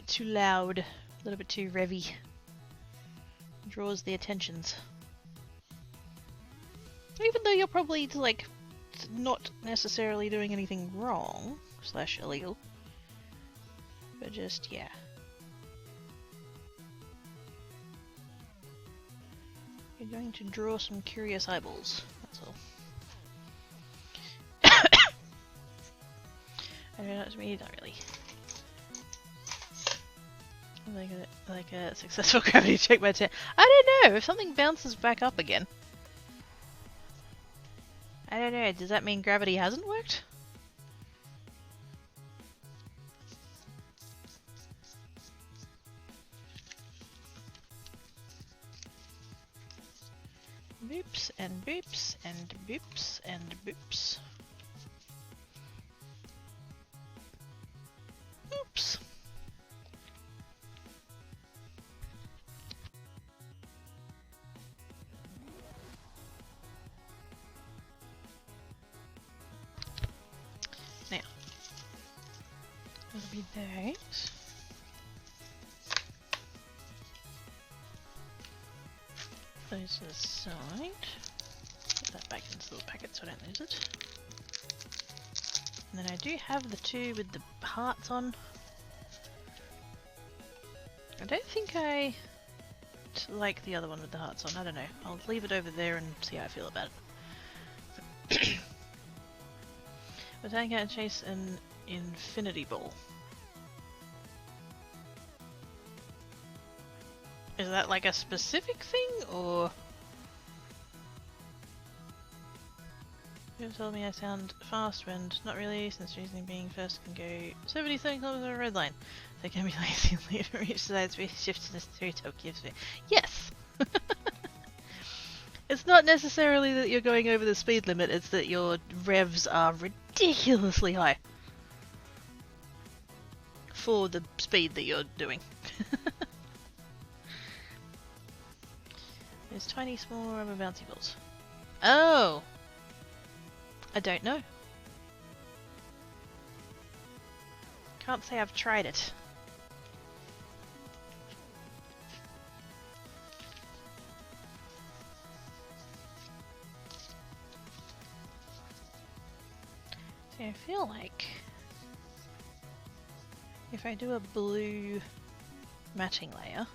too loud, a little bit too revvy. Draws the attentions. Even though you're probably like not necessarily doing anything wrong / illegal, but just yeah. You're going to draw some curious eyeballs, that's all. I don't know, it's me, not really. Like a successful gravity check by 10. I don't know, if something bounces back up again. I don't know, does that mean gravity hasn't worked? Boops and boops and boops and boops. Oops. Now, it'll be that. Close to the side. Put that back into the little packet so I don't lose it. And then I do have the two with the hearts on. I don't think I like the other one with the hearts on. I don't know. I'll leave it over there and see how I feel about it. But I can chase an infinity ball. Is that like a specific thing, or People tell me I sound fast when not really, since reasoning being first can go 70 kilometers over a red line. They can be lazy and leave reach side speed shift to necessary Tokyo speed. Yes! It's not necessarily that you're going over the speed limit, it's that your revs are ridiculously high. For the speed that you're doing. There's tiny small rubber bouncy balls. Oh! I don't know. Can't say I've tried it. See, I feel like if I do a blue matching layer,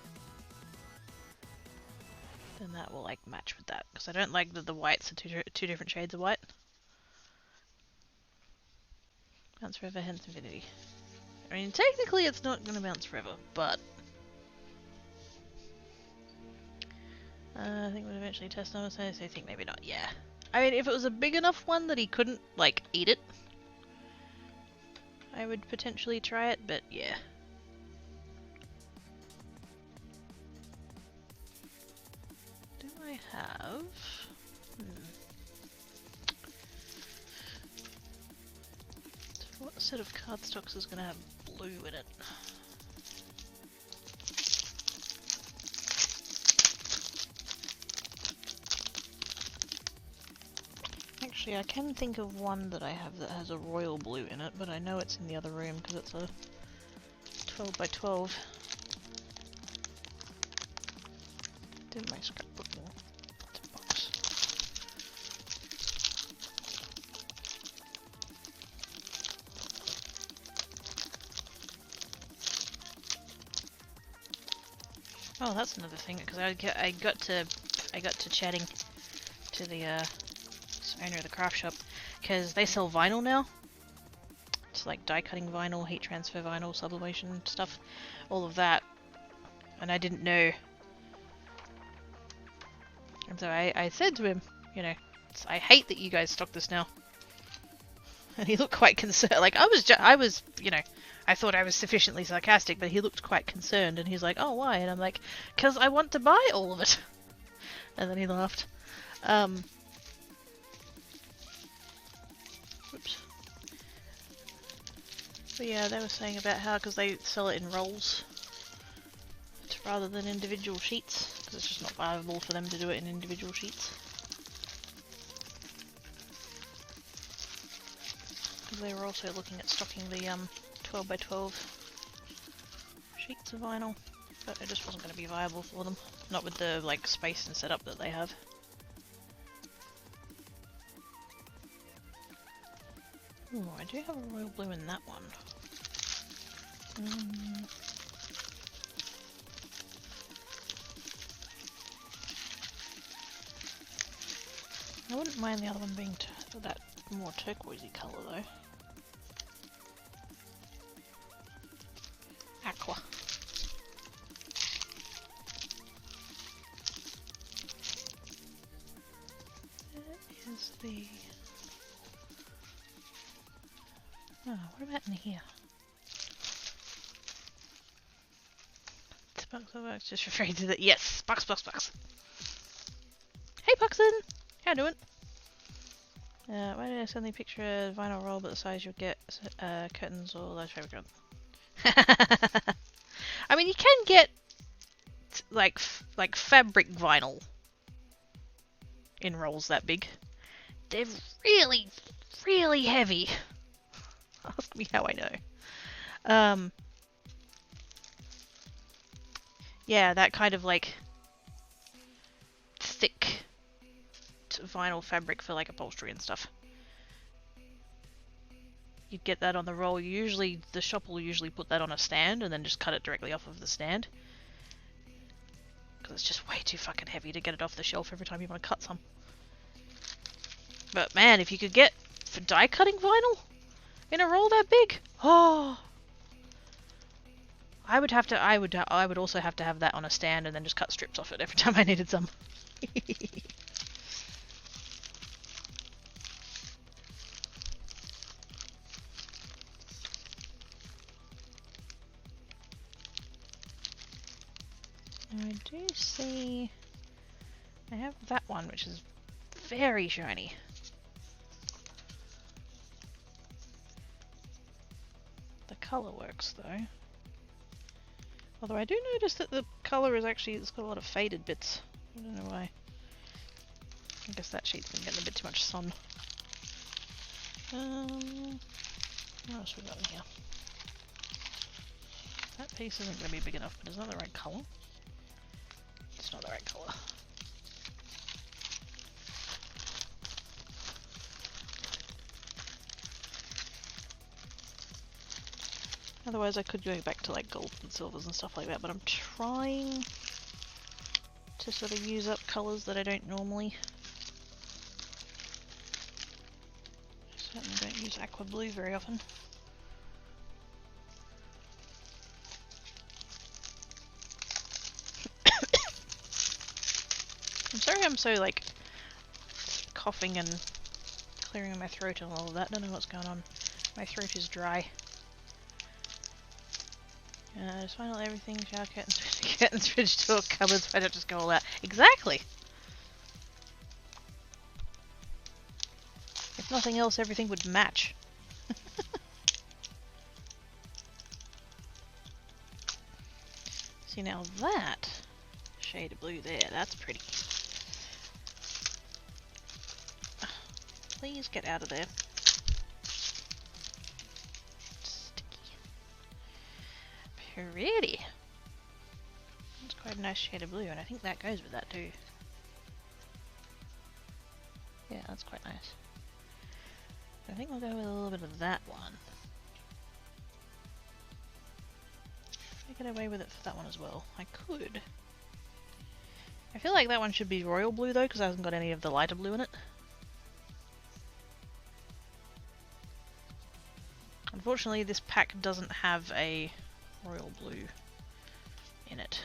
then that will like match with that, because I don't like that the whites are two different shades of white. Bounce forever, hence infinity. I mean, technically it's not going to bounce forever, but I think we'll eventually test on it, so I think maybe not. Yeah. I mean, if it was a big enough one that he couldn't, like, eat it, I would potentially try it, but yeah. Do I have... What set of cardstocks is going to have blue in it? Actually, I can think of one that I have that has a royal blue in it, but I know it's in the other room because it's a 12 by 12. Did my scrapbook more? It's a box. Oh, that's another thing, because I got to chatting to the owner of the craft shop, because they sell vinyl now. It's like die cutting vinyl, heat transfer vinyl, sublimation stuff, all of that, and I didn't know. And so I said to him, you know, I hate that you guys stock this now. And he looked quite concerned. Like I was, you know, I thought I was sufficiently sarcastic, but he looked quite concerned, and he's like, "Oh, why?" And I'm like, "'Cause I want to buy all of it." And then he laughed. Oops. But yeah, they were saying about how, because they sell it in rolls rather than individual sheets, because it's just not viable for them to do it in individual sheets. They were also looking at stocking the 12 by 12 sheets of vinyl, but it just wasn't going to be viable for them. Not with the like space and setup that they have. Ooh, I do have a royal blue in that one. I wouldn't mind the other one being that more turquoisey colour though. Aqua. That is the... Oh, what about in here? Box, just referring to the... Yes! Box! Hey Puxin! How you doing? Why did I suddenly picture a vinyl roll but the size you'll get curtains or large fabric gun? I mean, you can get like fabric vinyl in rolls that big. They're really, really heavy. Ask me how I know. Yeah, that kind of like thick vinyl fabric for like upholstery and stuff. You'd get that on the roll. Usually, the shop will usually put that on a stand and then just cut it directly off of the stand. Because it's just way too fucking heavy to get it off the shelf every time you want to cut some. But man, if you could get for die cutting vinyl in a roll that big, oh, I would also have to have that on a stand and then just cut strips off it every time I needed some. I do see I have that one, which is very shiny. The colour works though. Although I do notice that the colour is actually, it's got a lot of faded bits. I don't know why. I guess that sheet's been getting a bit too much sun. What else we got in here? That piece isn't going to be big enough, but it's not the right colour. It's not the right colour. Otherwise I could go back to like golds and silvers and stuff like that, but I'm trying to sort of use up colours that I don't normally. I certainly don't use aqua blue very often. I'm sorry I'm so like coughing and clearing my throat and all of that. I don't know what's going on. My throat is dry. Just final everything, shower curtains, fridge door, cupboards, why don't just go all out? Exactly! If nothing else, everything would match. See now that shade of blue there, that's pretty. Please get out of there. Pretty. That's quite a nice shade of blue, and I think that goes with that too. Yeah, that's quite nice. I think we'll go with a little bit of that one. Should I get away with it for that one as well? I could. I feel like that one should be royal blue though, because it hasn't got any of the lighter blue in it. Unfortunately, this pack doesn't have a royal blue in it.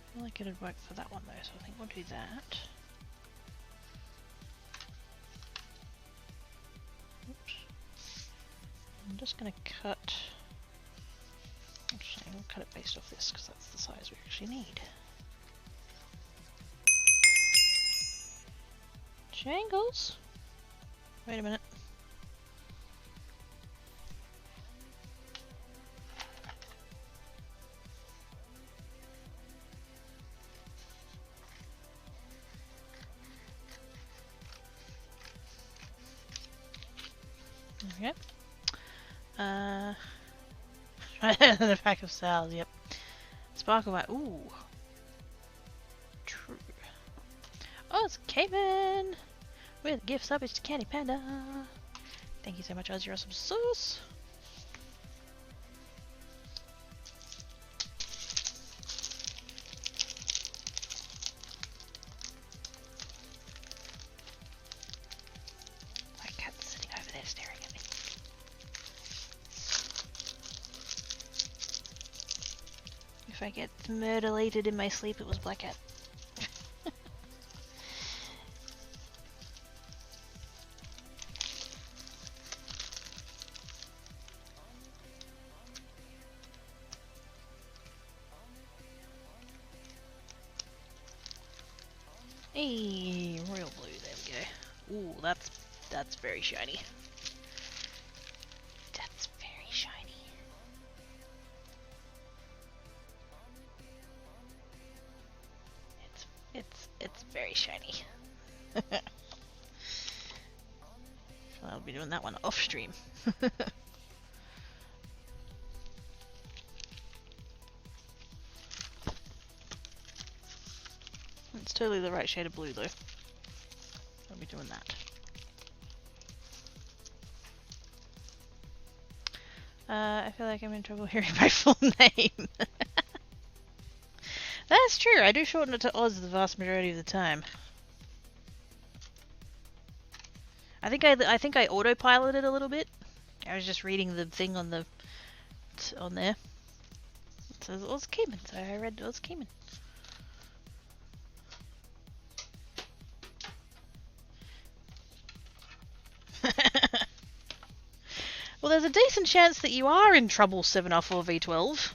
I feel like it'd work for that one though, so I think we'll do that. Oops. I'm just gonna cut. Actually, we'll cut it based off this because that's the size we actually need. Jangles? Wait a minute. Okay. The pack of cells, yep. Sparkle white. Ooh. True. Oh, it's Cayman! With gift sub, it's Candy Panda. Thank you so much, Oz. You're awesome sauce. My cat's sitting over there staring at me. If I get murder-lated in my sleep, it was Black Cat. Hey, royal blue, there we go. Ooh, that's very shiny. That's very shiny. It's very shiny. I'll be doing that one off stream. It's totally the right shade of blue though. I'll be doing that. I feel like I'm in trouble hearing my full name. That's true, I do shorten it to Oz the vast majority of the time. I think I autopiloted a little bit. I was just reading the thing on the on there. It says Oz Cayman, so I read Oz Cayman. Well, there's a decent chance that you are in trouble, 7R4 V12.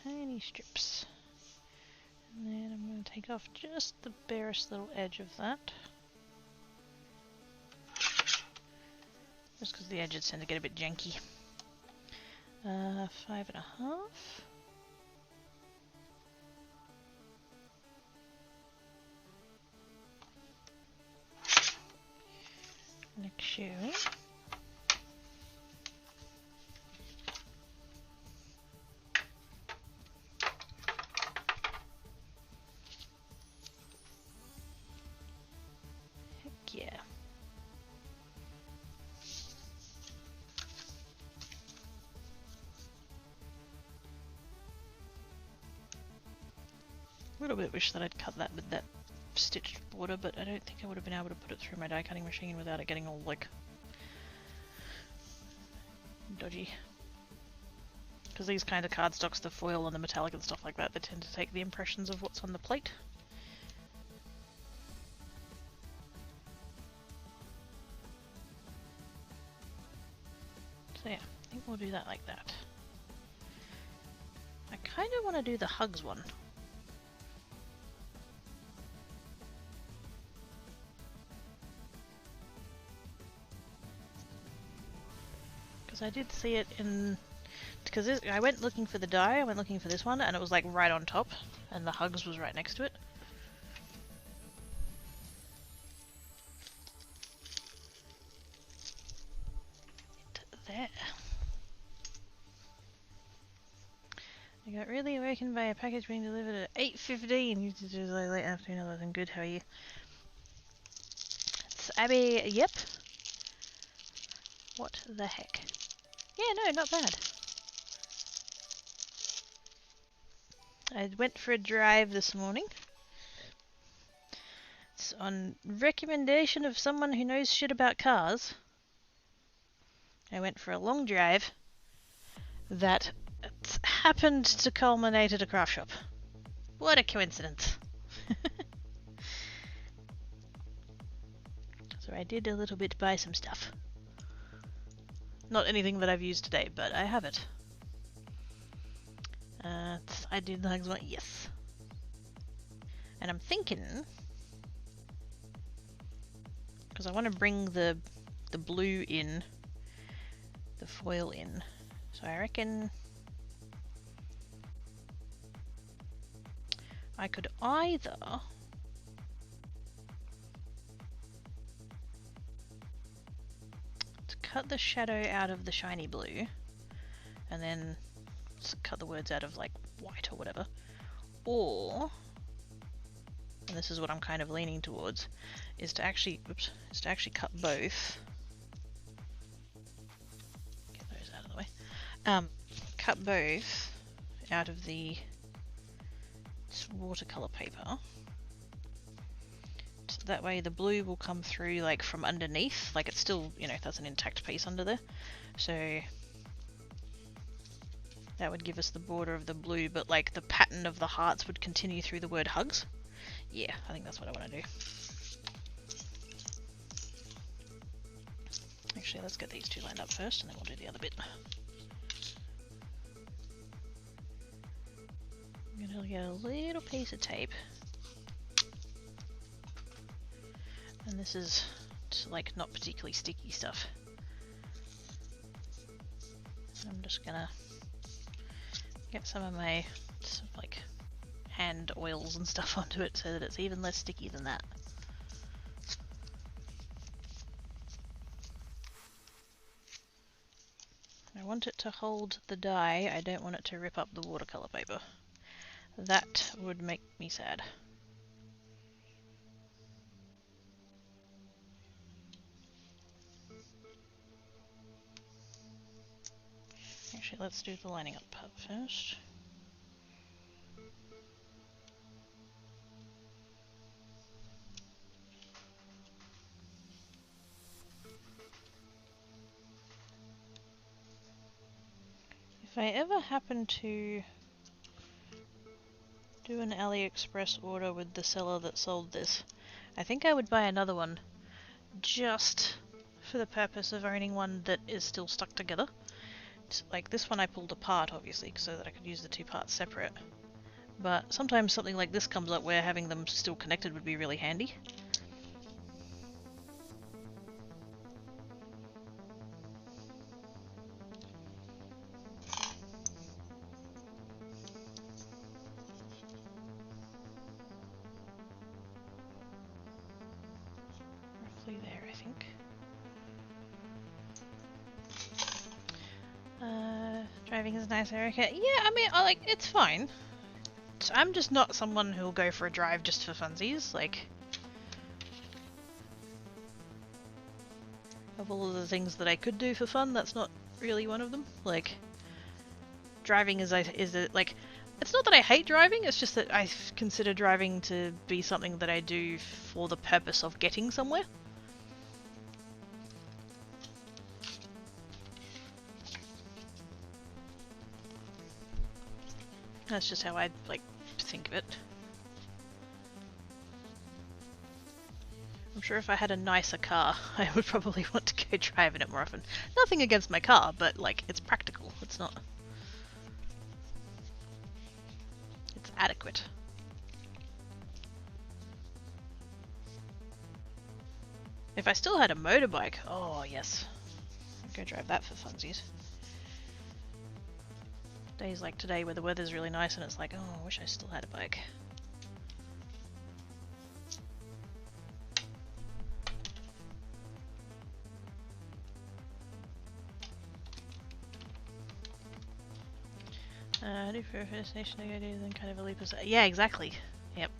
Tiny strips. And then I'm going to take off just the barest little edge of that. Just because the edges tend to get a bit janky. 5.5. Like so. Heck yeah. A little bit wish that I'd cut that with that stitched border, but I don't think I would have been able to put it through my die cutting machine without it getting all like dodgy. Because these kind of cardstocks, the foil and the metallic and stuff like that, they tend to take the impressions of what's on the plate. So yeah, I think we'll do that like that. I kind of want to do the hugs one. Because I did see it in... Because I went looking for the die, I went looking for this one, and it was like right on top, and the hugs was right next to it. There. I got really awakened by a package being delivered at 8:15. You did it late afternoon, other than good. How are you? It's Abby. Yep. What the heck? Yeah, no, not bad. I went for a drive this morning. It's on recommendation of someone who knows shit about cars. I went for a long drive that happened to culminate at a craft shop. What a coincidence. So I did a little bit buy some stuff. Not anything that I've used today, but I have it. I did the hugs one, yes. And I'm thinking, because I want to bring the blue in, the foil in. So I reckon I could either cut the shadow out of the shiny blue and then cut the words out of like white or whatever, or, and this is what I'm kind of leaning towards, is to actually cut both. Get those out of the way. Cut both out of the watercolor paper. So that way the blue will come through like from underneath, like it's still, you know, that's an intact piece under there. So that would give us the border of the blue, but like the pattern of the hearts would continue through the word hugs. Yeah, I think that's what I want to do. Actually, let's get these two lined up first and then we'll do the other bit. I'm going to get a little piece of tape. And this is just like not particularly sticky stuff. I'm just gonna get some of my like hand oils and stuff onto it so that it's even less sticky than that. I want it to hold the dye, I don't want it to rip up the watercolor paper. That would make me sad. Actually, let's do the lining up part first. If I ever happen to do an AliExpress order with the seller that sold this, I think I would buy another one just for the purpose of owning one that is still stuck together. Like this one I pulled apart obviously so that I could use the two parts separate. But sometimes something like this comes up where having them still connected would be really handy. Roughly there, I think. Driving is nice, Erica. Yeah, I mean, it's fine. I'm just not someone who'll go for a drive just for funsies. Like, of all of the things that I could do for fun, that's not really one of them. Like, driving is like, it's not that I hate driving, it's just that I consider driving to be something that I do for the purpose of getting somewhere. That's just how I, like, think of it. I'm sure if I had a nicer car, I would probably want to go driving it more often. Nothing against my car, but, like, it's practical. It's not... It's adequate. If I still had a motorbike, oh yes. I'd go drive that for funsies. Days like today where the weather's really nice and it's like, oh, I wish I still had a bike. Do for a first station to go do, then kind of a leap of... Yeah, exactly. Yep.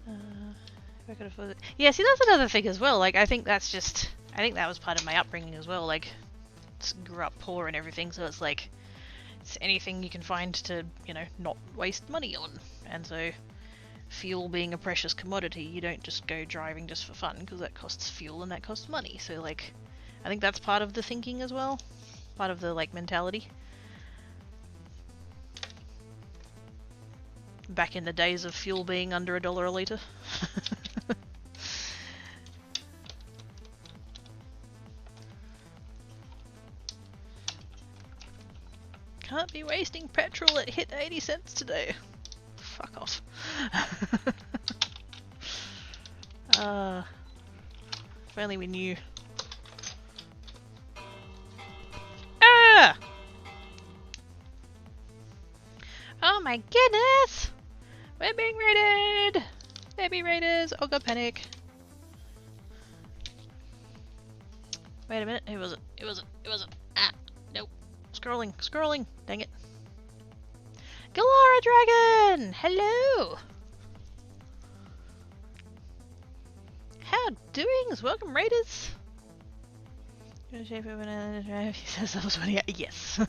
If I could afford it. Yeah, see, that's another thing as well. Like, I think that's just... I think that was part of my upbringing as well. Like, grew up poor and everything, so it's like... It's anything you can find to, you know, not waste money on. And so... Fuel being a precious commodity, you don't just go driving just for fun, because that costs fuel and that costs money. So, like, I think that's part of the thinking as well. Part of the, like, mentality. Back in the days of fuel being under $1 a litre. Can't be wasting petrol, it hit 80 cents today. Fuck off. If only we knew. Ah! Oh my goodness! We're being raided! Baby raiders! Oh god, panic. Wait a minute, who was it? It wasn't. Ah! Nope. Scrolling! Dang it. Galara Dragon! Hello! How doings? Welcome, raiders! He says that was funny. Yes.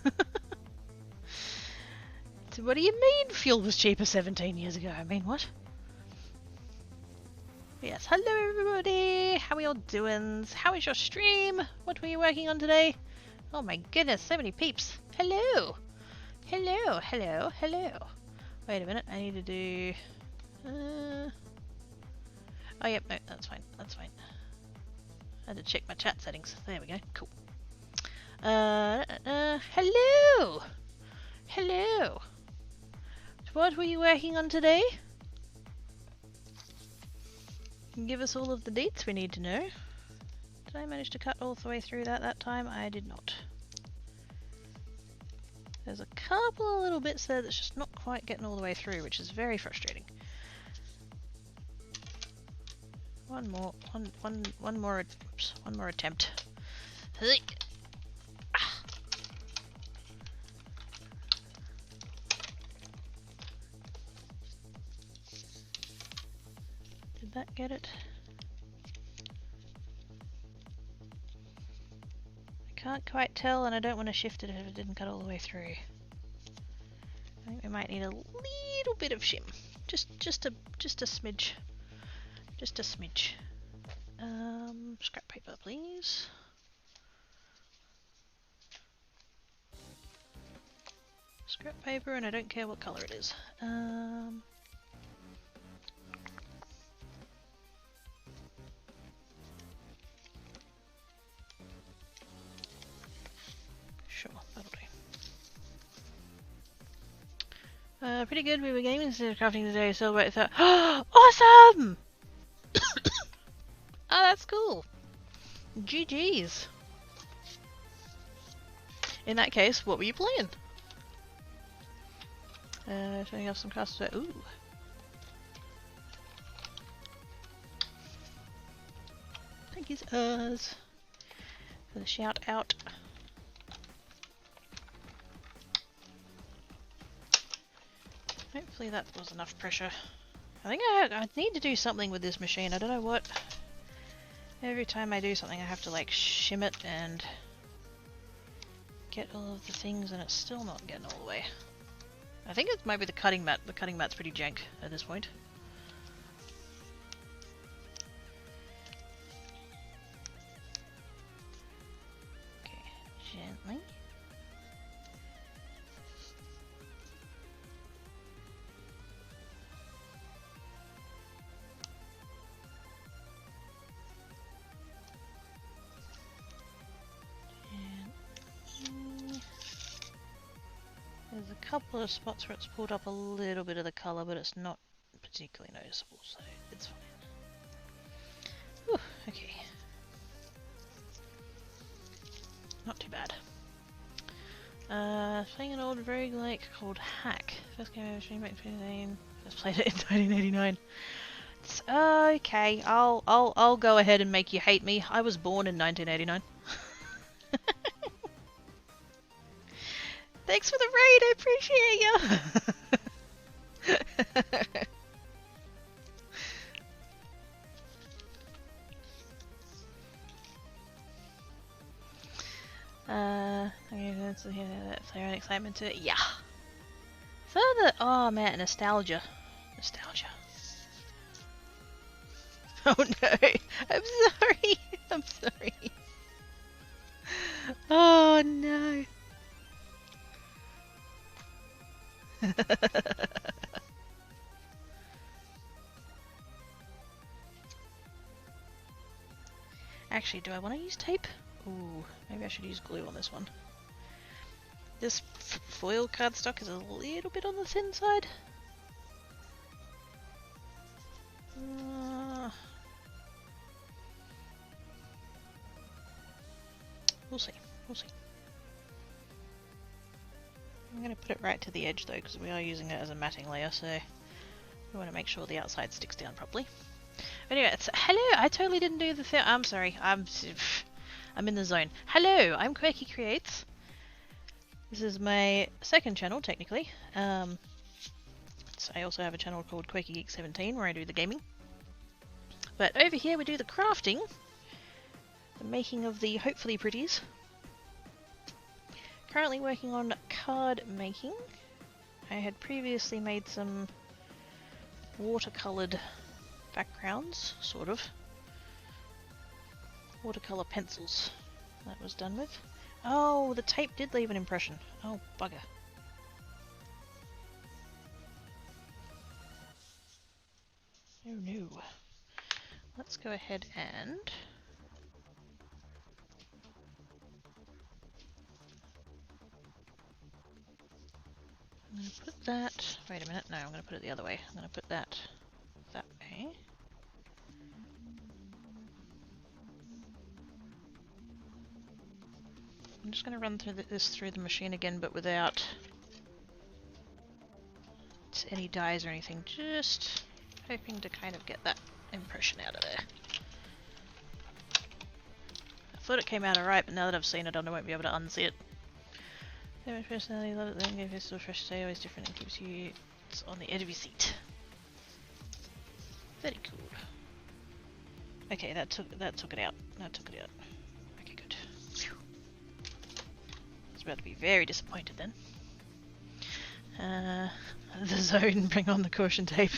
So what do you mean fuel was cheaper 17 years ago? I mean, what? Yes, hello everybody! How are y'all doings? How is your stream? What were you working on today? Oh my goodness, so many peeps! Hello! Hello! Wait a minute, I need to do... Oh yep, no, that's fine. I had to check my chat settings. There we go, cool. Hello! What were you working on today? Give us all of the deets we need to know. Did I manage to cut all the way through that time? I did not. There's a couple of little bits there that's just not quite getting all the way through, which is very frustrating. One more attempt. Did that get it? I can't quite tell, and I don't want to shift it if it didn't cut all the way through. I think we might need a little bit of shim. Just a smidge. Just a smidge. Scrap paper, please. Scrap paper, and I don't care what color it is. Sure, that'll do. Pretty good. We were gaming instead of crafting today. Celebrate that. Awesome! Oh, that's cool. GG's. In that case, what were you playing? Showing off some castles. Ooh. Thank you, us, for the shout out. Hopefully that was enough pressure. I think I need to do something with this machine. I don't know what. Every time I do something I have to like shim it and get all of the things, and it's still not getting all the way. I think it might be the cutting mat. The cutting mat's pretty jank at this point. Okay, gently. There's a couple of spots where it's pulled up a little bit of the colour, but it's not particularly noticeable, so it's fine. Whew, okay. Not too bad. Playing an old roguelike called Hack. First game I ever streamed back in 2009. First played it in 1989. It's okay. I'll go ahead and make you hate me. I was born in 1989. Thanks for the raid, I appreciate you! Okay, that's flair and excitement to it. Yeah! Further, oh man, nostalgia. Nostalgia. Oh no! I'm sorry! I'm sorry. Oh no! Actually, do I want to use tape? Ooh, maybe I should use glue on this one. This foil cardstock is a little bit on the thin side. We'll see. We'll see. I'm going to put it right to the edge though, because we are using it as a matting layer, so we want to make sure the outside sticks down properly. Anyway, it's, hello! I totally didn't do the thing. I'm sorry. I'm in the zone. Hello! I'm Quirky Creates. This is my second channel, technically. So I also have a channel called Quirky Geek 17 where I do the gaming. But over here we do the crafting. The making of the hopefully pretties. Currently working on card making. I had previously made some watercoloured backgrounds, sort of. Watercolour pencils that was done with. Oh, the tape did leave an impression. Oh, bugger. Oh no. Let's go ahead and I'm going to put that, wait a minute, no, I'm going to put it the other way. I'm going to put that way. I'm just going to run through this through the machine again, but without any dyes or anything, just hoping to kind of get that impression out of there. I thought it came out alright, but now that I've seen it, I won't be able to unsee it. So much personality, love it, then give it a fresh stay, always different, and keeps you on the edge of your seat. Very cool. Okay, that took it out. That took it out. Okay, good. Phew. I was about to be very disappointed then. The zone, bring on the caution tape.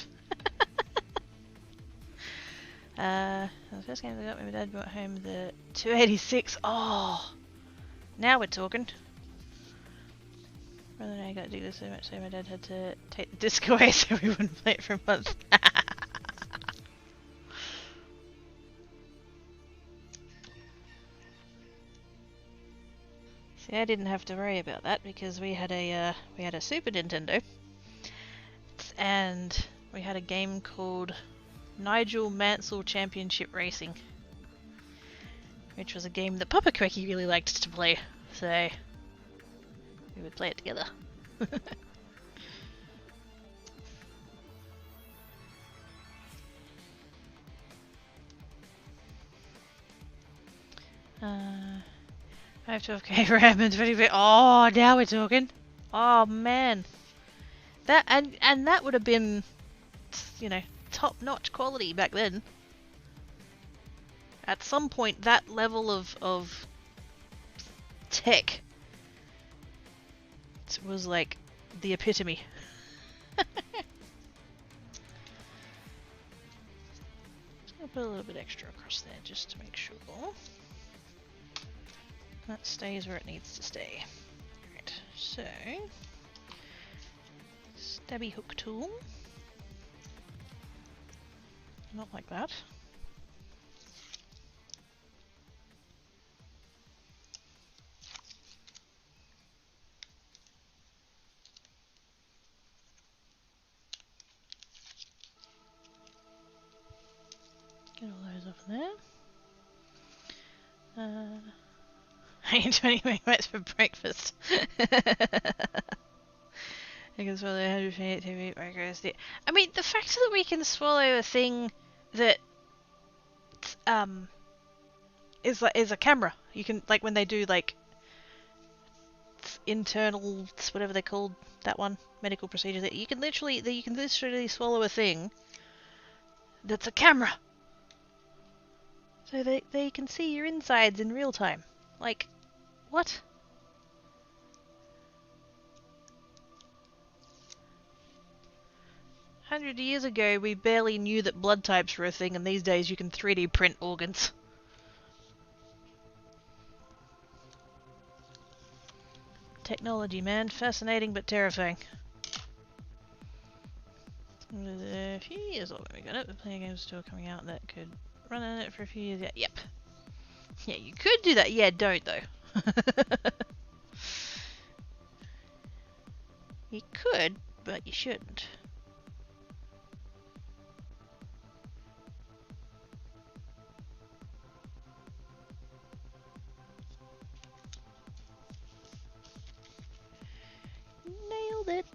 The first game I got, my dad brought home the 286. Oh, now we're talking. Brother and I got to do this so much so my dad had to take the disc away so we wouldn't play it for a month. See, I didn't have to worry about that because we had a Super Nintendo, and we had a game called Nigel Mansell Championship Racing, which was a game that Papa Quecky really liked to play, so we would play it together. I have 12k RAM and 20. Oh, now we're talking. Oh man, that and that would have been, you know, top-notch quality back then. At some point, that level of tech was like the epitome. Just gonna put a little bit extra across there just to make sure that stays where it needs to stay. Right, so stabby hook tool. Not like that. Get all those off there. I eat 20 megabytes for breakfast. I can swallow 128 micros. I mean, the fact that we can swallow a thing that is a camera. You can, like, when they do like internal, whatever they're called, that one, medical procedure, that you can literally swallow a thing that's a camera. So they can see your insides in real time. Like, what? "100 years ago, we barely knew that blood types were a thing, and these days you can 3D print organs." Technology, man. Fascinating but terrifying. A few years old when we got it. The playing games still coming out that could run on it for a few years. Yeah, yep. Yeah, you could do that. Yeah, don't though. You could, but you shouldn't. Nailed it.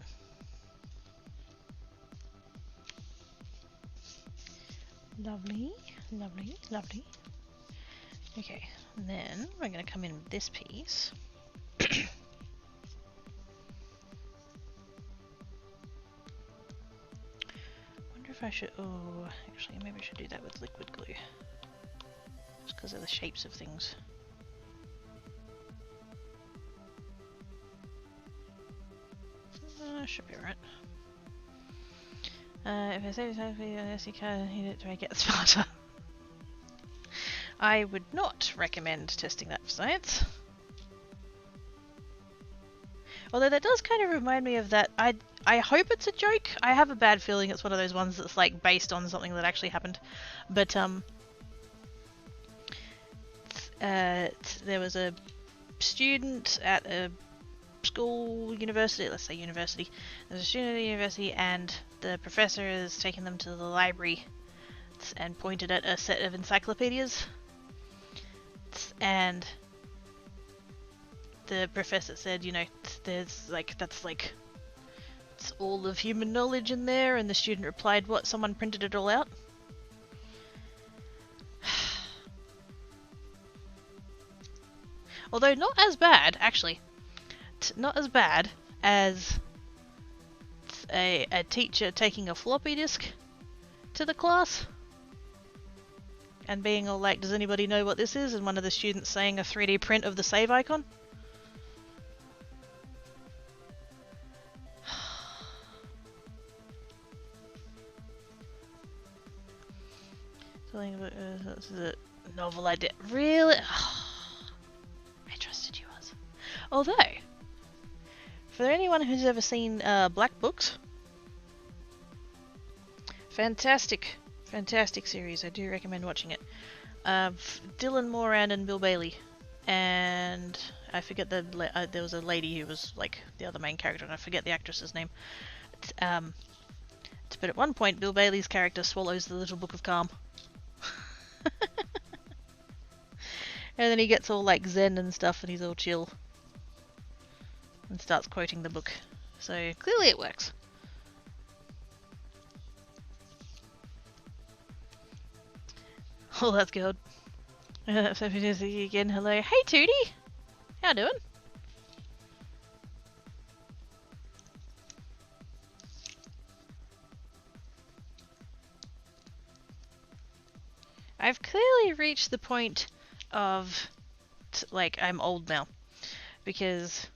Lovely, lovely, lovely. Okay, and then we're going to come in with this piece. Wonder if I should... Oh, actually, maybe I should do that with liquid glue. Just because of the shapes of things. Should be alright. If I save time for the SD card, I need it to make it smarter. I would not recommend testing that for science. Although that does kind of remind me of that. I hope it's a joke. I have a bad feeling it's one of those ones that's like based on something that actually happened. But there was a student at a school, university, let's say university. There's a student at the university and the professor has taken them to the library and pointed at a set of encyclopedias. And the professor said, you know, there's like, that's like, it's all of human knowledge in there. And the student replied, what, someone printed it all out? Although not as bad, actually. Not as bad as a teacher taking a floppy disk to the class and being all like, does anybody know what this is? And one of the students saying a 3D print of the save icon. Something about this is a novel idea. Really? I trusted you, Oz. Although, for anyone who's ever seen Black Books, fantastic series. I do recommend watching it. Dylan Moran and Bill Bailey, and I forget there was a lady who was like the other main character, and I forget the actress's name. But at one point, Bill Bailey's character swallows the Little Book of Calm. And then he gets all like zen and stuff, and he's all chill. And starts quoting the book. So clearly it works. Oh, that's good. So if it is again, hello. Hey Tootie! How doing? I've clearly reached the point of, like, I'm old now. Because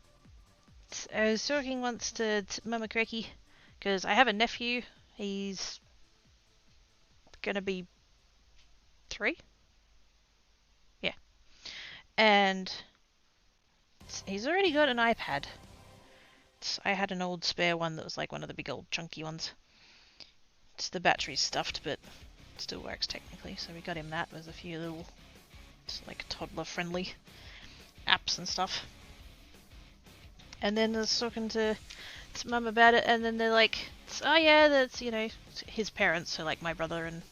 I was talking once to Mama Cracky, because I have a nephew. He's gonna be 3? Yeah. And he's already got an iPad. I had an old spare one that was like one of the big old chunky ones. The battery's stuffed, but it still works technically. So we got him that with a few little, like, toddler-friendly apps and stuff. And then I was talking to Mum about it, and then they're like, oh yeah, that's, you know, his parents, so like my brother and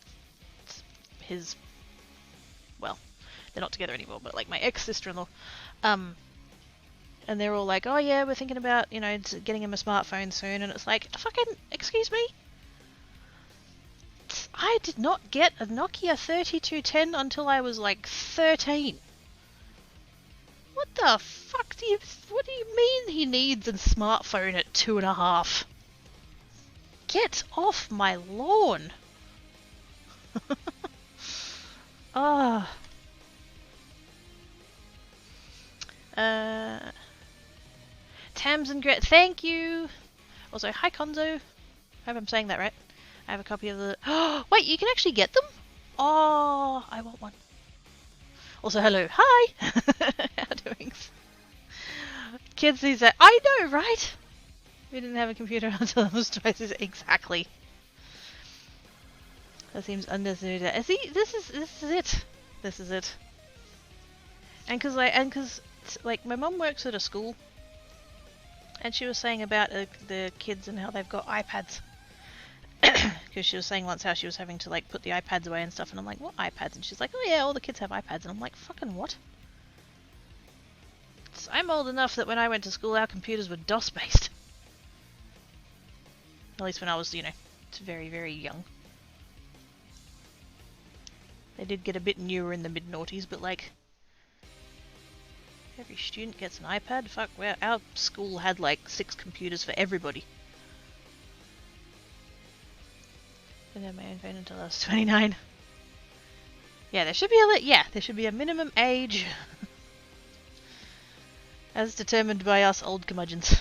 his, well, they're not together anymore, but like my ex-sister-in-law, and they're all like, oh yeah, we're thinking about, you know, getting him a smartphone soon, and it's like, fucking, excuse me? I did not get a Nokia 3210 until I was like 13. What the fuck what do you mean he needs a smartphone at 2.5? Get off my lawn! Ah. Tams and Gret, thank you! Also, hi Konzo. I hope I'm saying that right. I have a copy of the... Oh, wait, you can actually get them? Oh, I want one. Also, hello. Hi! How doing? Kids these days... I know, right? We didn't have a computer until I was twice as... Exactly. That seems unnecessary. See, this is it. This is it. And because like my mum works at a school, and she was saying about the kids and how they've got iPads. Because she was saying once how she was having to like put the iPads away and stuff, and I'm like, what iPads? And she's like, oh yeah, all the kids have iPads, and I'm like, fucking what? So I'm old enough that when I went to school, our computers were DOS based. At least when I was, you know, very, very young. They did get a bit newer in the mid-noughties, but like, every student gets an iPad? Fuck, well, our school had like 6 computers for everybody. I didn't have my own phone until I was 29. Yeah, there should be a minimum age as determined by us old curmudgeons.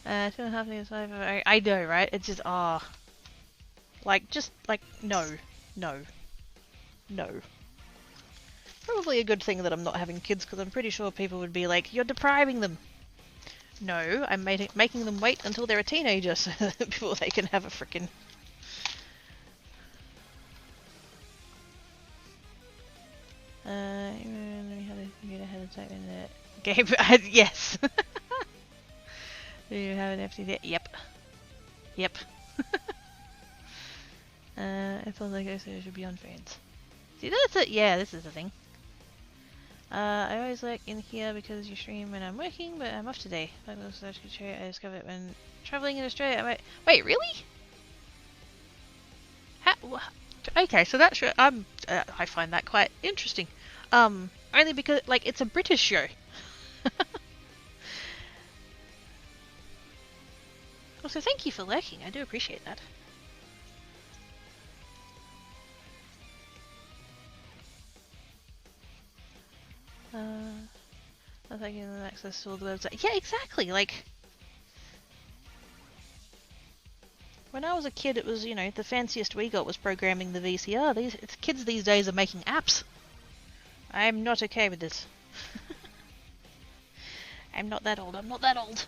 2.5 years, 5. I know, right? It's just no. Probably a good thing that I'm not having kids, because I'm pretty sure people would be like, you're depriving them. No, I'm making them wait until they're a teenager so before they can have a frickin'... Game. Yes. Do you have an FTD? Yep. Yep. It feels like it should be on phones. See, that's it. Yeah, this is the thing. I always like in here because you stream when I'm working, but I'm off today. I discovered it when traveling in Australia. Wait, really? Okay, so that's I find that quite interesting. Only because like it's a British show. Also, thank you for lurking. I do appreciate that. I think you have access to all the website. Yeah, exactly. Like, When I was a kid, it was, you know, the fanciest we got was programming the VCR. These kids these days are making apps. I'm not okay with this. I'm not that old. I'm not that old.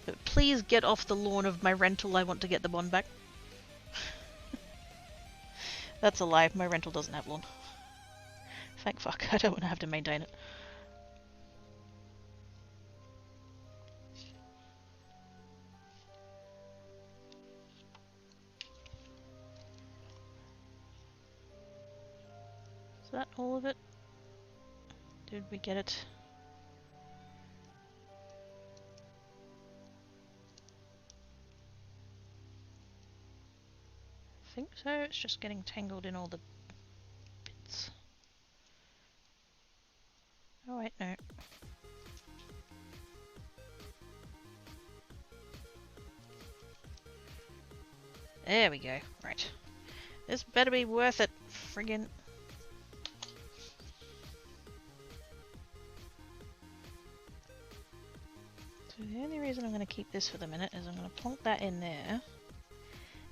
But please get off the lawn of my rental. I want to get the bond back. That's a lie. My rental doesn't have lawn. Thank fuck. I don't want to have to maintain it. Is that all of it? Did we get it? I think so. It's just getting tangled in all the bits. Oh wait, no. There we go. Right. This better be worth it. Friggin'. So the only reason I'm going to keep this for the minute is I'm going to plonk that in there.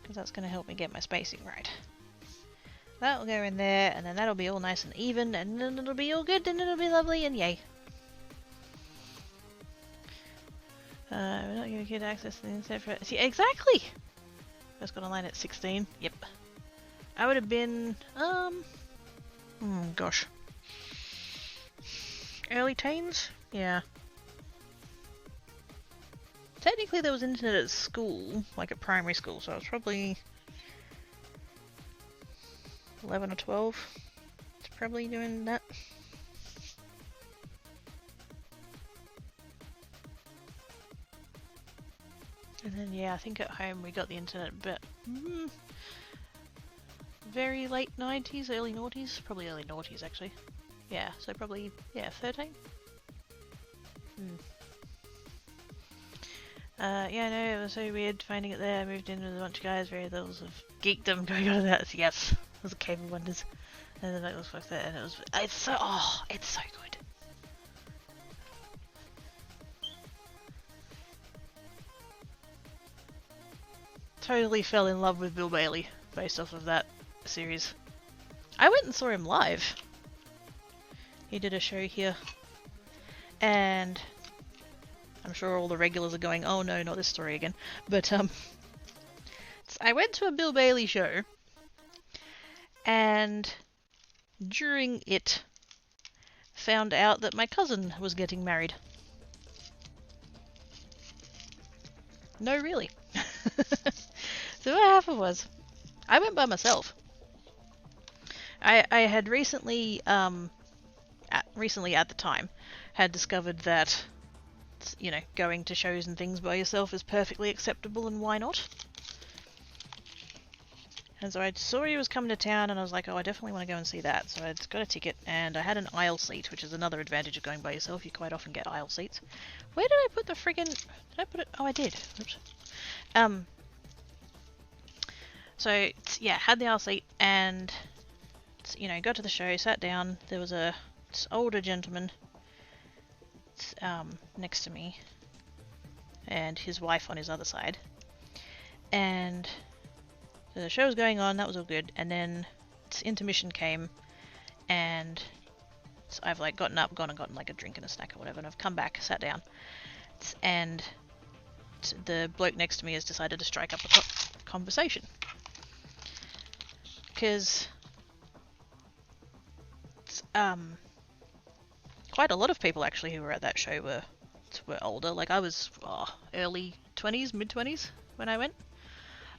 Because that's going to help me get my spacing right. That'll go in there, and then that'll be all nice and even, and then it'll be all good, and it'll be lovely, and yay. We're not giving kid access to the internet for... See, exactly! First got online at 16. Yep. I would have been, gosh. Early teens? Yeah. Technically there was internet at school, like at primary school, so I was probably 11 or 12. It's probably doing that. And then, yeah, I think at home we got the internet, but very late 90s, early noughties, probably early noughties actually. Yeah, so probably, yeah, 13. Yeah, no, it was so weird finding it there. I moved in with a bunch of guys, very levels of geekdom going on in that. Yes, it was a Cave of Wonders. And then it was fucked there, and it was, it's so, oh, it's so good. Totally fell in love with Bill Bailey based off of that series. I went and saw him live. He did a show here. And I'm sure all the regulars are going, oh no, not this story again. But I went to a Bill Bailey show, and during it found out that my cousin was getting married. No, really. So what happened was, I went by myself. I had recently at the time, had discovered that, you know, going to shows and things by yourself is perfectly acceptable, and why not? And so I saw he was coming to town, and I was like, oh, I definitely want to go and see that. So I got a ticket, and I had an aisle seat, which is another advantage of going by yourself. You quite often get aisle seats. Where did I put the friggin'... Did I put it... Oh, I did. Oops. So, yeah, had the aisle seat, and, you know, got to the show, sat down. There was a older gentleman next to me, and his wife on his other side. And so the show was going on, that was all good, and then intermission came, and so I've like gotten up, gone and gotten like a drink and a snack or whatever, and I've come back, sat down, and the bloke next to me has decided to strike up a conversation. Because quite a lot of people actually who were at that show were older. Like I was early 20s, mid 20s when I went.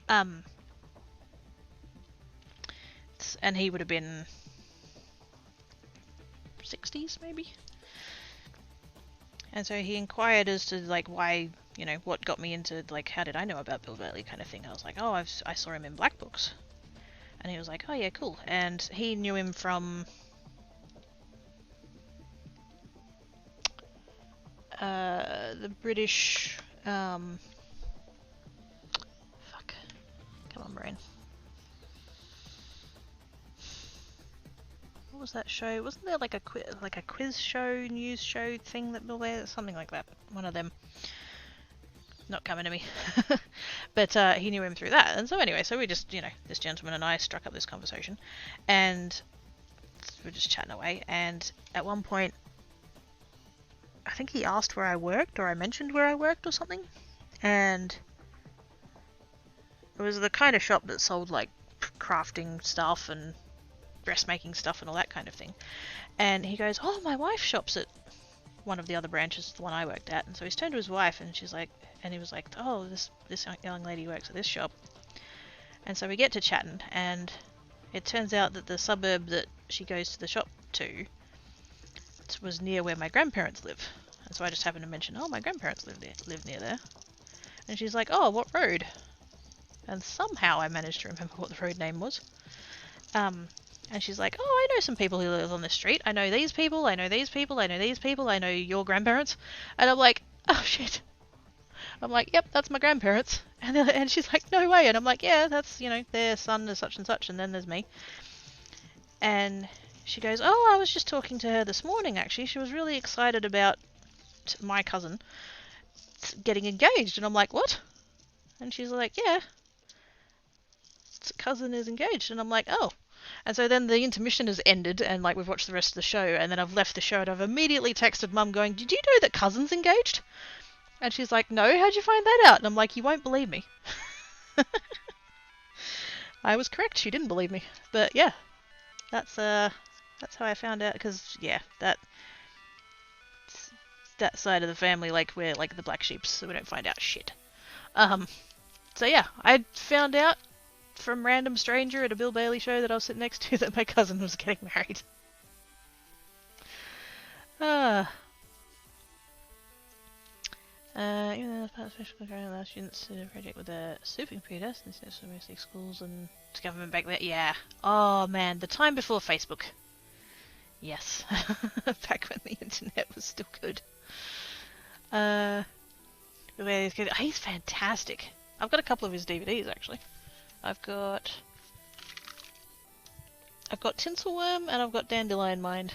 And he would have been 60s maybe. And so he inquired as to like why, you know, what got me into like how did I know about Bill Bailey kind of thing. I was like, oh, I saw him in Black Books. And he was like, oh yeah, cool. And he knew him from the British fuck. Come on, brain. What was that show? Wasn't there like a quiz show, news show thing that Bill Bailey, something like that. One of them. not coming to me. But he knew him through that. And so anyway, so we just, you know, this gentleman and I struck up this conversation. And we're just chatting away. And at one point, I think he asked where I worked, or I mentioned where I worked or something. And it was the kind of shop that sold, like, crafting stuff and dressmaking stuff and all that kind of thing. And he goes, oh, my wife shops at one of the other branches, the one I worked at. And so he's turned to his wife, and she's like, and he was like, oh, this young lady works at this shop. And so we get to chatting, and it turns out that the suburb that she goes to the shop to was near where my grandparents live. And so I just happened to mention, oh, my grandparents live near there. And she's like, oh, what road? And somehow I managed to remember what the road name was. And she's like, oh, I know some people who live on this street. I know these people, I know these people, I know these people, I know your grandparents. And I'm like, oh, shit. I'm like, yep, that's my grandparents. And she's like, no way. And I'm like, yeah, that's, you know, their son is such and such, and then there's me. And she goes, oh, I was just talking to her this morning, actually. She was really excited about my cousin getting engaged. And I'm like, what? And she's like, yeah, cousin is engaged. And I'm like, oh. And so then the intermission has ended, and like we've watched the rest of the show, and then I've left the show, and I've immediately texted Mum going, did you know that cousin's engaged? And she's like, no, how'd you find that out? And I'm like, you won't believe me. I was correct, she didn't believe me. But yeah, that's how I found out, because yeah, that side of the family, like, we're like the black sheep, so we don't find out shit. So yeah, I found out from random stranger at a Bill Bailey show that I was sitting next to that my cousin was getting married. Even though part of special program allows students to do a project with a supercomputer, since it's mostly schools and government back there. Yeah. Oh man, the time before Facebook. Yes. Back when the internet was still good. He's fantastic. I've got a couple of his DVDs actually. I've got Tinselworm and I've got Dandelion Mind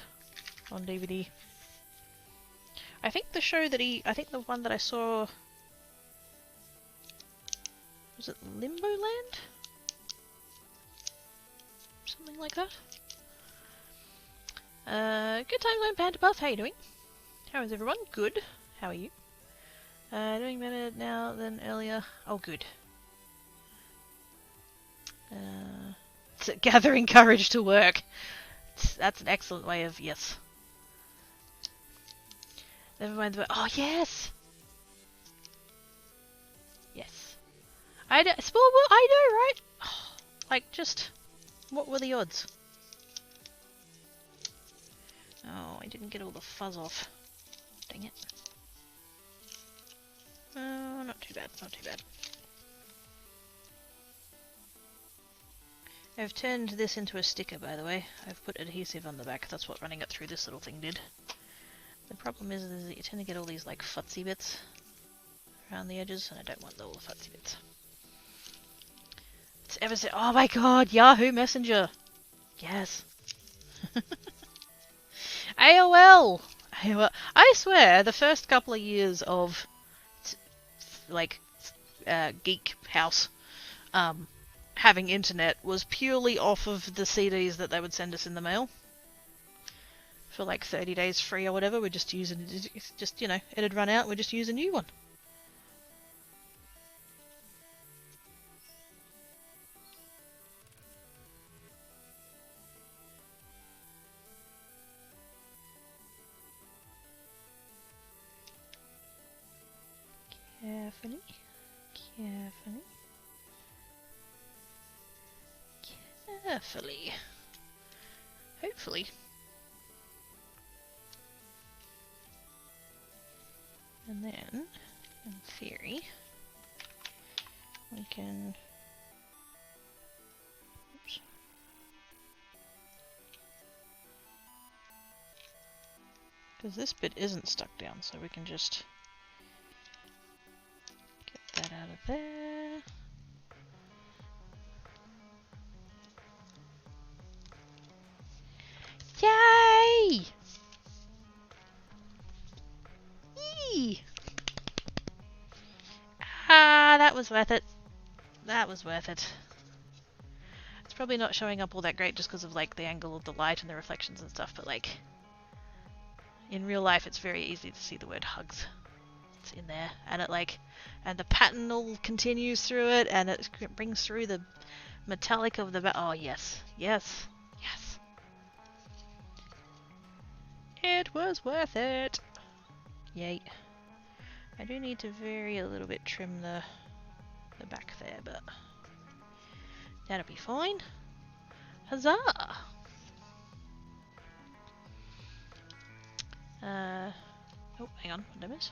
on DVD. I think the show that I think the one that I saw, was it Limbo Land? Something like that. Good times, I'm Pandapuff. How you doing? How is everyone? Good. How are you? Doing better now than earlier. Oh, good. Gathering courage to work. That's an excellent way of, yes. Never mind the... Oh, yes! Yes. I know, right? Oh, like, just... What were the odds? Oh, I didn't get all the fuzz off. Dang it. Oh, not too bad, not too bad. I've turned this into a sticker, by the way. I've put adhesive on the back. That's what running it through this little thing did. The problem is that you tend to get all these, like, futsy bits around the edges, and I don't want all the futsy bits. It's ever so... Oh my god, Yahoo Messenger! Yes. AOL! AOL! I swear, the first couple of years of, like, Geek House, having internet was purely off of the CDs that they would send us in the mail. For like 30 days free or whatever, we'd just use it, just, you know, it'd run out, we'd just use a new one. Carefully, carefully, carefully. Hopefully. And then, in theory, we can... Oops. Because this bit isn't stuck down, so we can just get that out of there. Yay! was worth it. That was worth it. It's probably not showing up all that great just because of like the angle of the light and the reflections and stuff, but like in real life it's very easy to see the word hugs. It's in there, and it like, and the pattern all continues through it, and it brings through the metallic of the oh yes, yes, yes. It was worth it. Yay. I do need to vary a little bit, trim the back there, but that'll be fine. Huzzah! Oh, hang on, what did I miss?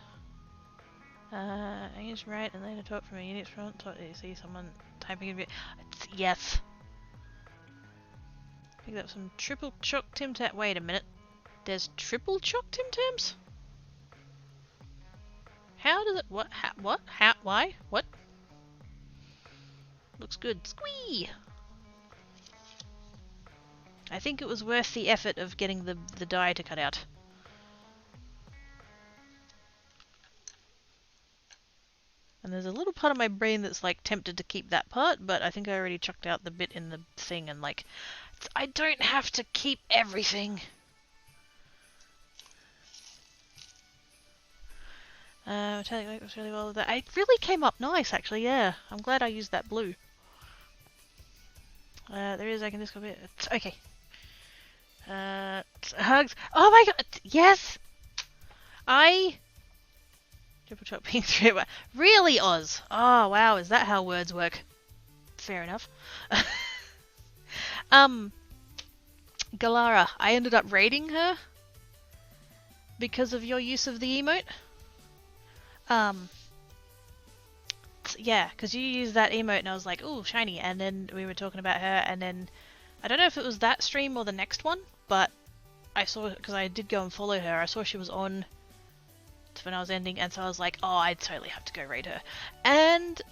Engage right and later talk from a unit front. Talk, you see someone typing a bit. Yes! Pick up some triple choc Tim Tam. Wait a minute. There's triple choc Tim Tams? How does it. What? What? How? Why? What? Looks good. Squee! I think it was worth the effort of getting the die to cut out. And there's a little part of my brain that's like tempted to keep that part, but I think I already chucked out the bit in the thing and like, I don't have to keep everything. Metallic work was really well with that. It really came up nice actually, yeah. I'm glad I used that blue. There is, I can just go a bit. Okay. Hugs. Oh my god, yes! Triple chop being through. Really, Oz? Oh wow, is that how words work? Fair enough. Galara, I ended up raiding her because of your use of the emote. Yeah, because you used that emote and I was like, ooh, shiny, and then we were talking about her, and then I don't know if it was that stream or the next one, but I saw, because I did go and follow her, I saw she was on when I was ending, and so I was like, oh, I totally have to go raid her. And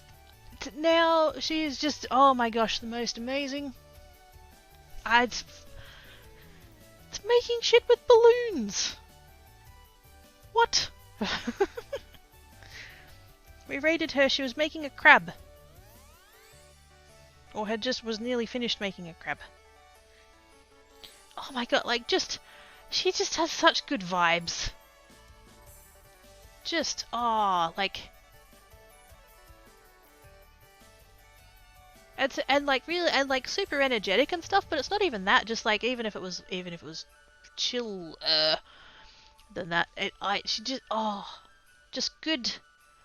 now she's just, oh my gosh, the most amazing. It's making shit with balloons. What? We raided her, she was making a crab. Or had just was nearly finished making a crab. Oh my god, like she just has such good vibes. Just, like... And like really, and like super energetic and stuff, but it's not even that, just like, even if it was chill, than that, she just, just good.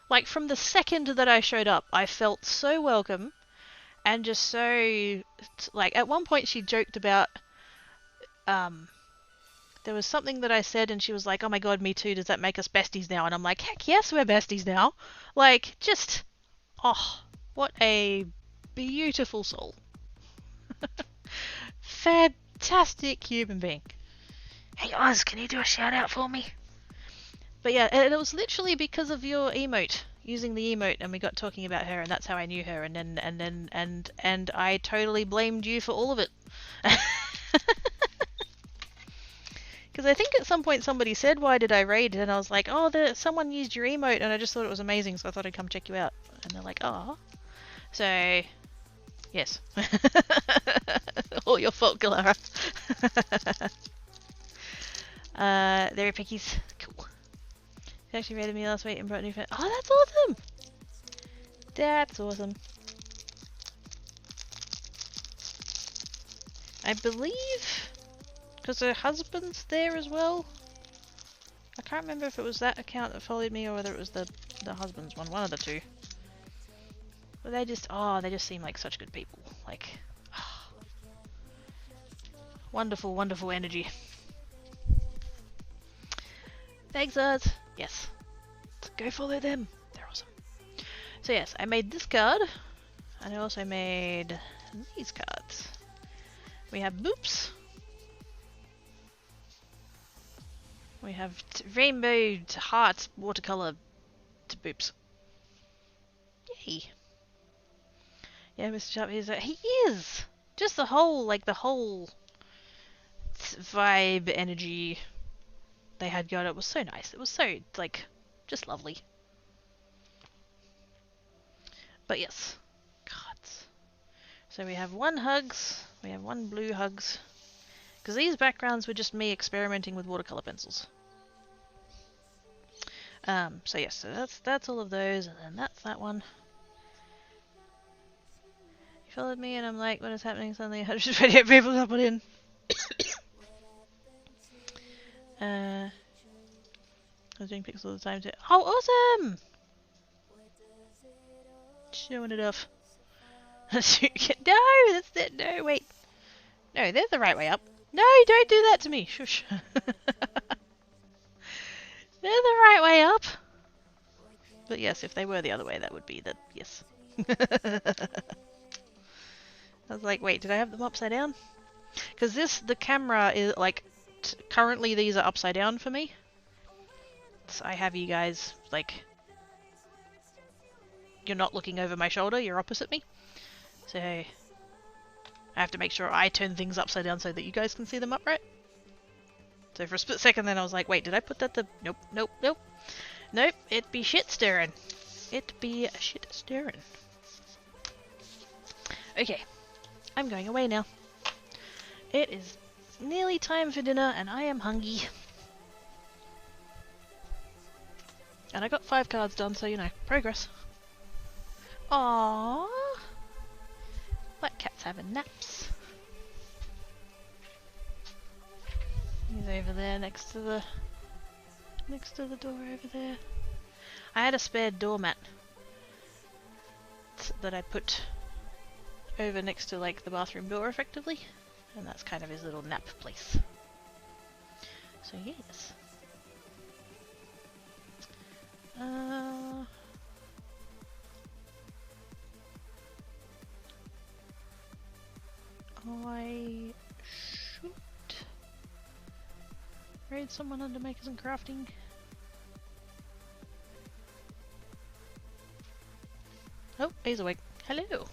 Like, from the second that I showed up, I felt so welcome, and just so, like, at one point she joked about, there was something that I said and she was like, oh my god, me too, does that make us besties now? And I'm like, heck yes, we're besties now. Like, just, what a beautiful soul. Fantastic human being. Hey Oz, can you do a shout out for me? But yeah, and it was literally because of your emote, using the emote, and we got talking about her, and that's how I knew her, and I totally blamed you for all of it. Because I think at some point somebody said, why did I raid? And I was like, oh, someone used your emote, and I just thought it was amazing, so I thought I'd come check you out. And they're like, oh. So, yes. All your fault, Galara. There are pickies. Cool. She actually raided me last week and brought new friends. Oh, that's awesome! That's awesome. I believe... because her husband's there as well. I can't remember if it was that account that followed me or whether it was the husband's one of the two. But they just seem like such good people. Like, wonderful, wonderful energy. Thanks, Oz. Yes. Let's go follow them. They're awesome. So yes, I made this card, and I also made these cards. We have Boops. We have rainbow heart watercolor to Boops. Yay. Yeah, Mr. Sharp he is! Just the whole vibe, energy they had going. It was so nice. It was so, like, just lovely. But yes. God. So we have one hugs, we have one blue hugs. Because these backgrounds were just me experimenting with watercolor pencils. So yes, so that's all of those, and then that's that one. You followed me and I'm like, what is happening? Suddenly 128 people to put in. I was doing pixels all the time too. Oh, awesome! Showing it off. No, that's it. No, wait. No, they're the right way up. No, don't do that to me. Shush. They're the right way up. But yes, if they were the other way, that would be that. Yes. I was like, wait, did I have them upside down? Because the camera is like, currently these are upside down for me. So I have you guys, like, you're not looking over my shoulder, you're opposite me. So I have to make sure I turn things upside down so that you guys can see them upright. So for a split second then I was like, wait, did I put that the... Nope, nope, nope. Nope, it be shit stirring. It be shit stirring. Okay, I'm going away now. It is nearly time for dinner and I am hungry. And I got 5 cards done, so you know, progress. Aww. Black cat's having naps. He's over there next to the door over there. I had a spare doormat that I put over next to like the bathroom door effectively, and that's kind of his little nap place. So yes. I should raid someone under makers and crafting. Oh, he's awake. Hello.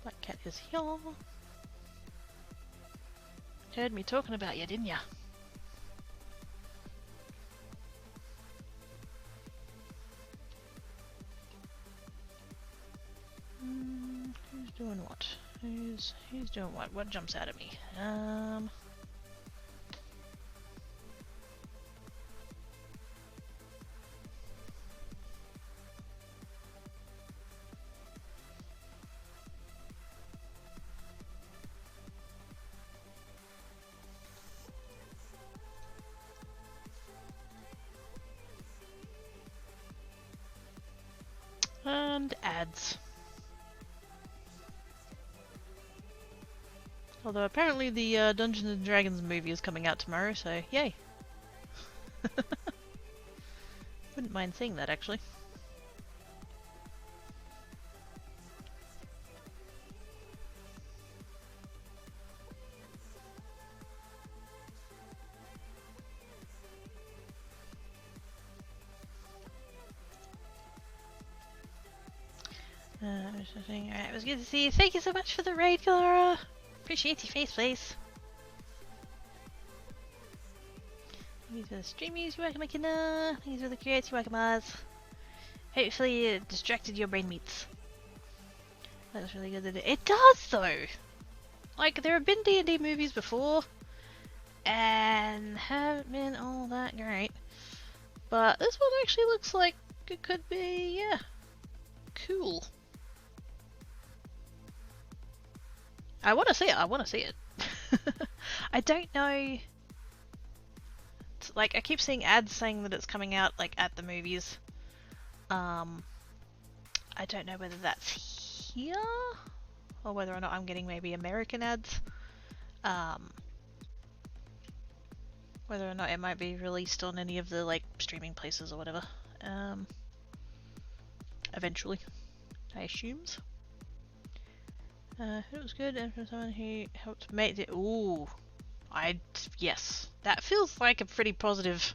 Black cat is here. Heard me talking about you, didn't ya? Who's doing what? Who's doing what? What jumps out at me? And ads. Although apparently the Dungeons and Dragons movie is coming out tomorrow, so yay. Wouldn't mind seeing that actually. Alright, it was good to see you. Thank you so much for the raid, Clara. Appreciate your face, please. Thank you for the streamies, you welcome Akina. Thank you for the creates, you welcome Mars. Hopefully it distracted your brain meats. That was really good to do. It does though! Like, there have been D&D movies before, and haven't been all that great. But this one actually looks like it could be, yeah, cool. I want to see it, I want to see it. I don't know. It's like, I keep seeing ads saying that it's coming out, like, at the movies. I don't know whether that's here, or whether or not I'm getting maybe American ads. Whether or not it might be released on any of the, like, streaming places or whatever. Eventually, I assumes. It was good, and from someone who helped make it. Ooh, yes, that feels like a pretty positive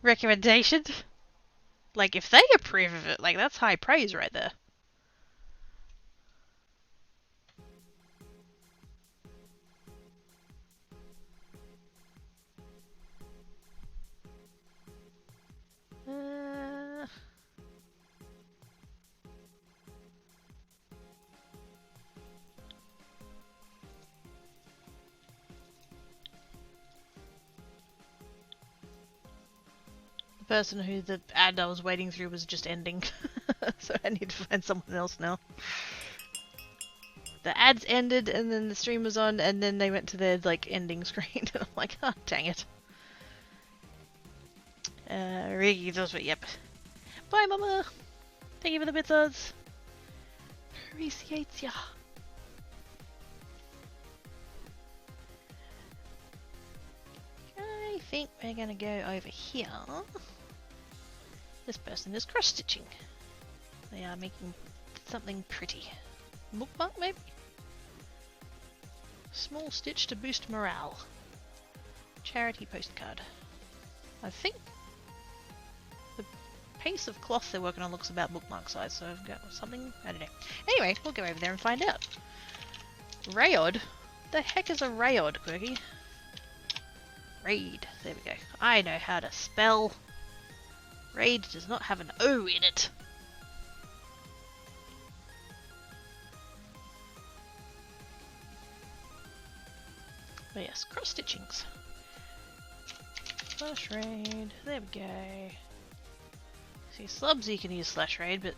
recommendation. Like, if they approve of it, like, that's high praise right there. person who the ad I was waiting through was just ending. So I need to find someone else now. The ads ended and then the stream was on and then they went to their like ending screen and I'm like, oh dang it. Riggy does it, yep. Bye mama! Thank you for the bits odds. Appreciates ya. I think we're gonna go over here. This person is cross stitching. They are making something pretty. Bookmark maybe? Small stitch to boost morale. Charity postcard. I think the piece of cloth they're working on looks about bookmark size, so I've got something, I don't know. Anyway, we'll go over there and find out. Rayod? The heck is a Rayod, Quirky? Raid. There we go. I know how to spell. Raid does not have an O in it. But yes, cross stitchings. Slash raid. There we go. See, slubs you can use slash raid, but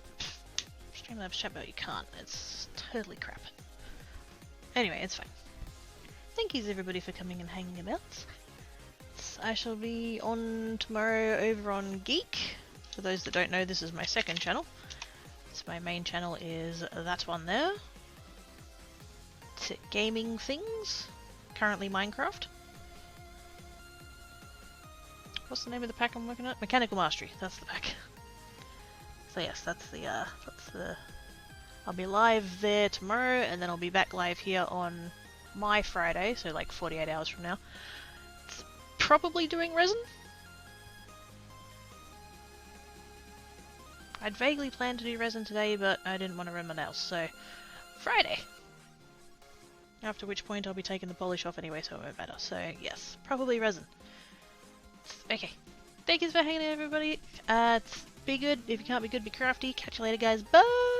Streamlabs Chatbot you can't. It's totally crap. Anyway, it's fine. Thank yous everybody for coming and hanging about. I shall be on tomorrow over on Geek. For those that don't know, this is my second channel. So my main channel is that one there. It's gaming things. Currently Minecraft. What's the name of the pack I'm working at? Mechanical Mastery. That's the pack. So yes, that's the I'll be live there tomorrow, and then I'll be back live here on my Friday, so like 48 hours from now. It's probably doing resin. I'd vaguely planned to do resin today, but I didn't want to run my nails, so Friday. After which point I'll be taking the polish off anyway, so it won't matter. So yes, probably resin. Okay. Thank you for hanging out, everybody. Be good. If you can't be good, be crafty. Catch you later, guys. Bye!